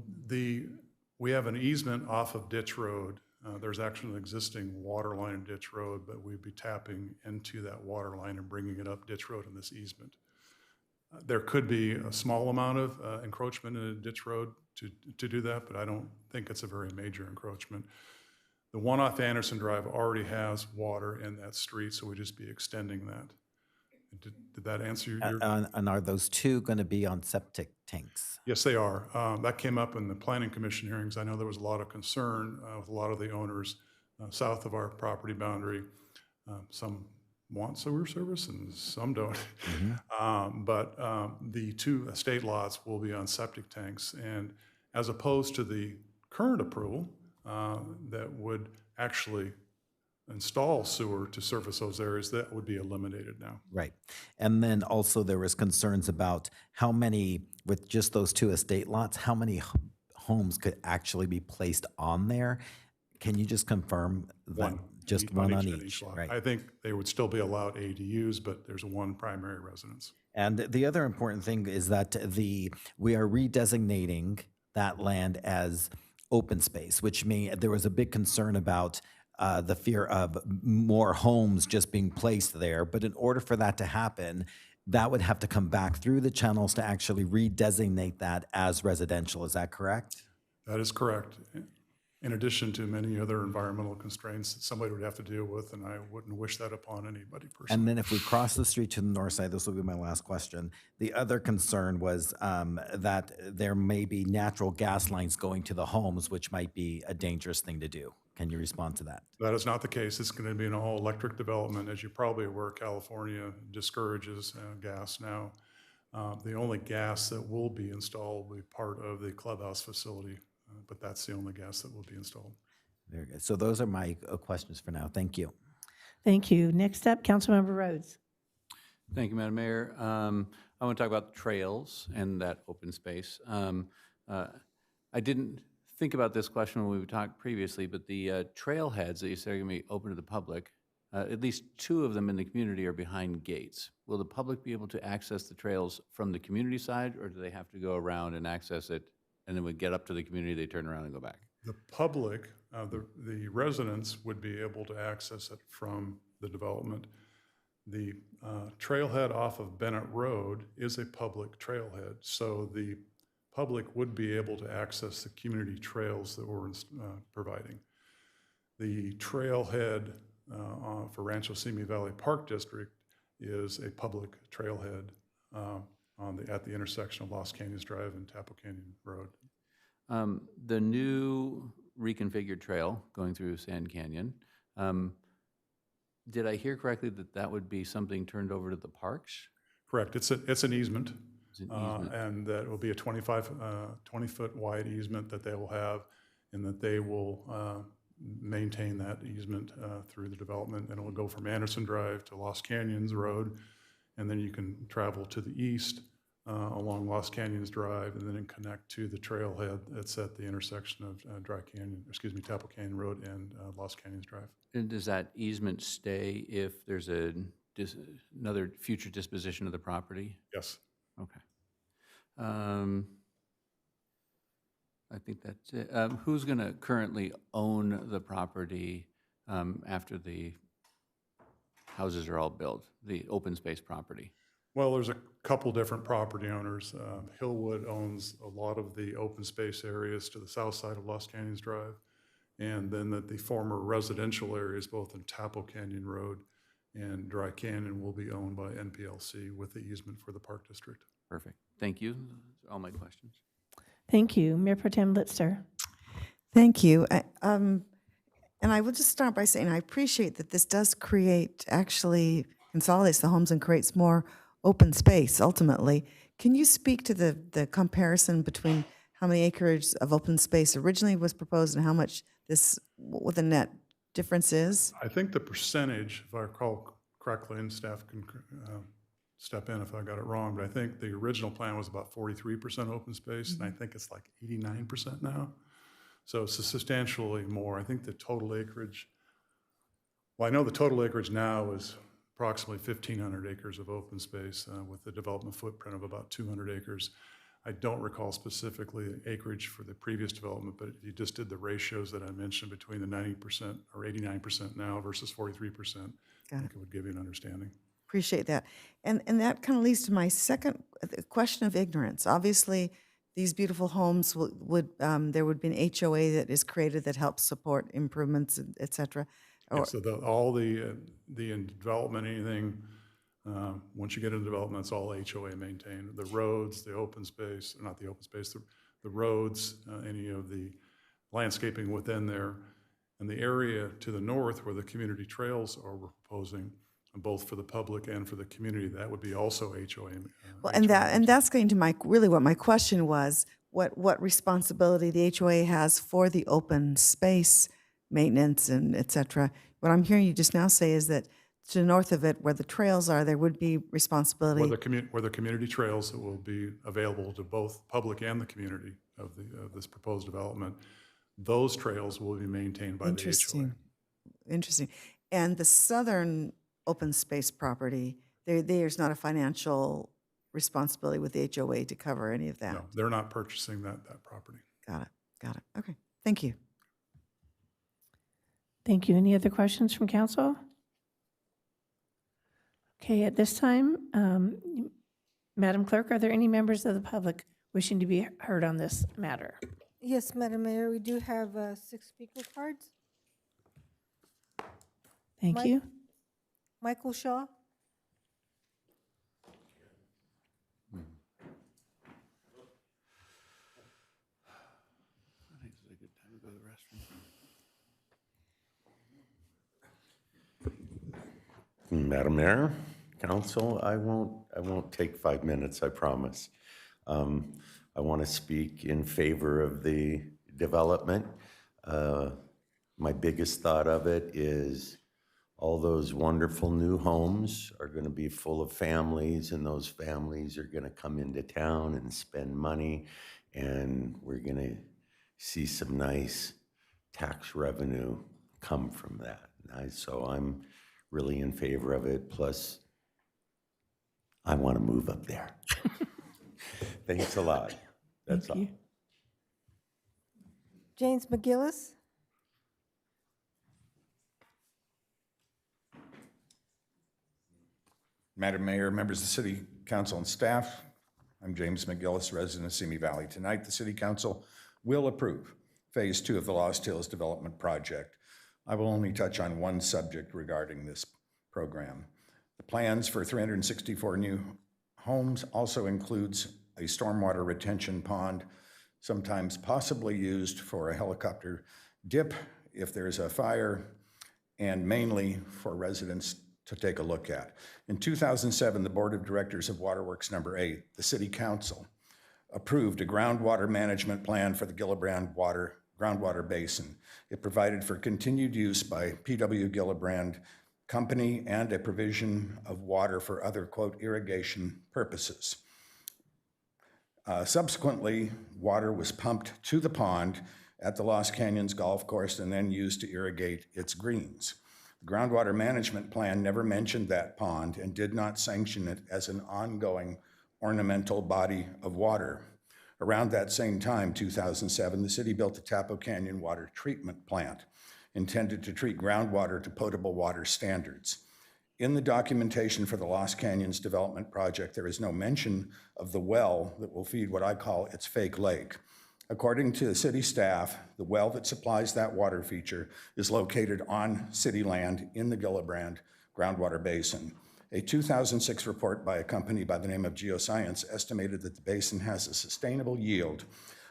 we have an easement off of Ditch Road. There's actually an existing water line in Ditch Road, but we'd be tapping into that water line and bringing it up Ditch Road in this easement. There could be a small amount of encroachment in a Ditch Road to do that, but I don't think it's a very major encroachment. The one off Anderson Drive already has water in that street, so we'd just be extending that. Did that answer your? And are those two going to be on septic tanks? Yes, they are. That came up in the Planning Commission hearings. I know there was a lot of concern with a lot of the owners south of our property boundary. Some want sewer service and some don't. But the two estate lots will be on septic tanks. And as opposed to the current approval that would actually install sewer to service those areas, that would be eliminated now. Right. And then also there was concerns about how many, with just those two estate lots, how many homes could actually be placed on there? Can you just confirm that? One. Just one on each, lot. right? I think they would still be allowed ADUs, but there's one primary residence. And the other important thing is that we are redesignating that land as open space, which means there was a big concern about the fear of more homes just being placed there. But in order for that to happen, that would have to come back through the channels to actually redesignate that as residential. Is that correct? That is correct. In addition to many other environmental constraints that somebody would have to deal with, and I wouldn't wish that upon anybody personally. And then if we cross the street to the north side, this will be my last question. The other concern was that there may be natural gas lines going to the homes, which might be a dangerous thing to do. Can you respond to that? That is not the case. It's going to be an all-electric development. As you probably aware, California discourages gas now. The only gas that will be installed will be part of the clubhouse facility. But that's the only gas that will be installed. Very good. So those are my questions for now. Thank you. Thank you. Next up, Councilmember Rhodes. Thank you, Madam Mayor. I want to talk about the trails and that open space. I didn't think about this question when we talked previously, but the trailheads that you said are going to be open to the public, at least two of them in the community are behind gates. Will the public be able to access the trails from the community side, or do they have to go around and access it? And then we get up to the community, they turn around and go back. The public, the residents would be able to access it from the development. The trailhead off of Bennett Road is a public trailhead, so the public would be able to access the community trails that we're providing. The trailhead for Rancho Simi Valley Park District is a public trailhead at the intersection of Lost Canyons Drive and Tapo Canyon Road. The new reconfigured trail going through Sand Canyon, did I hear correctly that that would be something turned over to the parks? Correct. It's an easement. It's an easement. And that will be a 20-foot wide easement that they will have, and that they will maintain that easement through the development. And it will go from Anderson Drive to Lost Canyons Road, and then you can travel to the east along Lost Canyons Drive, and then connect to the trailhead that's at the intersection of Tapo Canyon Road and Lost Canyons Drive. And does that easement stay if there's another future disposition of the property? Yes. Okay. I think that's it. Who's going to currently own the property after the houses are all built, the open space property? Well, there's a couple different property owners. Hillwood owns a lot of the open space areas to the south side of Lost Canyons Drive, and then the former residential areas, both in Tapo Canyon Road and Dry Canyon will be owned by NPLC with the easement for the Park District. Perfect. Thank you. Those are all my questions. Thank you. Mayor Pro Tem Litzer. Thank you. And I will just start by saying I appreciate that this does create, actually consolidates the homes and creates more open space ultimately. Can you speak to the comparison between how many acres of open space originally was proposed and how much what the net difference is? I think the percentage, if I recall correctly, and staff can step in if I got it wrong, but I think the original plan was about 43% open space, and I think it's like 89% now. So it's substantially more. I think the total acreage, well, I know the total acreage now is approximately 1,500 acres of open space with the development footprint of about 200 acres. I don't recall specifically the acreage for the previous development, but if you just did the ratios that I mentioned between the 90% or 89% now versus 43%, I think it would give you an understanding. Appreciate that. And that kind of leads to my second question of ignorance. Obviously, these beautiful homes there would be an HOA that is created that helps support improvements, et cetera. Yeah, so all the development, anything, once you get into development, it's all HOA maintained. The roads, the open space, not the open space, the roads, any of the landscaping within there, and the area to the north where the community trails are proposing, both for the public and for the community, that would be also HOA. Well, and that's getting to really what my question was, what responsibility the HOA has for the open space maintenance and et cetera. What I'm hearing you just now say is that to the north of it, where the trails are, there would be responsibility. Where the community trails that will be available to both public and the community of this proposed development, those trails will be maintained by the HOA. Interesting. And the southern open space property, there's not a financial responsibility with the HOA to cover any of that. No, they're not purchasing that property. Got it. Okay, thank you. Thank you. Any other questions from council? Okay, at this time, Madam Clerk, are there any members of the public wishing to be heard on this matter? Yes, Madam Mayor, we do have 6 speaker cards. Thank you. Michael Shaw. Madam Mayor, Council, I won't take 5 minutes, I promise. I want to speak in favor of the development. My biggest thought of it is all those wonderful new homes are going to be full of families, and those families are going to come into town and spend money, and we're going to see some nice tax revenue come from that. So I'm really in favor of it. Plus, I want to move up there. Thanks a lot. That's all. James McGillis. Madam Mayor, members of the City Council and staff, I'm James McGillis, resident of Simi Valley. Tonight, the City Council will approve Phase 2 of the Lost Hills Development Project. I will only touch on one subject regarding this program. The plans for 364 new homes also includes a stormwater retention pond, sometimes possibly used for a helicopter dip if there's a fire, and mainly for residents to take a look at. In 2007, the Board of Directors of Waterworks Number 8, the City Council, approved a groundwater management plan for the Gillibrand groundwater basin. It provided for continued use by PW Gillibrand Company and a provision of water for other, quote, irrigation purposes. Subsequently, water was pumped to the pond at the Lost Canyons Golf Course and then used to irrigate its greens. The groundwater management plan never mentioned that pond and did not sanction it as an ongoing ornamental body of water. Around that same time, 2007, the city built the Tapo Canyon Water Treatment Plant, intended to treat groundwater to potable water standards. In the documentation for the Lost Canyons development project, there is no mention of the well that will feed what I call its fake lake. According to the city staff, the well that supplies that water feature is located on city land in the Gillibrand groundwater basin. A 2006 report by a company by the name of Geoscience estimated that the basin has a sustainable yield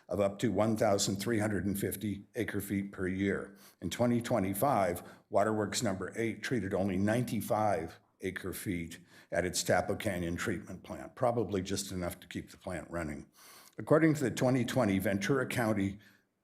of up to 1,350 acre-feet per year. In 2025, Waterworks number 8 treated only 95 acre-feet at its Tapo Canyon treatment plant, probably just enough to keep the plant running. According to the 2020 Ventura County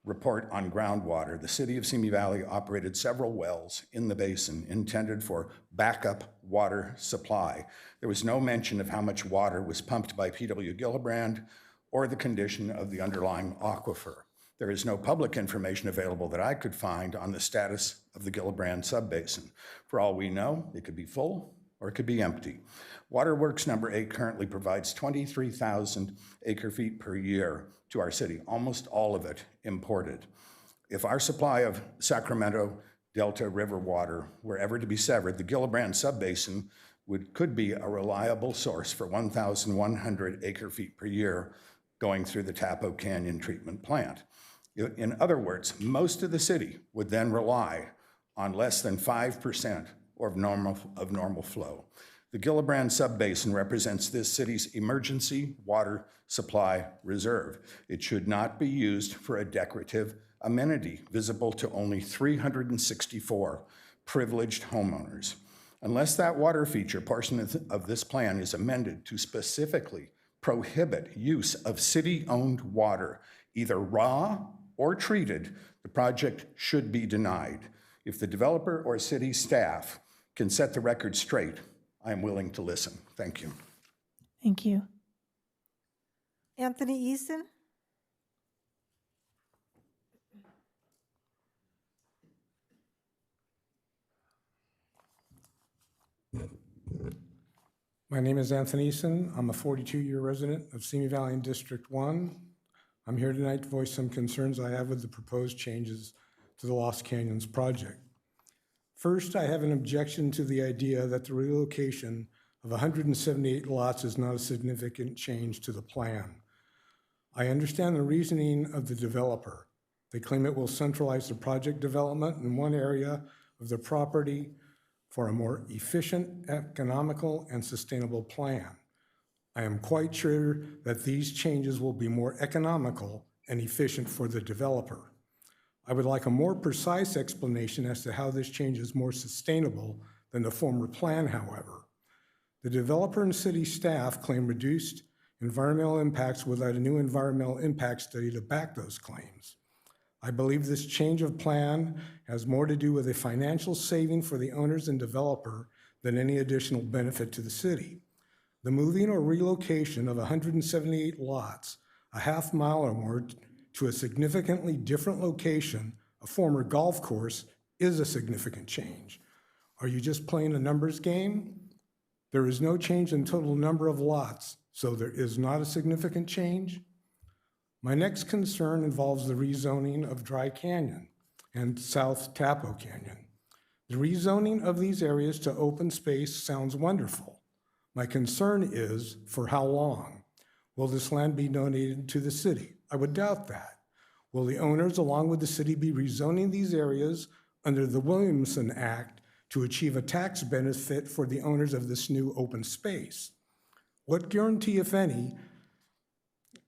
report on groundwater, the city of Simi Valley operated several wells in the basin intended for backup water supply. There was no mention of how much water was pumped by P.W. Gillibrand or the condition of the underlying aquifer. There is no public information available that I could find on the status of the Gillibrand subbasin. For all we know, it could be full or it could be empty. Waterworks number 8 currently provides 23,000 acre-feet per year to our city, almost all of it imported. If our supply of Sacramento Delta River water were ever to be severed, the Gillibrand subbasin could be a reliable source for 1,100 acre-feet per year going through the Tapo Canyon treatment plant. In other words, most of the city would then rely on less than 5% of normal flow. The Gillibrand subbasin represents this city's emergency water supply reserve. It should not be used for a decorative amenity visible to only 364 privileged homeowners. Unless that water feature portion of this plan is amended to specifically prohibit use of city-owned water, either raw or treated, the project should be denied. If the developer or city staff can set the record straight, I am willing to listen. Thank you. Thank you. Anthony Eason? My name is Anthony Eason. I'm a 42-year resident of Simi Valley in District 1. I'm here tonight to voice some concerns I have with the proposed changes to the Lost Canyons project. First, I have an objection to the idea that the relocation of 178 lots is not a significant change to the plan. I understand the reasoning of the developer. They claim it will centralize the project development in one area of the property for a more efficient, economical, and sustainable plan. I am quite sure that these changes will be more economical and efficient for the developer. I would like a more precise explanation as to how this change is more sustainable than the former plan, however. The developer and city staff claim reduced environmental impacts without a new environmental impact study to back those claims. I believe this change of plan has more to do with a financial saving for the owners and developer than any additional benefit to the city. The moving or relocation of 178 lots, a half mile or more, to a significantly different location, a former golf course, is a significant change. Are you just playing a numbers game? There is no change in total number of lots, so there is not a significant change. My next concern involves the rezoning of Dry Canyon and South Tapo Canyon. The rezoning of these areas to open space sounds wonderful. My concern is, for how long? Will this land be donated to the city? I would doubt that. Will the owners, along with the city, be rezoning these areas under the Williamson Act to achieve a tax benefit for the owners of this new open space? What guarantee, if any,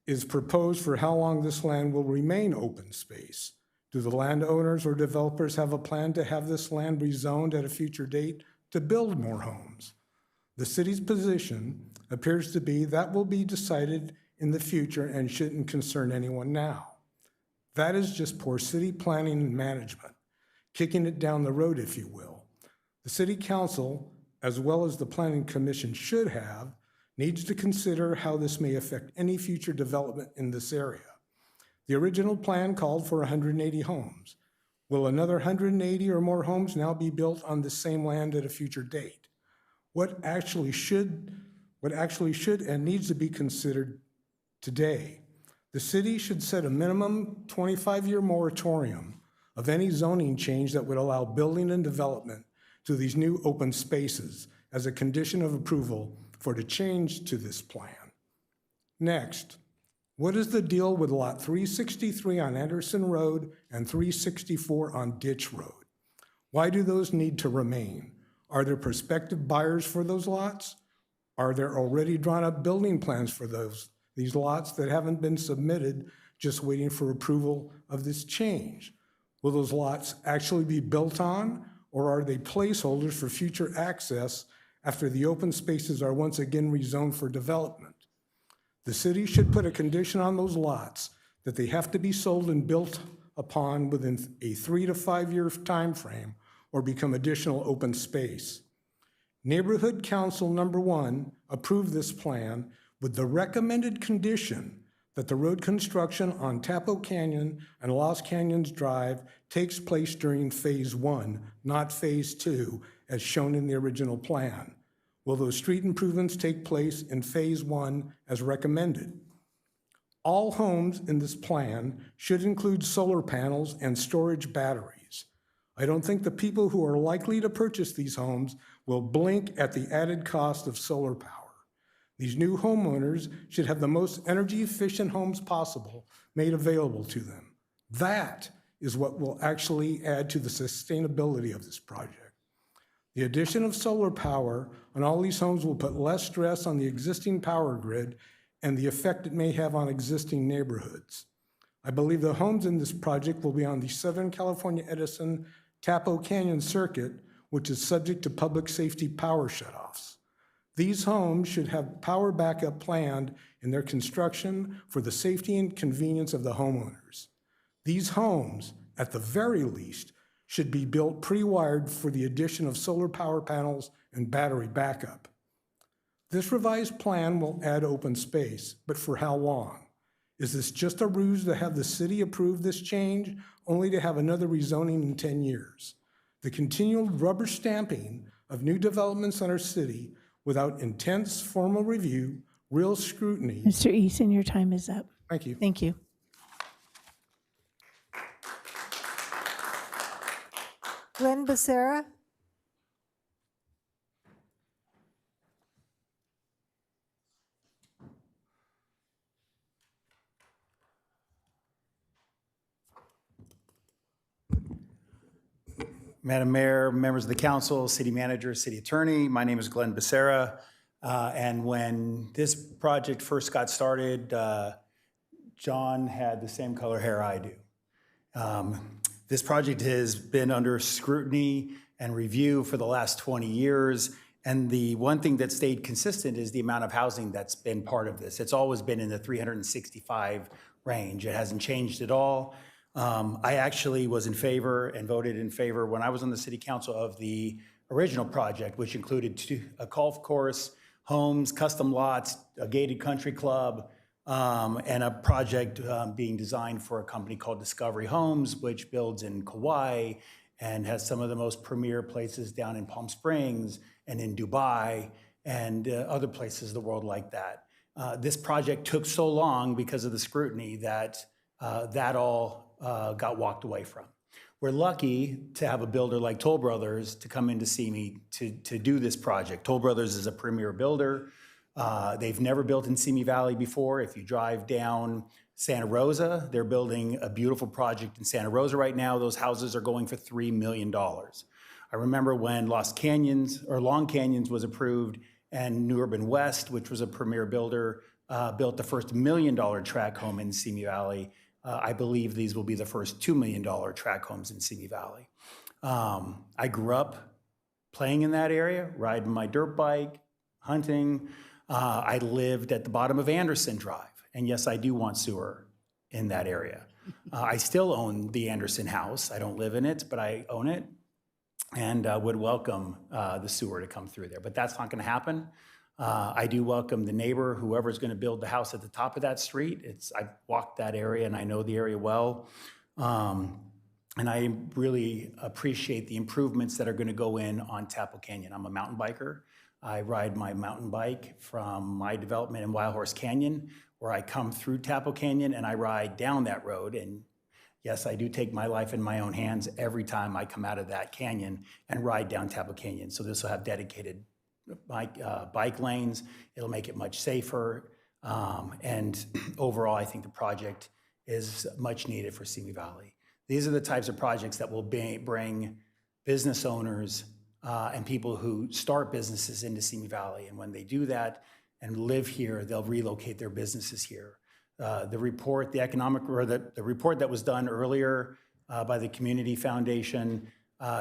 is proposed for how long this land will remain open space? Do the landowners or developers have a plan to have this land rezoned at a future date to build more homes? The city's position appears to be that will be decided in the future and shouldn't concern anyone now. That is just poor city planning and management, kicking it down the road, if you will. The city council, as well as the planning commission should have, needs to consider how this may affect any future development in this area. The original plan called for 180 homes. Will another 180 or more homes now be built on the same land at a future date? What actually should and needs to be considered today? The city should set a minimum 25-year moratorium of any zoning change that would allow building and development to these new open spaces as a condition of approval for the change to this plan. Next, what is the deal with lot 363 on Anderson Road and 364 on Ditch Road? Why do those need to remain? Are there prospective buyers for those lots? Are there already drawn up building plans for these lots that haven't been submitted, just waiting for approval of this change? Will those lots actually be built on, or are they placeholders for future access after the open spaces are once again rezoned for development? The city should put a condition on those lots that they have to be sold and built upon within a 3 to 5 year time frame or become additional open space. Neighborhood Council Number 1 approved this plan with the recommended condition that the road construction on Tapo Canyon and Lost Canyons Drive takes place during Phase 1, not Phase 2, as shown in the original plan. Will those street improvements take place in Phase 1 as recommended? All homes in this plan should include solar panels and storage batteries. I don't think the people who are likely to purchase these homes will blink at the added cost of solar power. These new homeowners should have the most energy-efficient homes possible made available to them. That is what will actually add to the sustainability of this project. The addition of solar power on all these homes will put less stress on the existing power grid and the effect it may have on existing neighborhoods. I believe the homes in this project will be on the Southern California Edison Tapo Canyon Circuit, which is subject to public safety power shutoffs. These homes should have power backup planned in their construction for the safety and convenience of the homeowners. These homes, at the very least, should be built pre-wired for the addition of solar power panels and battery backup. This revised plan will add open space, but for how long? Is this just a ruse to have the city approve this change, only to have another rezoning in 10 years? The continual rubber stamping of new developments in our city without intense formal review, real scrutiny. Mr. Eason, your time is up. Thank you. Thank you. Glenn Becerra. Madam Mayor, members of the council, city manager, city attorney, my name is Glenn Becerra. And when this project first got started, John had the same color hair I do. This project has been under scrutiny and review for the last 20 years. And the one thing that stayed consistent is the amount of housing that's been part of this. It's always been in the 365 range. It hasn't changed at all. I actually was in favor and voted in favor when I was on the city council of the original project, which included a golf course, homes, custom lots, a gated country club, and a project being designed for a company called Discovery Homes, which builds in Kauai and has some of the most premier places down in Palm Springs and in Dubai and other places in the world like that. This project took so long because of the scrutiny that that all got walked away from. We're lucky to have a builder like Toll Brothers to come in to see me to do this project. Toll Brothers is a premier builder. They've never built in Simi Valley before. If you drive down Santa Rosa, they're building a beautiful project in Santa Rosa right now. Those houses are going for $3 million. I remember when Long Canyons was approved and New Urban West, which was a premier builder, built the first $1 million tract home in Simi Valley. I believe these will be the first $2 million tract homes in Simi Valley. I grew up playing in that area, riding my dirt bike, hunting. I lived at the bottom of Anderson Drive. And yes, I do want sewer in that area. I still own the Anderson house. I don't live in it, but I own it and would welcome the sewer to come through there. But that's not going to happen. I do welcome the neighbor, whoever's going to build the house at the top of that street. I've walked that area and I know the area well. And I really appreciate the improvements that are going to go in on Tapo Canyon. I'm a mountain biker. I ride my mountain bike from my development in Wild Horse Canyon, where I come through Tapo Canyon and I ride down that road. And yes, I do take my life in my own hands every time I come out of that canyon and ride down Tapo Canyon. So this will have dedicated bike lanes. It'll make it much safer. And overall, I think the project is much needed for Simi Valley. These are the types of projects that will bring business owners and people who start businesses into Simi Valley. And when they do that and live here, they'll relocate their businesses here. The report, the report that was done earlier by the Community Foundation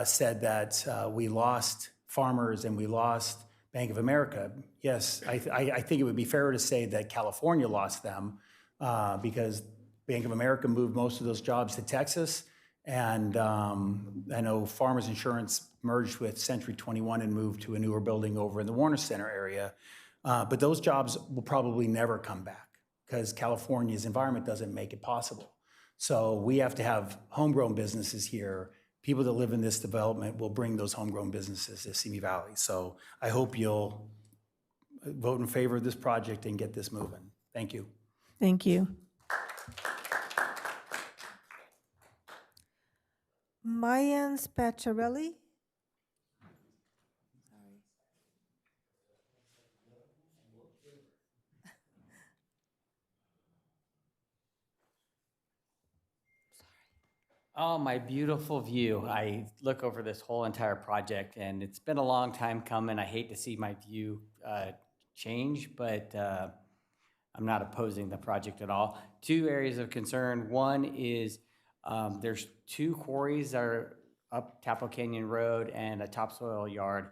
said that we lost farmers and we lost Bank of America. Yes, I think it would be fair to say that California lost them because Bank of America moved most of those jobs to Texas. And I know Farmers Insurance merged with Century 21 and moved to a newer building over in the Warner Center area. But those jobs will probably never come back because California's environment doesn't make it possible. So we have to have homegrown businesses here. People that live in this development will bring those homegrown businesses to Simi Valley. So I hope you'll vote in favor of this project and get this moving. Thank you. Thank you. Mayan Spacciarelli. Oh, my beautiful view. I look over this whole entire project, and it's been a long time coming. I hate to see my view change, but I'm not opposing the project at all. Two areas of concern. One is there's two quarries that are up Tapo Canyon Road and a topsoil yard.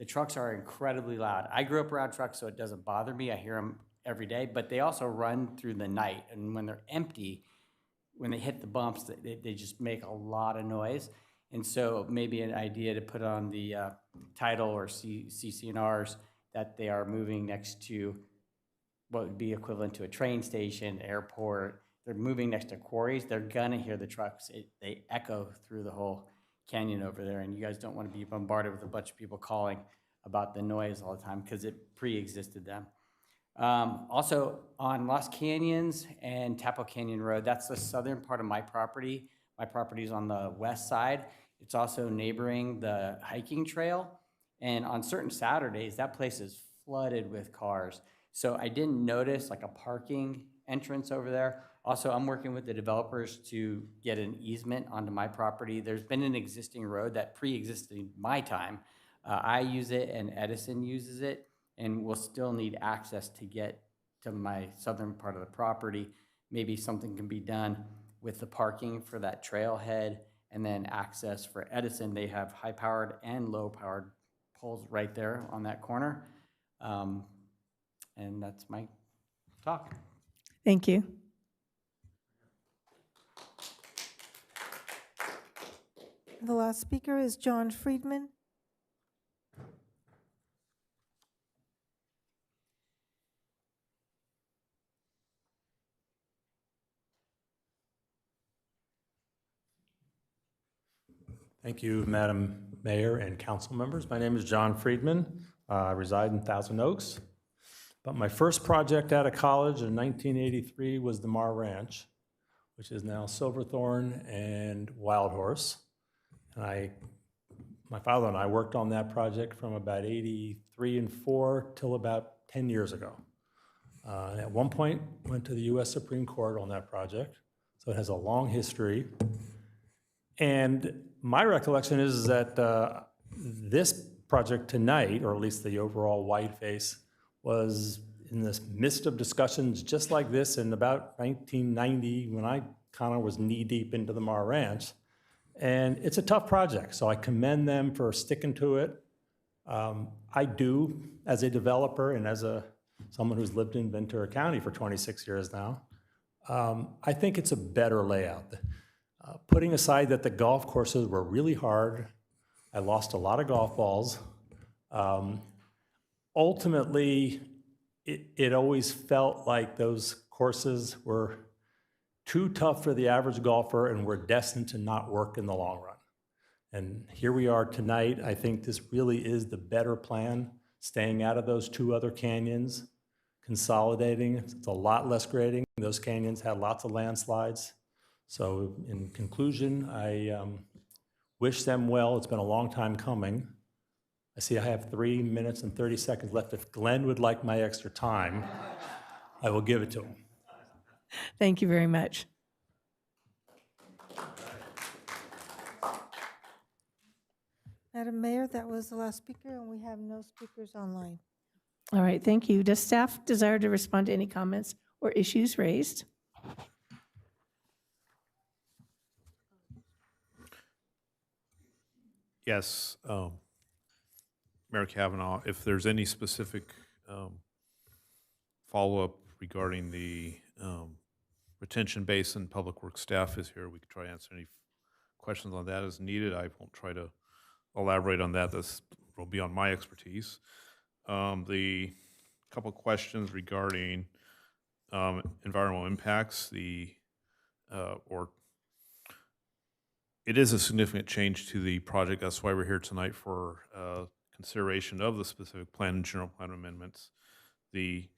The trucks are incredibly loud. I grew up around trucks, so it doesn't bother me. I hear them every day, but they also run through the night, and when they're empty, when they hit the bumps, they just make a lot of noise. And so maybe an idea to put on the title or CCNRs that they are moving next to what would be equivalent to a train station, airport. They're moving next to quarries. They're gonna hear the trucks. They echo through the whole canyon over there, and you guys don't want to be bombarded with a bunch of people calling about the noise all the time because it pre-existed them. Also on Lost Canyons and Tapo Canyon Road, that's the southern part of my property. My property is on the west side. It's also neighboring the hiking trail. And on certain Saturdays, that place is flooded with cars. So I didn't notice like a parking entrance over there. Also, I'm working with the developers to get an easement onto my property. There's been an existing road that pre-existed my time. I use it and Edison uses it, and we'll still need access to get to my southern part of the property. Maybe something can be done with the parking for that trailhead and then access for Edison. They have high-powered and low-powered poles right there on that corner. And that's my talk. Thank you. The last speaker is John Friedman. Thank you, Madam Mayor and council members. My name is John Friedman. I reside in Thousand Oaks. But my first project out of college in 1983 was the Mar Ranch, which is now Silverthorne and Wild Horse. And my father and I worked on that project from about 83 and 4 till about 10 years ago. And at one point, went to the US Supreme Court on that project. So it has a long history. And my recollection is that this project tonight, or at least the overall Whiteface, was in this midst of discussions just like this in about 1990 when I kind of was knee-deep into the Mar Ranch. And it's a tough project, so I commend them for sticking to it. I do, as a developer and as someone who's lived in Ventura County for 26 years now, I think it's a better layout. Putting aside that the golf courses were really hard, I lost a lot of golf balls. Ultimately, it always felt like those courses were too tough for the average golfer and were destined to not work in the long run. And here we are tonight. I think this really is the better plan, staying out of those two other canyons, consolidating. It's a lot less grading. Those canyons had lots of landslides. So in conclusion, I wish them well. It's been a long time coming. I see I have 3 minutes and 30 seconds left. If Glenn would like my extra time, I will give it to him. Thank you very much. Madam Mayor, that was the last speaker, and we have no speakers online. All right, thank you. Does staff desire to respond to any comments or issues raised? Yes, Mayor Kavanaugh, if there's any specific follow-up regarding the retention basin, Public Works staff is here. We can try to answer any questions on that as needed. I won't try to elaborate on that. This will be on my expertise. The couple questions regarding environmental impacts, it is a significant change to the project. That's why we're here tonight for consideration of the specific plan and general plan amendments. The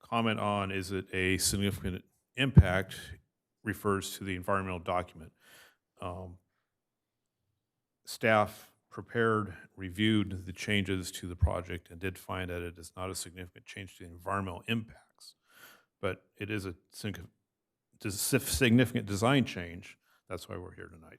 comment on is it a significant impact refers to the environmental document. Staff prepared, reviewed the changes to the project and did find that it is not a significant change to the environmental impacts, but it is a significant design change. That's why we're here tonight.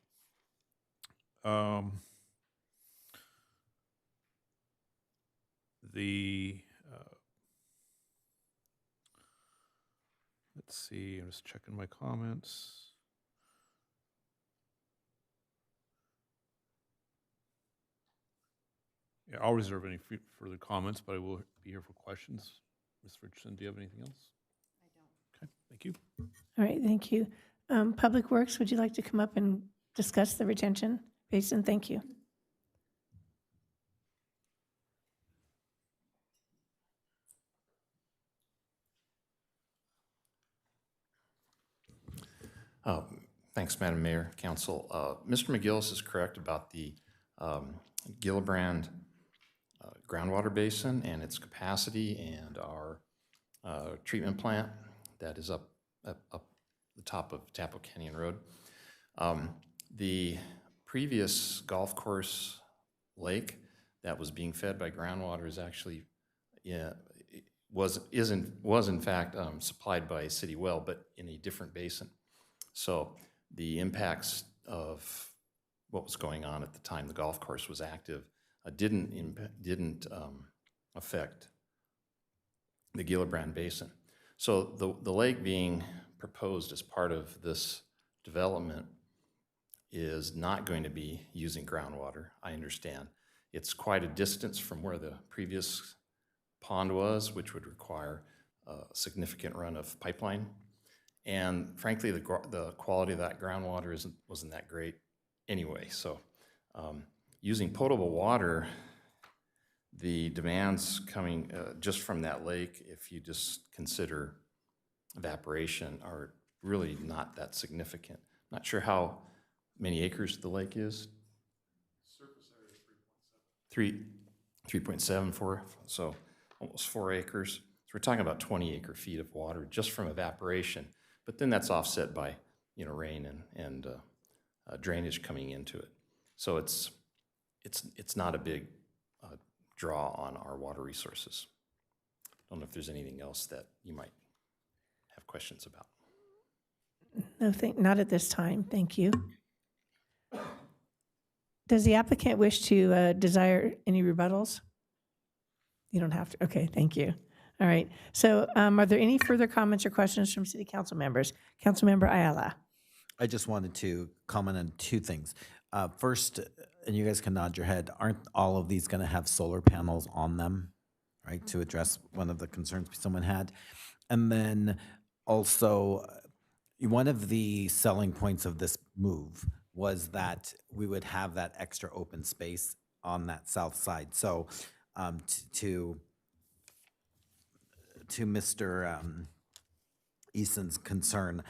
Let's see, I'm just checking my comments. Yeah, I'll reserve any further comments, but I will be here for questions. Ms. Richardson, do you have anything else? I don't. Okay, thank you. All right, thank you. Public Works, would you like to come up and discuss the retention basin? Thank you. Thanks, Madam Mayor, Council. Mr. McGillis is correct about the Gillibrand groundwater basin and its capacity, and our treatment plant that is up the top of Tapo Canyon Road. The previous golf course lake that was being fed by groundwater is actually was in fact supplied by a city well, but in a different basin. So the impacts of what was going on at the time the golf course was active didn't affect the Gillibrand Basin. So the lake being proposed as part of this development is not going to be using groundwater, I understand. It's quite a distance from where the previous pond was, which would require a significant run of pipeline. And frankly, the quality of that groundwater wasn't that great anyway. So using potable water, the demands coming just from that lake, if you just consider evaporation, are really not that significant. Not sure how many acres the lake is. Surface area is 3.74, so almost 4 acres. So we're talking about 20 acre feet of water just from evaporation. But then that's offset by rain and drainage coming into it. So it's not a big draw on our water resources. I don't know if there's anything else that you might have questions about. No, not at this time. Thank you. Does the applicant wish to desire any rebuttals? You don't have to. Okay, thank you. All right. So are there any further comments or questions from city council members? Councilmember Ayala. I just wanted to comment on two things. First, and you guys can nod your head, aren't all of these going to have solar panels on them, right, to address one of the concerns someone had? And then also, one of the selling points of this move was that we would have that extra open space on that south side. So to Mr. Eason's concern,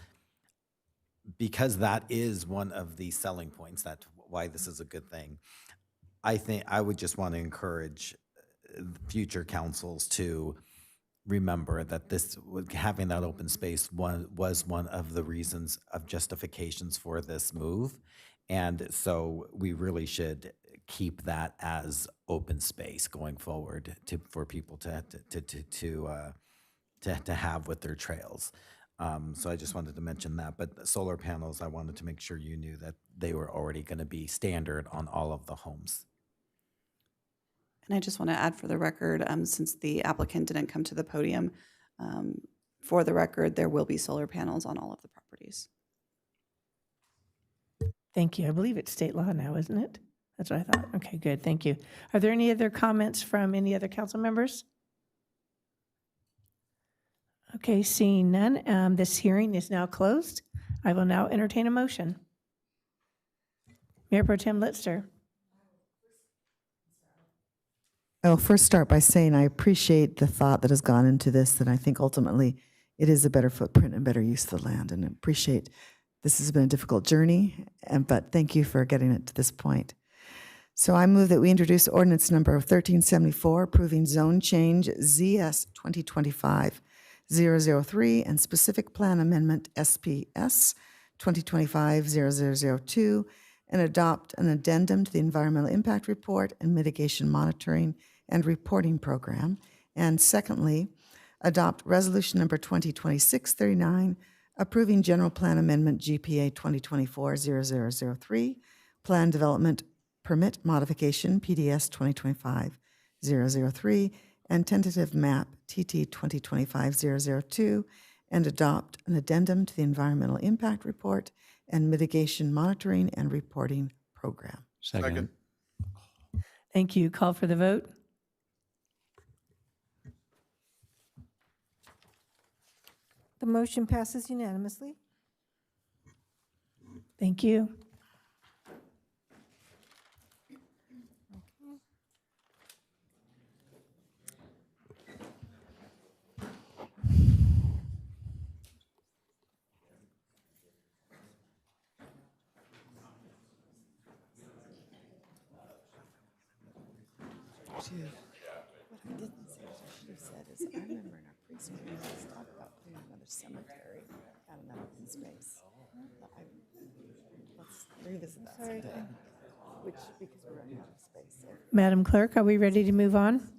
because that is one of the selling points, that's why this is a good thing. I think I would just want to encourage future councils to remember that having that open space was one of the reasons of justifications for this move. And so we really should keep that as open space going forward for people to have with their trails. So I just wanted to mention that. But the solar panels, I wanted to make sure you knew that they were already going to be standard on all of the homes. And I just want to add for the record, since the applicant didn't come to the podium, for the record, there will be solar panels on all of the properties. Thank you. I believe it's state law now, isn't it? That's what I thought. Okay, good. Thank you. Are there any other comments from any other council members? Okay, seeing none, this hearing is now closed. I will now entertain a motion. Mayor Pro Tem Litster. I'll first start by saying I appreciate the thought that has gone into this, and I think ultimately it is a better footprint and better use of the land, and I appreciate this has been a difficult journey, but thank you for getting it to this point. So I move that we introduce ordinance number 1374, approving zone change ZS 2025-003 and specific plan amendment SPS 2025-0002, and adopt an addendum to the environmental impact report and mitigation monitoring and reporting program. And secondly, adopt resolution number 2026-39, approving general plan amendment GPA 2024-0003, plan development permit modification PDS 2025-003, and tentative map TT 2025-002, and adopt an addendum to the environmental impact report and mitigation monitoring and reporting program. Second. Thank you. Call for the vote. The motion passes unanimously. Thank you. What I didn't say, what I should have said is, I remember in our precinct, we always talked about putting another cemetery out in that open space. Let's revisit that someday, because we're running out of space. So. Madam Clerk, are we ready to move on?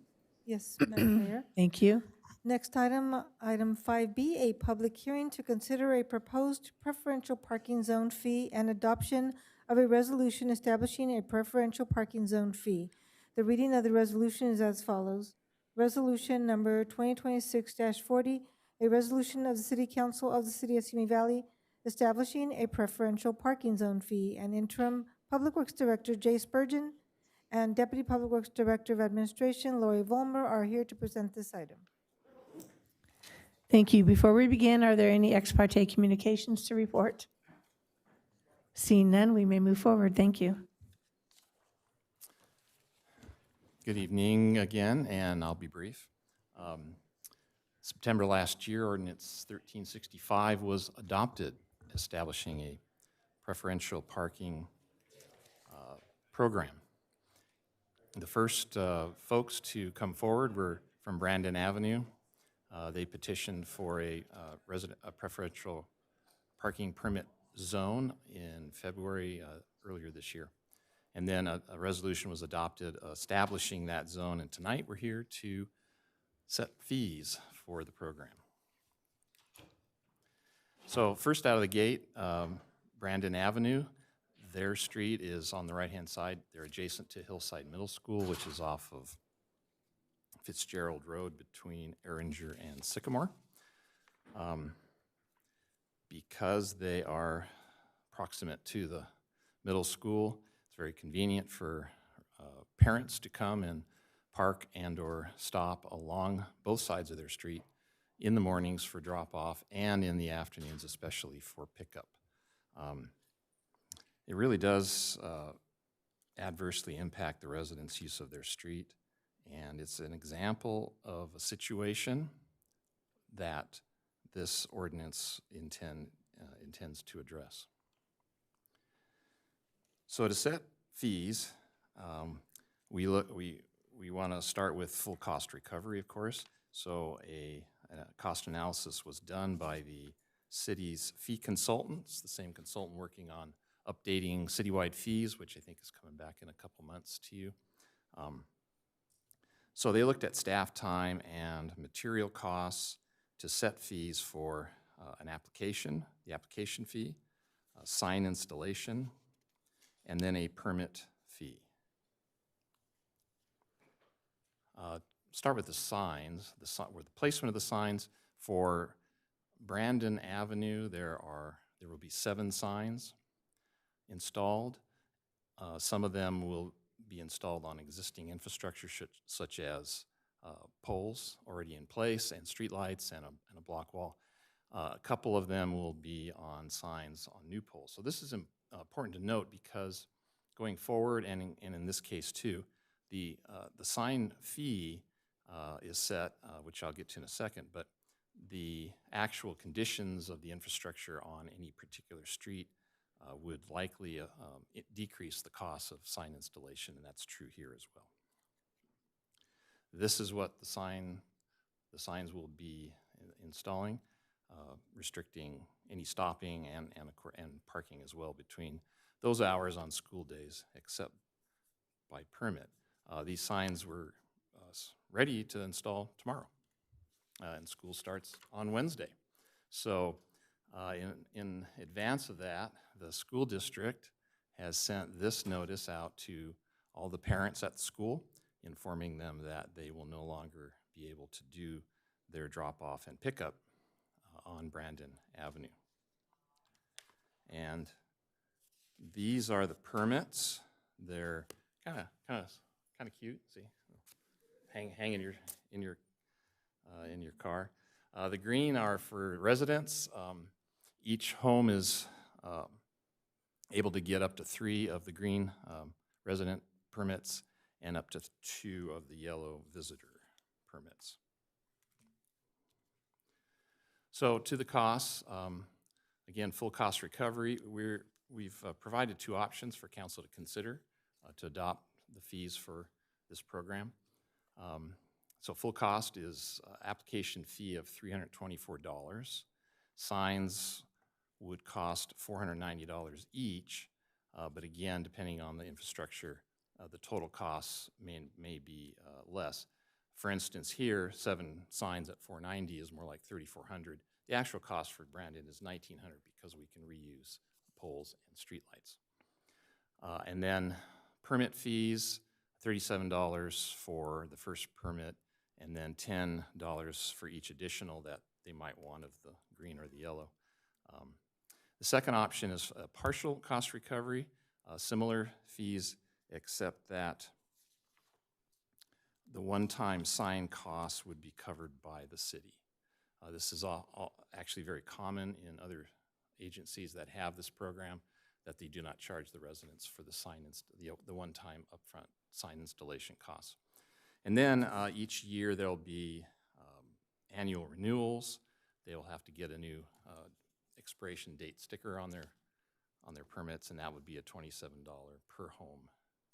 Yes, Madam Mayor. Thank you. Next item, item 5B, a public hearing to consider a proposed preferential parking zone fee and adoption of a resolution establishing a preferential parking zone fee. The reading of the resolution is as follows. Resolution number 2026-40, a resolution of the City Council of the City of Simi Valley establishing a preferential parking zone fee, and interim Public Works Director Jay Spurgeon and Deputy Public Works Director of Administration Lori Volmer are here to present this item. Thank you. Before we begin, are there any ex parte communications to report? Seeing none, we may move forward. Thank you. Good evening again, and I'll be brief. September last year, Ordinance 1365 was adopted, establishing a preferential parking program. The first folks to come forward were from Brandon Avenue. They petitioned for a preferential parking permit zone in February earlier this year. And then a resolution was adopted establishing that zone, and tonight we're here to set fees for the program. So first out of the gate, Brandon Avenue, their street is on the right-hand side. They're adjacent to Hillside Middle School, which is off of Fitzgerald Road between Erringer and Sycamore. Because they are proximate to the middle school, it's very convenient for parents to come and park and/or stop along both sides of their street in the mornings for drop-off and in the afternoons, especially for pickup. It really does adversely impact the residents' use of their street, and it's an example of a situation that this ordinance intends to address. So to set fees, we want to start with full cost recovery, of course. So a cost analysis was done by the city's fee consultants, the same consultant working on updating citywide fees, which I think is coming back in a couple months to you. So they looked at staff time and material costs to set fees for an application, the application fee, a sign installation, and then a permit fee. Start with the signs, with the placement of the signs. For Brandon Avenue, there will be 7 signs installed. Some of them will be installed on existing infrastructure such as poles already in place and streetlights and a block wall. A couple of them will be on signs on new poles. So this is important to note because going forward, and in this case too, the sign fee is set, which I'll get to in a second, but the actual conditions of the infrastructure on any particular street would likely decrease the cost of sign installation, and that's true here as well. This is what the signs will be installing, restricting any stopping and parking as well between those hours on school days, except by permit. These signs were ready to install tomorrow, and school starts on Wednesday. So in advance of that, the school district has sent this notice out to all the parents at the school, informing them that they will no longer be able to do their drop-off and pickup on Brandon Avenue. And these are the permits. They're kind of cute. See, hang in your car. The green are for residents. Each home is able to get up to 3 of the green resident permits and up to 2 of the yellow visitor permits. So to the costs, again, full cost recovery. We've provided 2 options for council to consider to adopt the fees for this program. So full cost is application fee of $324. Signs would cost $490 each, but again, depending on the infrastructure, the total costs may be less. For instance, here, 7 signs at $490 is more like $3,400. The actual cost for Brandon is $1,900 because we can reuse poles and streetlights. And then permit fees, $37 for the first permit, and then $10 for each additional that they might want of the green or the yellow. The second option is a partial cost recovery, similar fees, except that the one-time sign costs would be covered by the city. This is actually very common in other agencies that have this program, that they do not charge the residents for the one-time upfront sign installation costs. And then each year there'll be annual renewals. They will have to get a new expiration date sticker on their permits, and that would be a $27 per home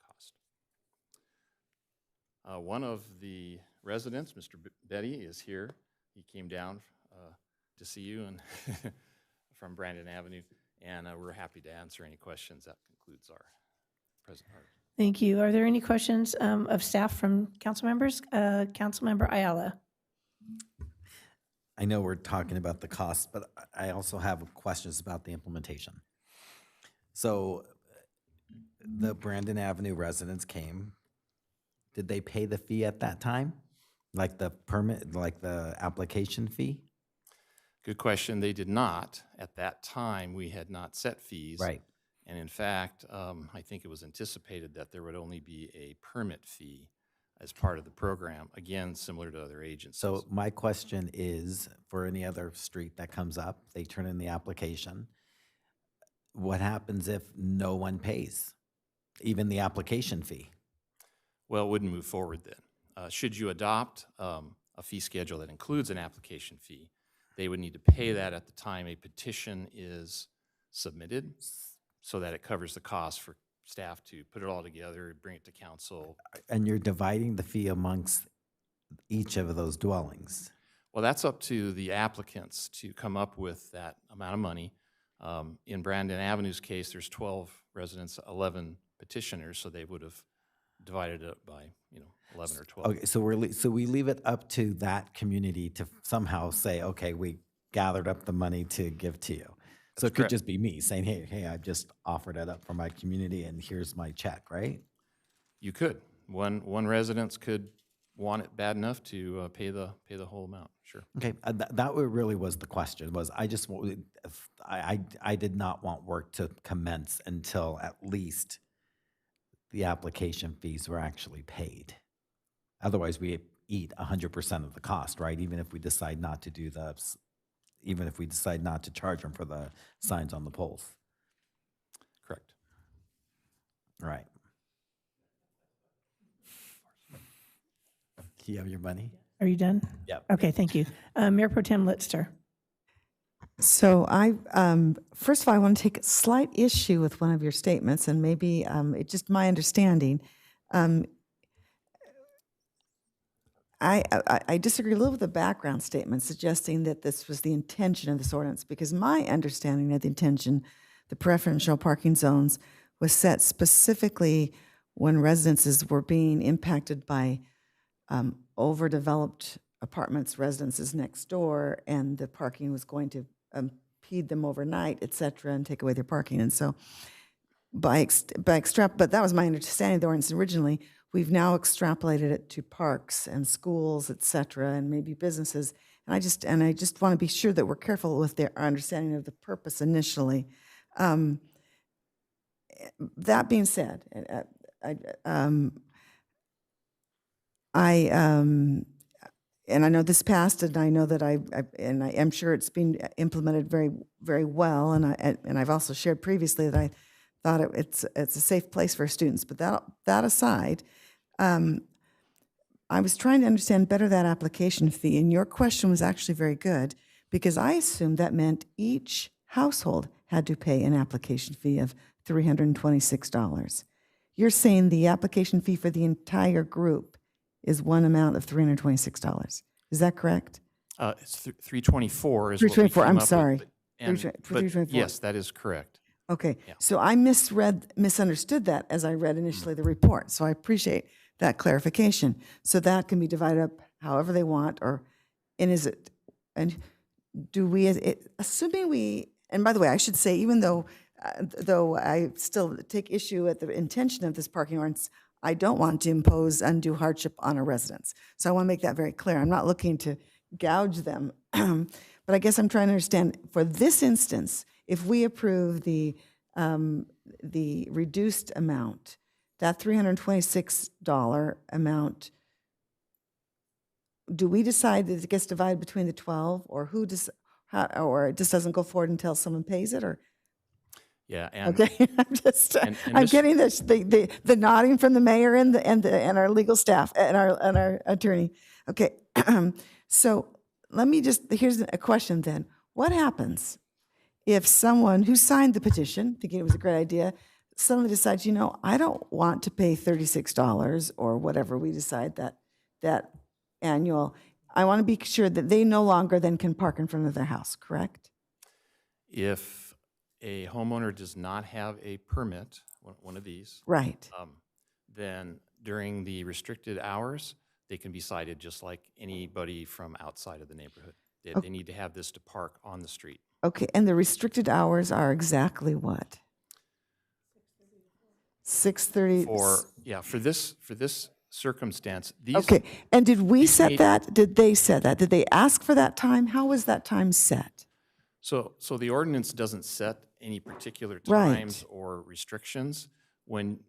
cost. One of the residents, Mr. Betty, is here. He came down to see you and from Brandon Avenue, and we're happy to answer any questions. That concludes our presentation. Thank you. Are there any questions of staff from council members? Councilmember Ayala. I know we're talking about the cost, but I also have questions about the implementation. So the Brandon Avenue residents came. Did they pay the fee at that time? Like the permit, like the application fee? Good question. They did not. At that time, we had not set fees. Right. And in fact, I think it was anticipated that there would only be a permit fee as part of the program, again, similar to other agencies. So my question is, for any other street that comes up, they turn in the application. What happens if no one pays, even the application fee? Well, it wouldn't move forward then. Should you adopt a fee schedule that includes an application fee, they would need to pay that at the time a petition is submitted so that it covers the cost for staff to put it all together, bring it to council. And you're dividing the fee amongst each of those dwellings? Well, that's up to the applicants to come up with that amount of money. In Brandon Avenue's case, there's 12 residents, 11 petitioners, so they would have divided it up by 11 or 12. Okay, so we leave it up to that community to somehow say, okay, we gathered up the money to give to you. So it could just be me saying, hey, I've just offered it up for my community and here's my check, right? You could. One residence could want it bad enough to pay the whole amount, sure. Okay, that really was the question, was I did not want work to commence until at least the application fees were actually paid. Otherwise, we eat 100% of the cost, right? Even if we decide not to do even if we decide not to charge them for the signs on the poles. Correct. Right. Do you have your money? Are you done? Yep. Okay, thank you. Mayor Pro Tem Litster. So first of all, I want to take a slight issue with one of your statements, and maybe it's just my understanding. I disagree a little with the background statement suggesting that this was the intention of this ordinance, because my understanding of the intention, the preferential parking zones, was set specifically when residences were being impacted by overdeveloped apartments, residences next door, and the parking was going to impede them overnight, et cetera, and take away their parking. And so but that was my understanding of the ordinance originally. We've now extrapolated it to parks and schools, et cetera, and maybe businesses. And I just want to be sure that we're careful with our understanding of the purpose initially. That being said, and I know this passed, and I know that I am sure it's being implemented very, very well. And I've also shared previously that I thought it's a safe place for students. But that aside, I was trying to understand better that application fee, and your question was actually very good, because I assumed that meant each household had to pay an application fee of $326. You're saying the application fee for the entire group is one amount of $326. Is that correct? It's 324 is what we 324, came I'm up with, sorry. but- and- 324. But yes, that is correct. Okay, Yeah. so I misunderstood that as I read initially the report, so I appreciate that clarification. So that can be divided up however they want, and do we, assuming we, and by the way, I should say, even though I still take issue at the intention of this parking ordinance, I don't want to impose undue hardship on our residents. So I want to make that very clear. I'm not looking to gouge them, but I guess I'm trying to understand, for this instance, if we approve the reduced amount, that $326 amount, do we decide that it gets divided between the 12, or or it just doesn't go forward until someone pays it, or? Yeah, and Okay, I'm getting this, the nodding from the mayor and our legal staff and our attorney. Okay, so let me here's a question then. What happens if someone who signed the petition, thinking it was a great idea, suddenly decides, I don't want to pay $36 or whatever we decide that annual, I want to be sure that they no longer then can park in front of their house, correct? If a homeowner does not have a permit, one of these. Right. Then during the restricted hours, they can be cited just like anybody from outside of the neighborhood. They need to have this to park on the street. Okay, and the restricted hours are exactly what? 6:30. For this circumstance, these. Okay, and did we these set need- that? Did they set that? Did they ask for that time? How was that time set? So the ordinance doesn't set any particular Right. times or restrictions. When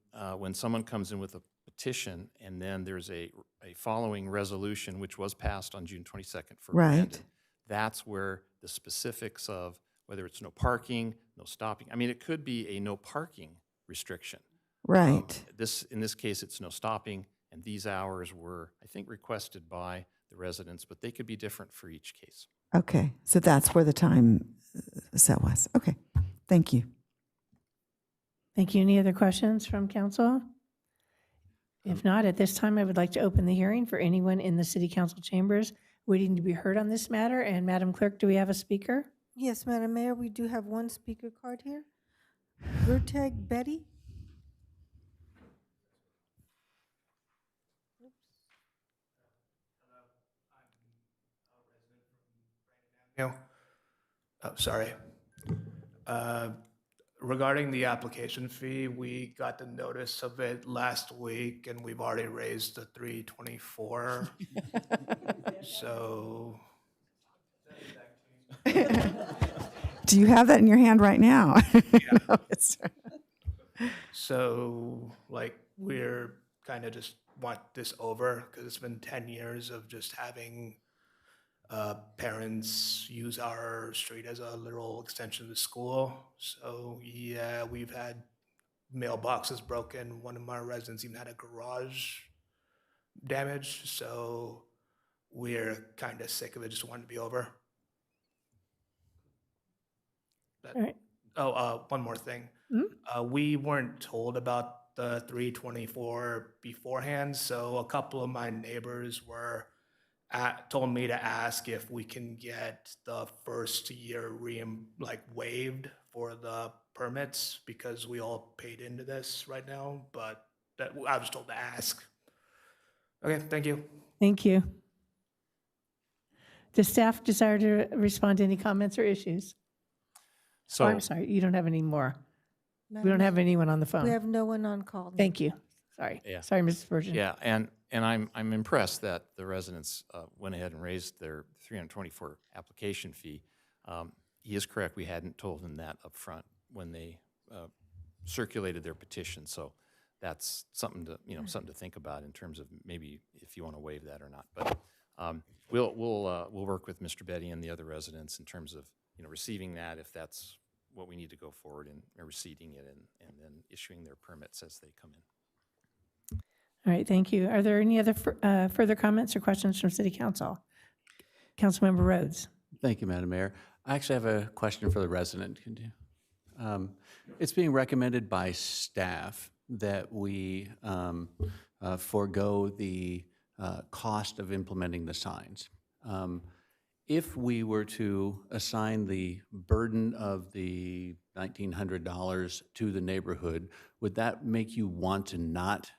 someone comes in with a petition and then there's a following resolution, which was passed on June 22nd for Right. Brandon, that's where the specifics of whether it's no parking, no stopping. I mean, it could be a no parking restriction. Right. In this case, it's no stopping, and these hours were, I think, requested by the residents, but they could be different for each case. Okay, so that's where the time set was. Okay, thank you. Thank you. Any other questions from council? If not, at this time, I would like to open the hearing for anyone in the city council chambers waiting to be heard on this matter. And Madam Clerk, do we have a speaker? Yes, Madam Mayor, we do have one speaker card here. Verteg Betty. Oh, sorry. Regarding the application fee, we got the notice of it last week, and we've already raised the $324. So Do you have that in your hand right now? No, it's- So, like, we're kind of just want this over because it's been 10 years of just having parents use our street as a literal extension of the school. So, yeah, we've had mailboxes broken. One of our residents even had a garage damaged. So, we're kind of sick of it, just wanting to be over. All right. Oh, one more thing. We weren't told about the 324 beforehand, so a couple of my neighbors told me to ask if we can get the first year waived for the permits because we all paid into this right now, but I was told to ask. Okay, thank you. Thank you. Does staff desire to respond to any comments or issues? So Oh, I'm sorry, you don't have any more. We Madam don't have Mayor, anyone on the phone. We have no one on call. Thank you. Sorry. Yeah. Sorry, Mrs. Spurgeon. Yeah, and I'm impressed that the residents went ahead and raised their 324 application fee. He is correct, we hadn't told them that up front when they circulated their petition, so that's something to, something to think about in terms of maybe if you want to waive that or not. But we'll work with Mr. Betty and the other residents in terms of, receiving that if that's what we need to go forward and receiving it and then issuing their permits as they come in. All right, thank you. Are there any other further comments or questions from City Council? Councilmember Rhodes. Thank you, Madam Mayor. I actually have a question for the resident. Can you? It's being recommended by staff that we forego the cost of implementing the signs. If we were to assign the burden of the $1,900 to the neighborhood, would that make you want to not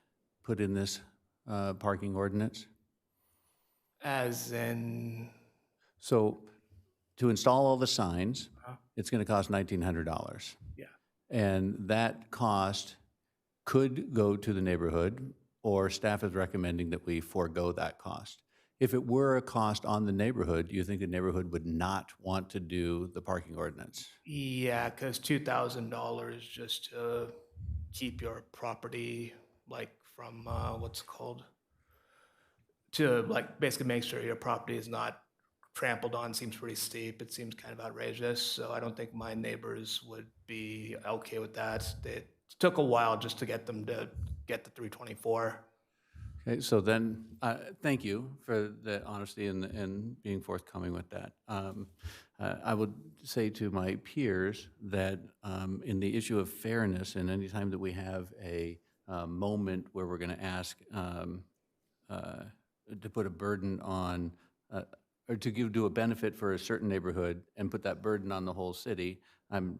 put in this parking ordinance? As in, So to install all the signs, it's going to cost $1,900. Yeah. And that cost could go to the neighborhood, or staff is recommending that we forego that cost. If it were a cost on the neighborhood, do you think the neighborhood would not want to do the parking ordinance? yeah, because $2,000 just to keep your property from what's it called? To basically make sure your property is not trampled on seems pretty steep. It seems kind of outrageous. So I don't think my neighbors would be okay with that. It took a while just to get them to get the 324. Okay, so then, thank you for the honesty and being forthcoming with that. I would say to my peers that in the issue of fairness, and any time that we have a moment where we're going to ask to put a burden on, or to do a benefit for a certain neighborhood and put that burden on the whole city, I'm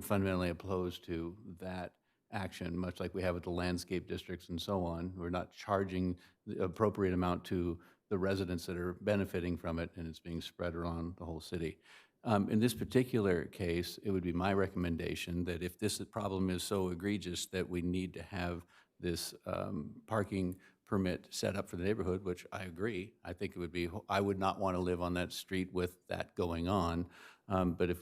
fundamentally opposed to that action, much like we have with the landscape districts and so on. We're not charging the appropriate amount to the residents that are benefiting from it, and it's being spread around the whole city. In this particular case, it would be my recommendation that if this problem is so egregious that we need to have this parking permit set up for the neighborhood, which I agree, I think it would be, I would not want to live on that street with that going on. But if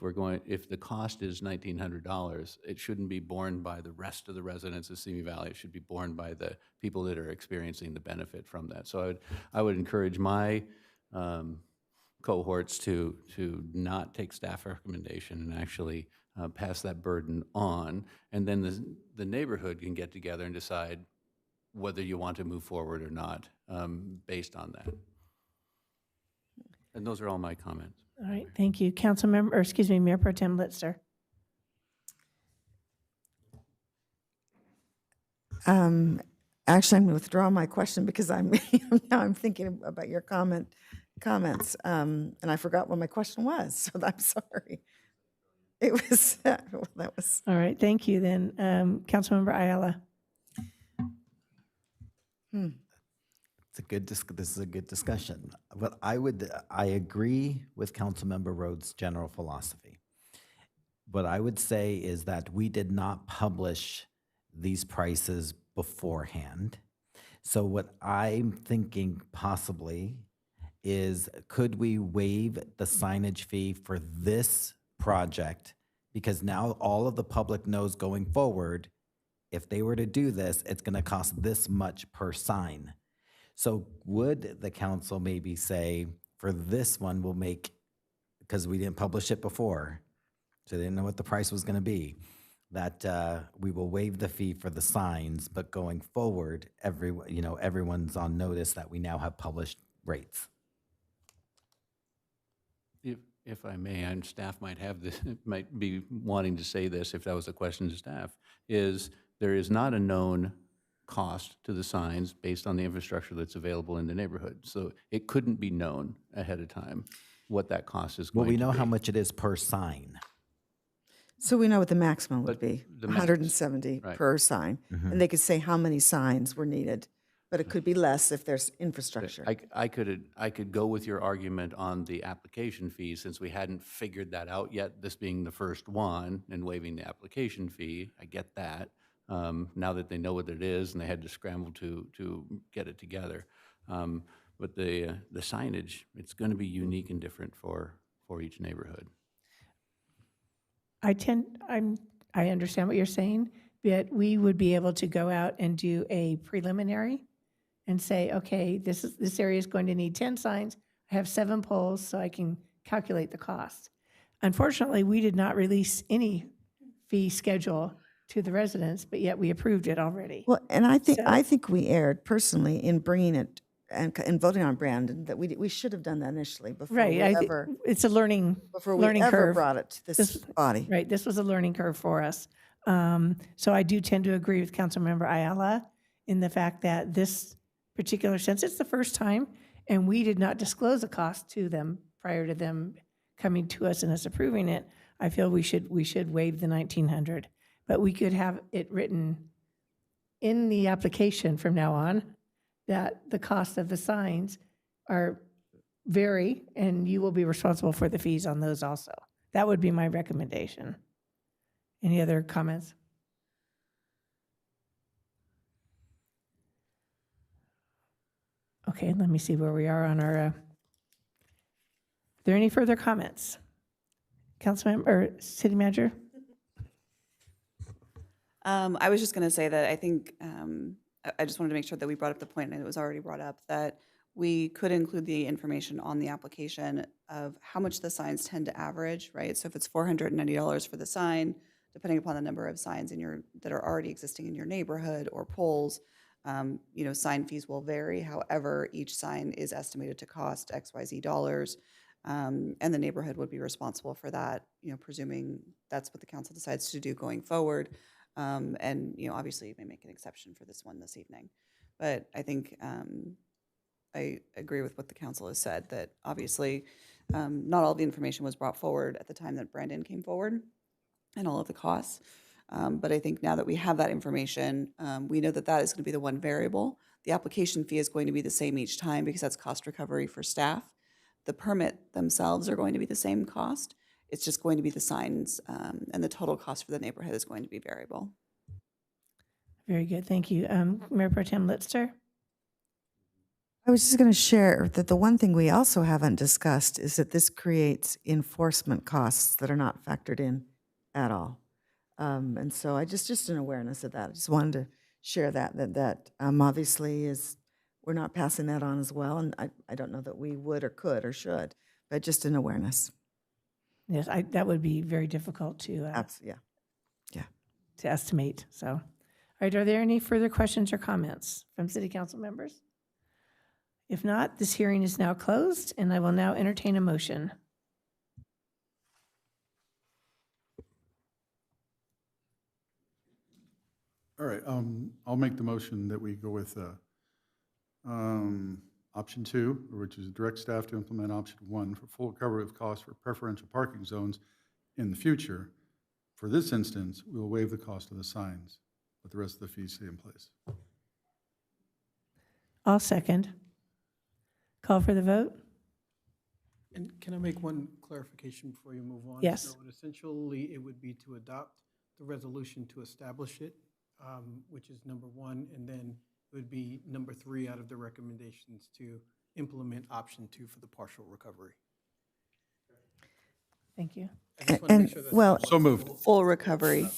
the cost is $1,900, it shouldn't be borne by the rest of the residents of Simi Valley. It should be borne by the people that are experiencing the benefit from that. So I would encourage my cohorts to not take staff recommendation and actually pass that burden on. And then the neighborhood can get together and decide whether you want to move forward or not based on that. And those are all my comments. All right, thank you. Mayor Pro Tem Litster. Actually, I'm going to withdraw my question because now I'm thinking about your comments, and I forgot what my question was, so I'm sorry. It was, that was. All right, thank you then. Councilmember Ayala. This is a good discussion. But I agree with Councilmember Rhodes' general philosophy. what I would say is that we did not publish these prices beforehand. So what I'm thinking possibly is, could we waive the signage fee for this project? Because now all of the public knows going forward, if they were to do this, it's going to cost this much per sign. So would the council maybe say, for this one, we'll make, because we didn't publish it before, so they didn't know what the price was going to be, that we will waive the fee for the signs, but going forward, everyone's on notice that we now have published rates. If I may, and staff might have this, might be wanting to say this if that was a question to staff, is there is not a known cost to the signs based on the infrastructure that's available in the neighborhood. So it couldn't be known ahead of time what that cost is going Well, to be. we know how much it is per sign. So we know what the maximum would But be, the max, 170 right. per sign. Mhm. And they could say how many signs were needed, but it could be less if there's infrastructure. I could go with your argument on the application fee, since we hadn't figured that out yet, this being the first one, and waiving the application fee. I get that. Now that they know what it is, and they had to scramble to get it together. But the signage, it's going to be unique and different for each neighborhood. I understand what you're saying, but we would be able to go out and do a preliminary and say, okay, this area is going to need 10 signs. I have 7 poles, so I can calculate the cost. Unfortunately, we did not release any fee schedule to the residents, but yet we approved it already. Well, and I So- think we erred personally in bringing it and voting on Brandon, that we should have done that initially before we Right, ever, it's a learning learning ever curve. brought it to this body. Right, this was a learning curve for us. So I do tend to agree with Councilmember Ayala in the fact that this particular, since it's the first time, and we did not disclose a cost to them prior to them coming to us and us approving it, I feel we should waive the 1,900. But we could have it written in the application from now on that the cost of the signs vary, and you will be responsible for the fees on those also. That would be my recommendation. Any other comments? Okay, let me see where we are on our, are there any further comments? Councilmember, or City Manager? I was just going to say that I think, I just wanted to make sure that we brought up the point, and it was already brought up, that we could include the information on the application of how much the signs tend to average, right? So if it's $490 for the sign, depending upon the number of signs that are already existing in your neighborhood or poles, sign fees will vary. However, each sign is estimated to cost XYZ dollars, and the neighborhood would be responsible for that, presuming that's what the council decides to do going forward. And obviously, you may make an exception for this one this evening. But I think I agree with what the council has said, that obviously not all the information was brought forward at the time that Brandon came forward and all of the costs. But I think now that we have that information, we know that that is going to be the one variable. The application fee is going to be the same each time because that's cost recovery for staff. The permit themselves are going to be the same cost. It's just going to be the signs, and the total cost for the neighborhood is going to be variable. Very good, thank you. Mayor Pro Tem Litster? I was just going to share that the one thing we also haven't discussed is that this creates enforcement costs that are not factored in at all. And so I just an awareness of that. I just wanted to share that obviously we're not passing that on as well. And I don't know that we would or could or should, but just an awareness. Yes, that would be very difficult to estimate, so. All right, are there any further questions or comments from city council members? If not, this hearing is now closed, and I will now entertain a motion. All right, I'll make the motion that we go with option 2, which is direct staff to implement option 1 for full recovery of costs for preferential parking zones in the future. For this instance, we will waive the cost of the signs, but the rest of the fees stay in place. I'll second. Call for the vote. And can I make one clarification before you move on? Yes. So essentially, it would be to adopt the resolution to establish it, which is number one, and then it would be number 3 out of the recommendations to implement option 2 for the partial recovery. Thank you. I just want to make sure that's So moved. Full recovery,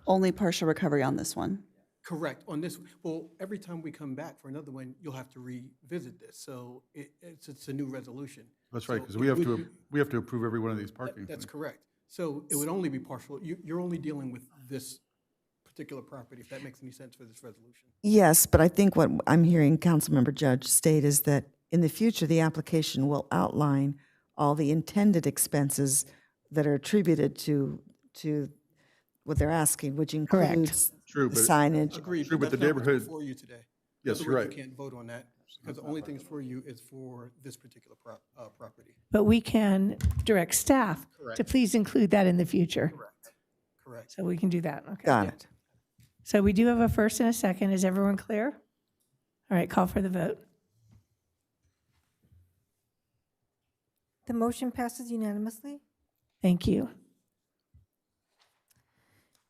only partial recovery on this one. correct on this. Well, every time we come back for another one, you'll have to revisit this. So it's a new resolution. That's right, So because it we have would to approve every one of these parking. That's things. correct. So it would only be partial. You're only dealing with this particular property, if that makes any sense for this resolution. Yes, but I think what I'm hearing Councilmember Judge state is that in the future, the application will outline all the intended expenses that are attributed to what they're asking, which includes True, the but- signage. Agreed. True, but the that's not what's neighborhood- before you today. In Yes, other you're words, right. You can't vote on that because the only thing for you is for this particular property. But we can direct staff to Correct. please include that in the future. Correct. So we can do that. Okay. Got it. So we do have a first and a second. Is everyone clear? All right, call for the vote. The motion passes unanimously. Thank you.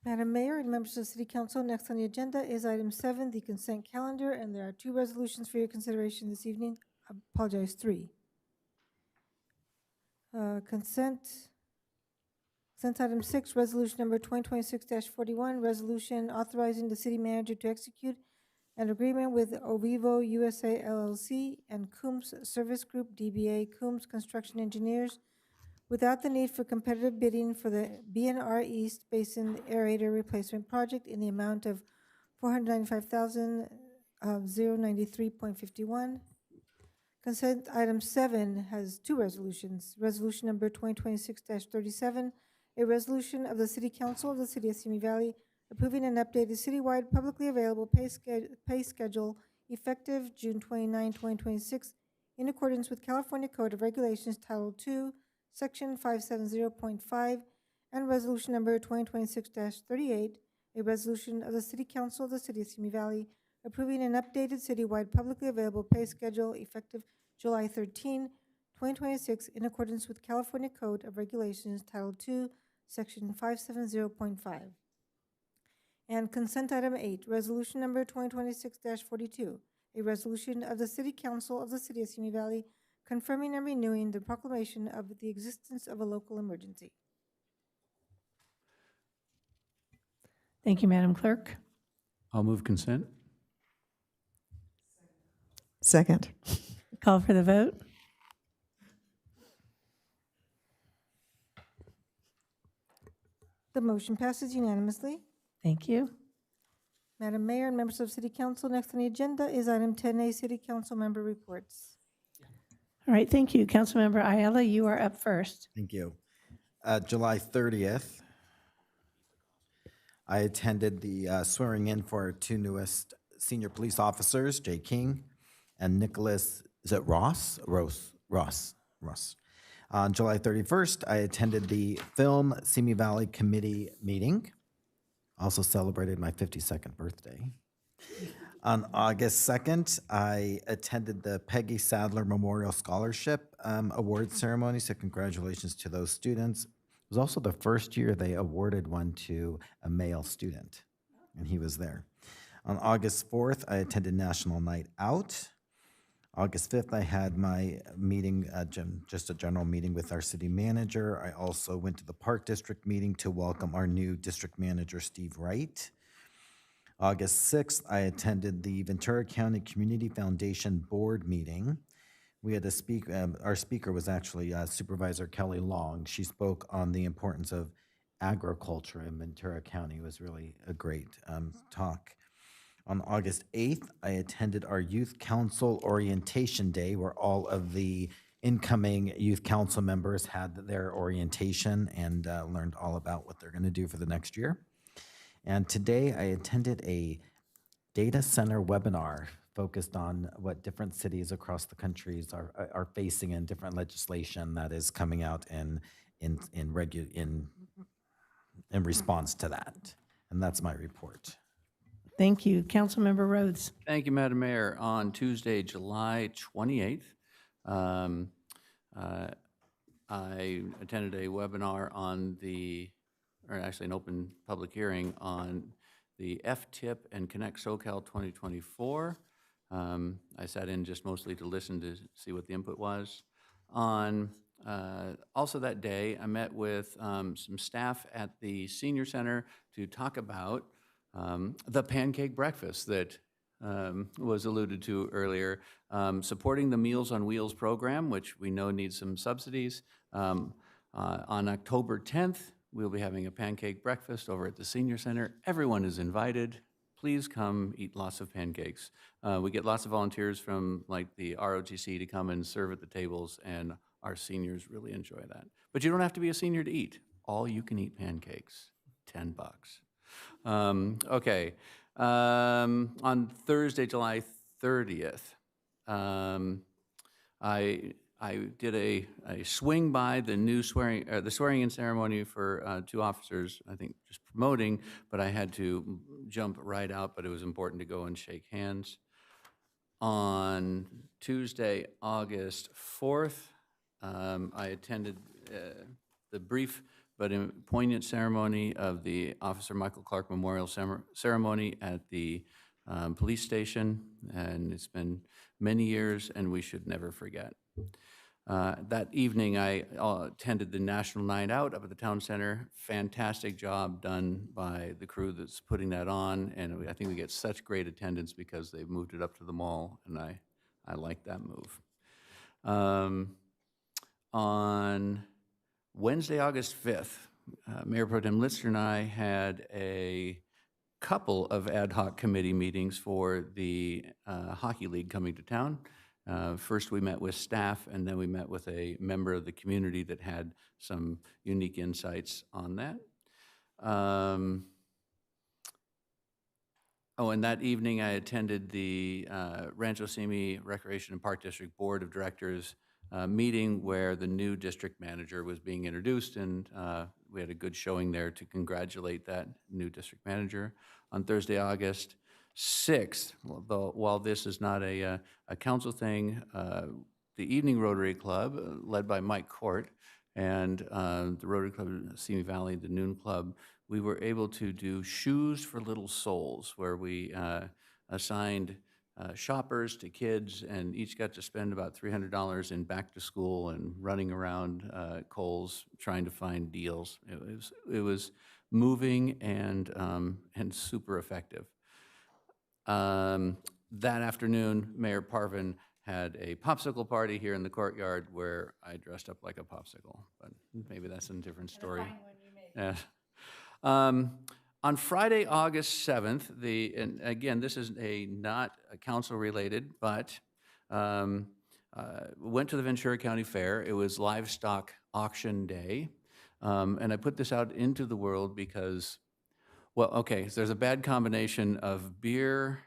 Madam Mayor and members of the City Council, next on the agenda is item 7, the consent calendar, and there are 2 resolutions for your consideration this evening. I apologize, 3. Consent item 6, resolution number 2026-41, resolution authorizing the city manager to execute an agreement with Ovivo USA LLC and Coombs Service Group, DBA Coombs Construction Engineers, without the need for competitive bidding for the BNR East Basin Aerator Replacement Project in the amount of $495,093.51. Consent item 7 has 2 resolutions. Resolution number 2026-37, a resolution of the City Council of the City of Simi Valley approving an updated citywide publicly available pay schedule effective June 29, 2026, in accordance with California Code of Regulations Title II, Section 570.5, and Resolution number 2026-38, a resolution of the City Council of the City of Simi Valley approving an updated citywide publicly available pay schedule effective July 13, 2026, in accordance with California Code of Regulations Title II, Section 570.5. And consent item 8, resolution number 2026-42, a resolution of the City Council of the City of Simi Valley confirming and renewing the proclamation of the existence of a local emergency. Thank you, Madam Clerk. I'll move consent. Second. Call for the vote. The motion passes unanimously. Thank you. Madam Mayor and members of City Council, next on the agenda is item 10A, City Council member reports. All right, thank you. Councilmember Ayala, you are up first. Thank you. July 30th, I attended the swearing in for our 2 newest senior police officers, Jay King and Nicholas, is it Ross? Ross. On July 31st, I attended the Film Simi Valley Committee meeting. Also celebrated my 52nd birthday. On August 2nd, I attended the Peggy Sadler Memorial Scholarship Award Ceremony, so congratulations to those students. It was also the first year they awarded one to a male student, and he was there. On August 4th, I attended National Night Out. August 5th, I had my meeting, just a general meeting with our city manager. I also went to the Park District meeting to welcome our new district manager, Steve Wright. August 6th, I attended the Ventura County Community Foundation Board meeting. We had our speaker was actually Supervisor Kelly Long. She spoke on the importance of agriculture in Ventura County. It was really a great talk. On August 8th, I attended our Youth Council Orientation Day, where all of the incoming Youth Council members had their orientation and learned all about what they're going to do for the next year. And today, I attended a data center webinar focused on what different cities across the countries are facing in different legislation that is coming out in response to that. And that's my report. Thank you. Councilmember Rhodes. Thank you, Madam Mayor. On Tuesday, July 28th, I attended a webinar on or actually an open public hearing on the FTIP and Connect SoCal 2024. I sat in just mostly to listen to see what the input was. Also that day, I met with some staff at the Senior Center to talk about the pancake breakfast that was alluded to earlier, supporting the Meals on Wheels program, which we know needs some subsidies. On October 10th, we'll be having a pancake breakfast over at the Senior Center. Everyone is invited. Please come eat lots of pancakes. We get lots of volunteers from like the ROTC to come and serve at the tables, and our seniors really enjoy that. But you don't have to be a senior to eat. All you can eat pancakes, $10. Okay. On Thursday, July 30th, I did a swing by the new swearing-in ceremony for 2 officers, I think just promoting, but I had to jump right out, but it was important to go and shake hands. On Tuesday, August 4th, I attended the brief but poignant ceremony of the Officer Michael Clark Memorial Ceremony at the police station, and it's been many years, and we should never forget. That evening, I attended the National Night Out up at the Town Center. Fantastic job done by the crew that's putting that on, and I think we get such great attendance because they've moved it up to the mall, and I like that move. On Wednesday, August 5th, Mayor Pro Tem Litster and I had a couple of ad hoc committee meetings for the Hockey League coming to town. First, we met with staff, and then we met with a member of the community that had some unique insights on that. And that evening, I attended the Rancho Simi Recreation and Park District Board of Directors meeting where the new district manager was being introduced, and we had a good showing there to congratulate that new district manager. On Thursday, August 6th, while this is not a council thing, the Evening Rotary Club, led by Mike Court, and the Rotary Club in Simi Valley, the Noon Club, we were able to do Shoes for Little Souls, where we assigned shoppers to kids, and each got to spend about $300 in back to school and running around Kohl's trying to find deals. It was moving and super effective. That afternoon, Mayor Parvin had a popsicle party here in the courtyard where I dressed up like a popsicle, but maybe that's a different story. Yeah. On Friday, August 7th, and again, this is not council related, but went to the Ventura County Fair. It was livestock auction day. And I put this out into the world because, well, okay, so there's a bad combination of beer,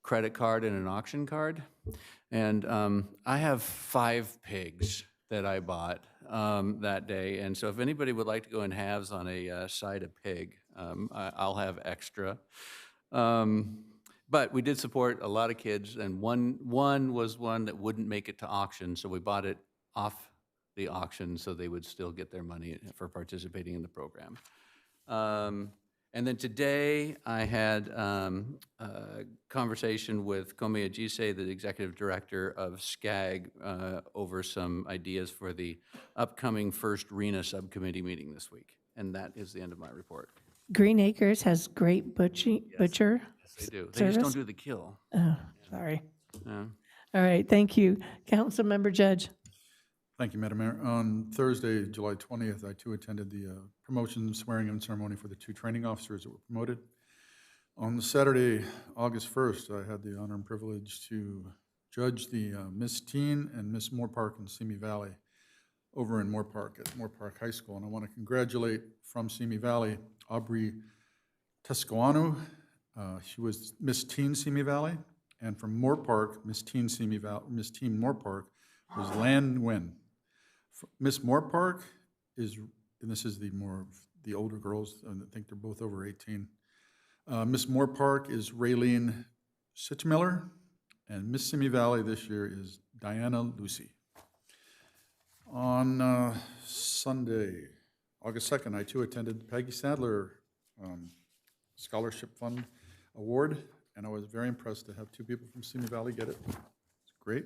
credit card, and an auction card. And I have 5 pigs that I bought that day. And so if anybody would like to go in halves on a side of pig, I'll have extra. But we did support a lot of kids, and one was one that wouldn't make it to auction, so we bought it off the auction so they would still get their money for participating in the program. And then today I had a conversation with Komi Ajise, the executive director of SCAG, over some ideas for the upcoming first RENA subcommittee meeting this week. And that is the end of my report. Green Acres has great butcher Yes, they do. They service? just don't do the kill. Oh, sorry. Yeah. All right, thank you. Councilmember Judge. Thank you, Madam Mayor. On Thursday, July 20th, I too attended the promotion swearing-in ceremony for the 2 training officers that were promoted. On Saturday, August 1st, I had the honor and privilege to judge the Miss Teen and Miss Moorpark in Simi Valley over in Moorpark at Moorpark High School. And I want to congratulate from Simi Valley, Aubrey Tescoano. She was Miss Teen Simi Valley. And from Moorpark, Miss Teen Moorpark was Lan Nguyen. Miss Moorpark is, and this is the older girls, I think they're both over 18. Miss Moorpark is Raylene Sitchmiller, and Miss Simi Valley this year is Diana Lucy. On Sunday, August 2nd, I too attended Peggy Sadler Scholarship Fund Award, and I was very impressed to have 2 people from Simi Valley get it. It's great.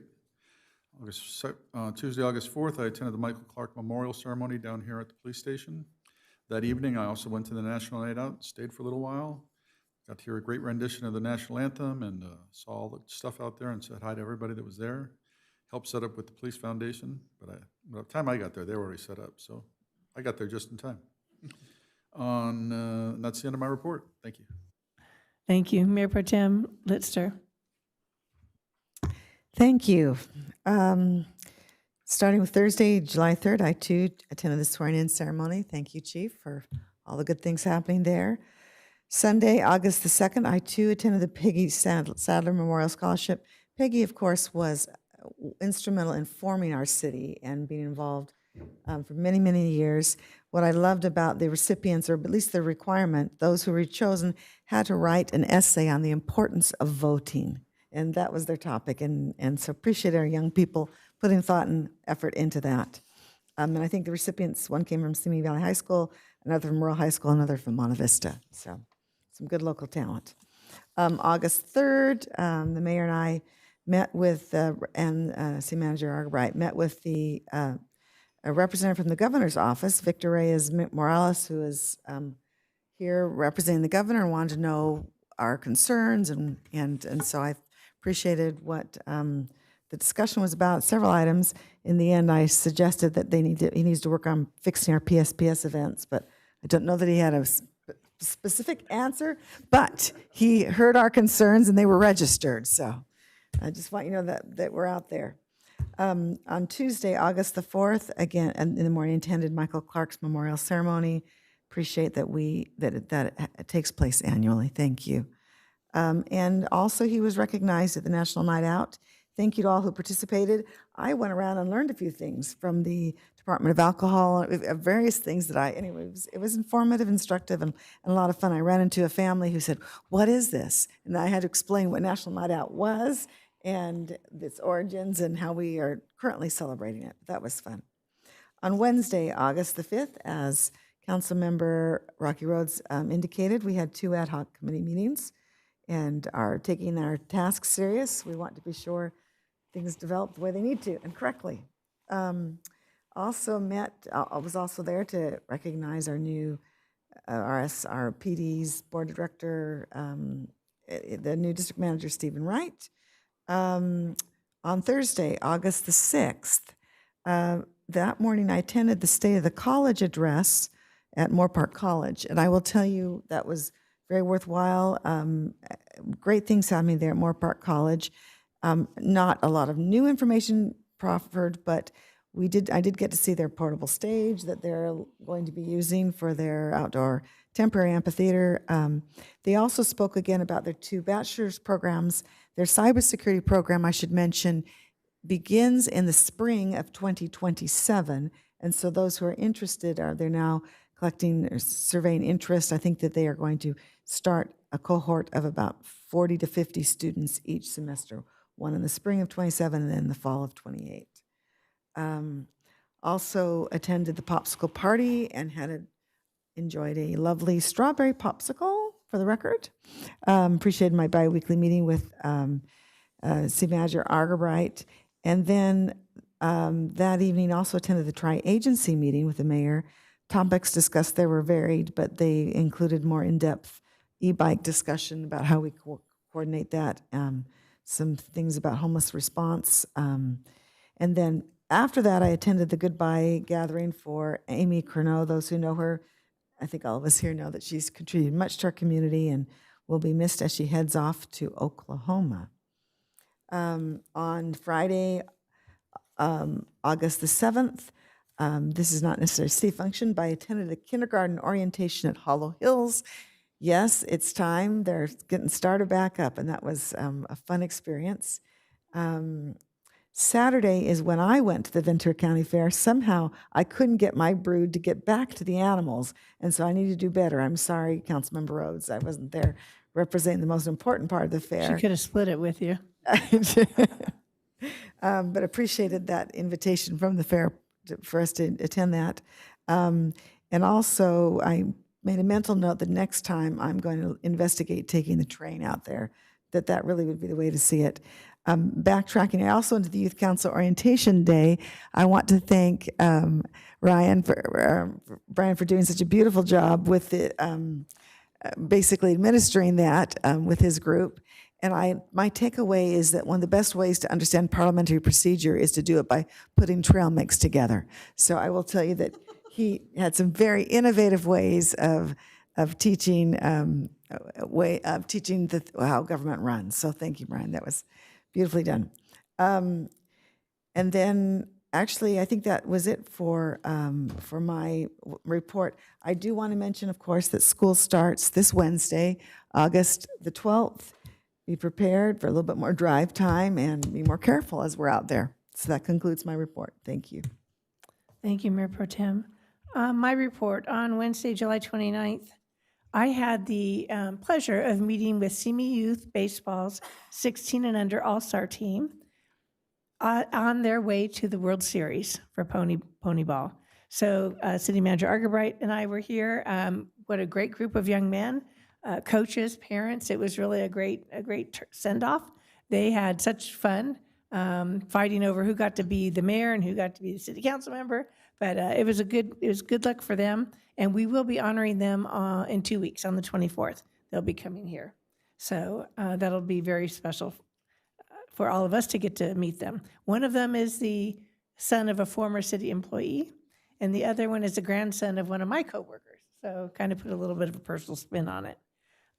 Tuesday, August 4th, I attended the Michael Clark Memorial Ceremony down here at the police station. That evening, I also went to the National Night Out, stayed for a little while. Got to hear a great rendition of the national anthem and saw all the stuff out there and said hi to everybody that was there. Helped set up with the police foundation, but by the time I got there, they were already set up, so I got there just in time. That's the end of my report. Thank you. Thank you. Mayor Pro Tem Litster. Thank you. Starting with Thursday, July 3rd, I too attended the swearing-in ceremony. Thank you, Chief, for all the good things happening there. Sunday, August the 2nd, I too attended the Peggy Sadler Memorial Scholarship. Peggy, of course, was instrumental in forming our city and being involved for many, many years. What I loved about the recipients, or at least the requirement, those who were chosen had to write an essay on the importance of voting. And that was their topic. And so appreciate our young people putting thought and effort into that. And I think the recipients, one came from Simi Valley High School, another from Rural High School, another from Monte Vista. So some good local talent. August 3rd, the mayor and I met with, and City Manager Argabright met with a representative from the governor's office, Victor Reyes Morales, who is here representing the governor and wanted to know our concerns. And so I appreciated what the discussion was about, several items. In the end, I suggested that he needs to work on fixing our PSPS events, but I don't know that he had a specific answer, but he heard our concerns and they were registered. So I just want you to know that we're out there. On Tuesday, August the 4th, again, in the morning, attended Michael Clark's memorial ceremony. Appreciate that it takes place annually. Thank you. And also, he was recognized at the National Night Out. Thank you to all who participated. I went around and learned a few things from the Department of Alcohol, various things that it was informative, instructive, and a lot of fun. I ran into a family who said, "What is this?" And I had to explain what National Night Out was and its origins and how we are currently celebrating it. That was fun. On Wednesday, August the 5th, as Councilmember Rocky Rhodes indicated, we had 2 ad hoc committee meetings and are taking our tasks serious. We want to be sure things develop the way they need to and correctly. I was also there to recognize our new our PD's board director, the new district manager, Stephen Wright. On Thursday, August the 6th, that morning I attended the State of the College address at Moore Park College. And I will tell you, that was very worthwhile. Great things happening there at Moore Park College. Not a lot of new information proffered, but I did get to see their portable stage that they're going to be using for their outdoor temporary amphitheater. They also spoke again about their 2 bachelor's programs. Their cybersecurity program, I should mention, begins in the spring of 2027. And so those who are interested, they're now collecting or surveying interest. I think that they are going to start a cohort of about 40 to 50 students each semester, one in the spring of 27 and then the fall of 28. Also attended the popsicle party and enjoyed a lovely strawberry popsicle, for the record. Appreciated my bi-weekly meeting with City Manager Argabright. And then that evening also attended the tri-agency meeting with the mayor. Topics discussed there were varied, but they included more in-depth e-bike discussion about how we coordinate that, some things about homeless response. And then after that, I attended the goodbye gathering for Amy Curnow. Those who know her, I think all of us here know that she's contributed much to our community and will be missed as she heads off to Oklahoma. On Friday, August the 7th, this is not necessarily a city function, but I attended a kindergarten orientation at Hollow Hills. Yes, it's time. They're getting started back up, and that was a fun experience. Saturday is when I went to the Ventura County Fair. Somehow I couldn't get my brood to get back to the animals, and so I need to do better. I'm sorry, Councilmember Rhodes, I wasn't there representing the most important part of the fair. She could have split it with you. But appreciated that invitation from the fair for us to attend that. And also, I made a mental note that next time I'm going to investigate taking the train out there, that really would be the way to see it. Backtracking, I also went to the Youth Council Orientation Day. I want to thank Brian for doing such a beautiful job with the, basically administering that with his group. And my takeaway is that one of the best ways to understand parliamentary procedure is to do it by putting trail mix together. So I will tell you that he had some very innovative ways of teaching how government runs. So thank you, Brian. That was beautifully done. And then actually, I think that was it for my report. I do want to mention, of course, that school starts this Wednesday, August the 12th. Be prepared for a little bit more drive time and be more careful as we're out there. So that concludes my report. Thank you. Thank you, Mayor Pro Tem. My report on Wednesday, July 29th, I had the pleasure of meeting with Simi Youth Baseball's 16 and under all-star team on their way to the World Series for Pony Ball. So City Manager Argerbright and I were here. What a great group of young men, coaches, parents. It was really a great send-off. They had such fun fighting over who got to be the mayor and who got to be the city council member. But it was good luck for them, and we will be honoring them in 2 weeks on the 24th. They'll be coming here, so that'll be very special for all of us to get to meet them. One of them is the son of a former city employee, and the other one is the grandson of one of my coworkers. So kind of put a little bit of a personal spin on it.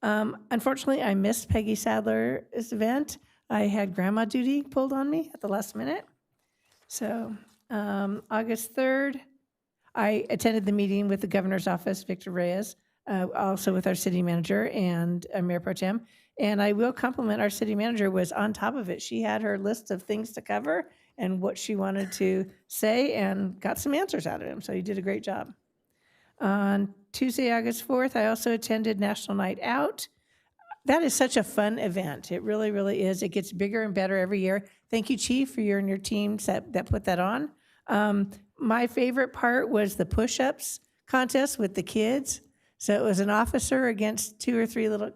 Unfortunately, I missed Peggy Sadler's event. I had grandma duty pulled on me at the last minute, so. August 3rd, I attended the meeting with the governor's office, Victor Reyes, also with our city manager and Mayor Pro Tem. And I will compliment our city manager was on top of it. She had her list of things to cover and what she wanted to say and got some answers out of him. So he did a great job. On Tuesday, August 4th, I also attended National Night Out. That is such a fun event. It really, really is. It gets bigger and better every year. Thank you, Chief, for you and your teams that put that on. My favorite part was the push-ups contest with the kids. So it was an officer against 2 or 3 little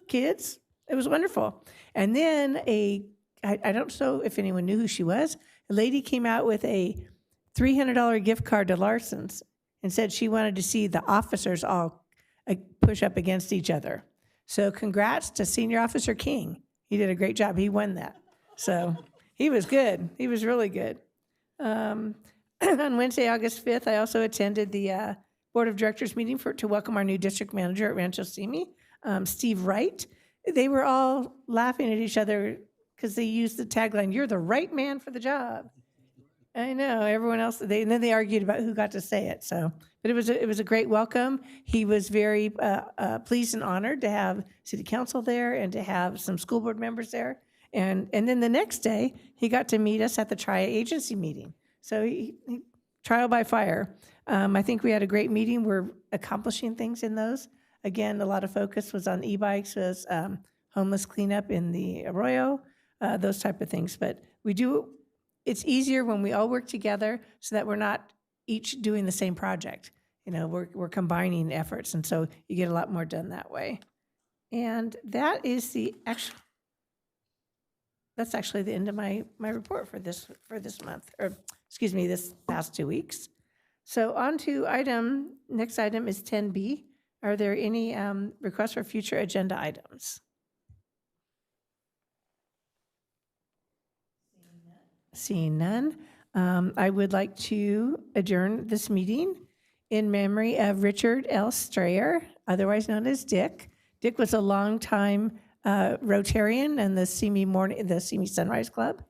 kids. It was wonderful. And then I don't know if anyone knew who she was. A lady came out with a $300 gift card to Larson's and said she wanted to see the officers all push up against each other. So congrats to Senior Officer King. He did a great job. He won that. So he was good. He was really good. On Wednesday, August 5th, I also attended the Board of Directors meeting to welcome our new district manager at Rancho Simi, Steve Wright. They were all laughing at each other because they used the tagline, "You're the right man for the job." I know, everyone else, and then they argued about who got to say it. So, but it was a great welcome. He was very pleased and honored to have city council there and to have some school board members there. And then the next day, he got to meet us at the tri-agency meeting. So he trial by fire. I think we had a great meeting. We're accomplishing things in those. Again, a lot of focus was on e-bikes, was homeless cleanup in the Arroyo, those type of things. But it's easier when we all work together so that we're not each doing the same project. You know, we're combining efforts, and so you get a lot more done that way. And that is that's actually the end of my report for this month, or excuse me, this past 2 weeks. So on to next item is 10B. Are there any requests for future agenda items? Seeing none, I would like to adjourn this meeting in memory of Richard L. Strayer, otherwise known as Dick. Dick was a longtime Rotarian and the Simi Sunrise Club,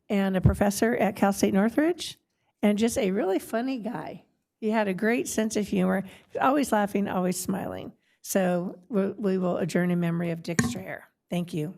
and a professor at Cal State Northridge, and just a really funny guy. He had a great sense of humor, always laughing, always smiling. So we will adjourn in memory of Dick Strayer. Thank you.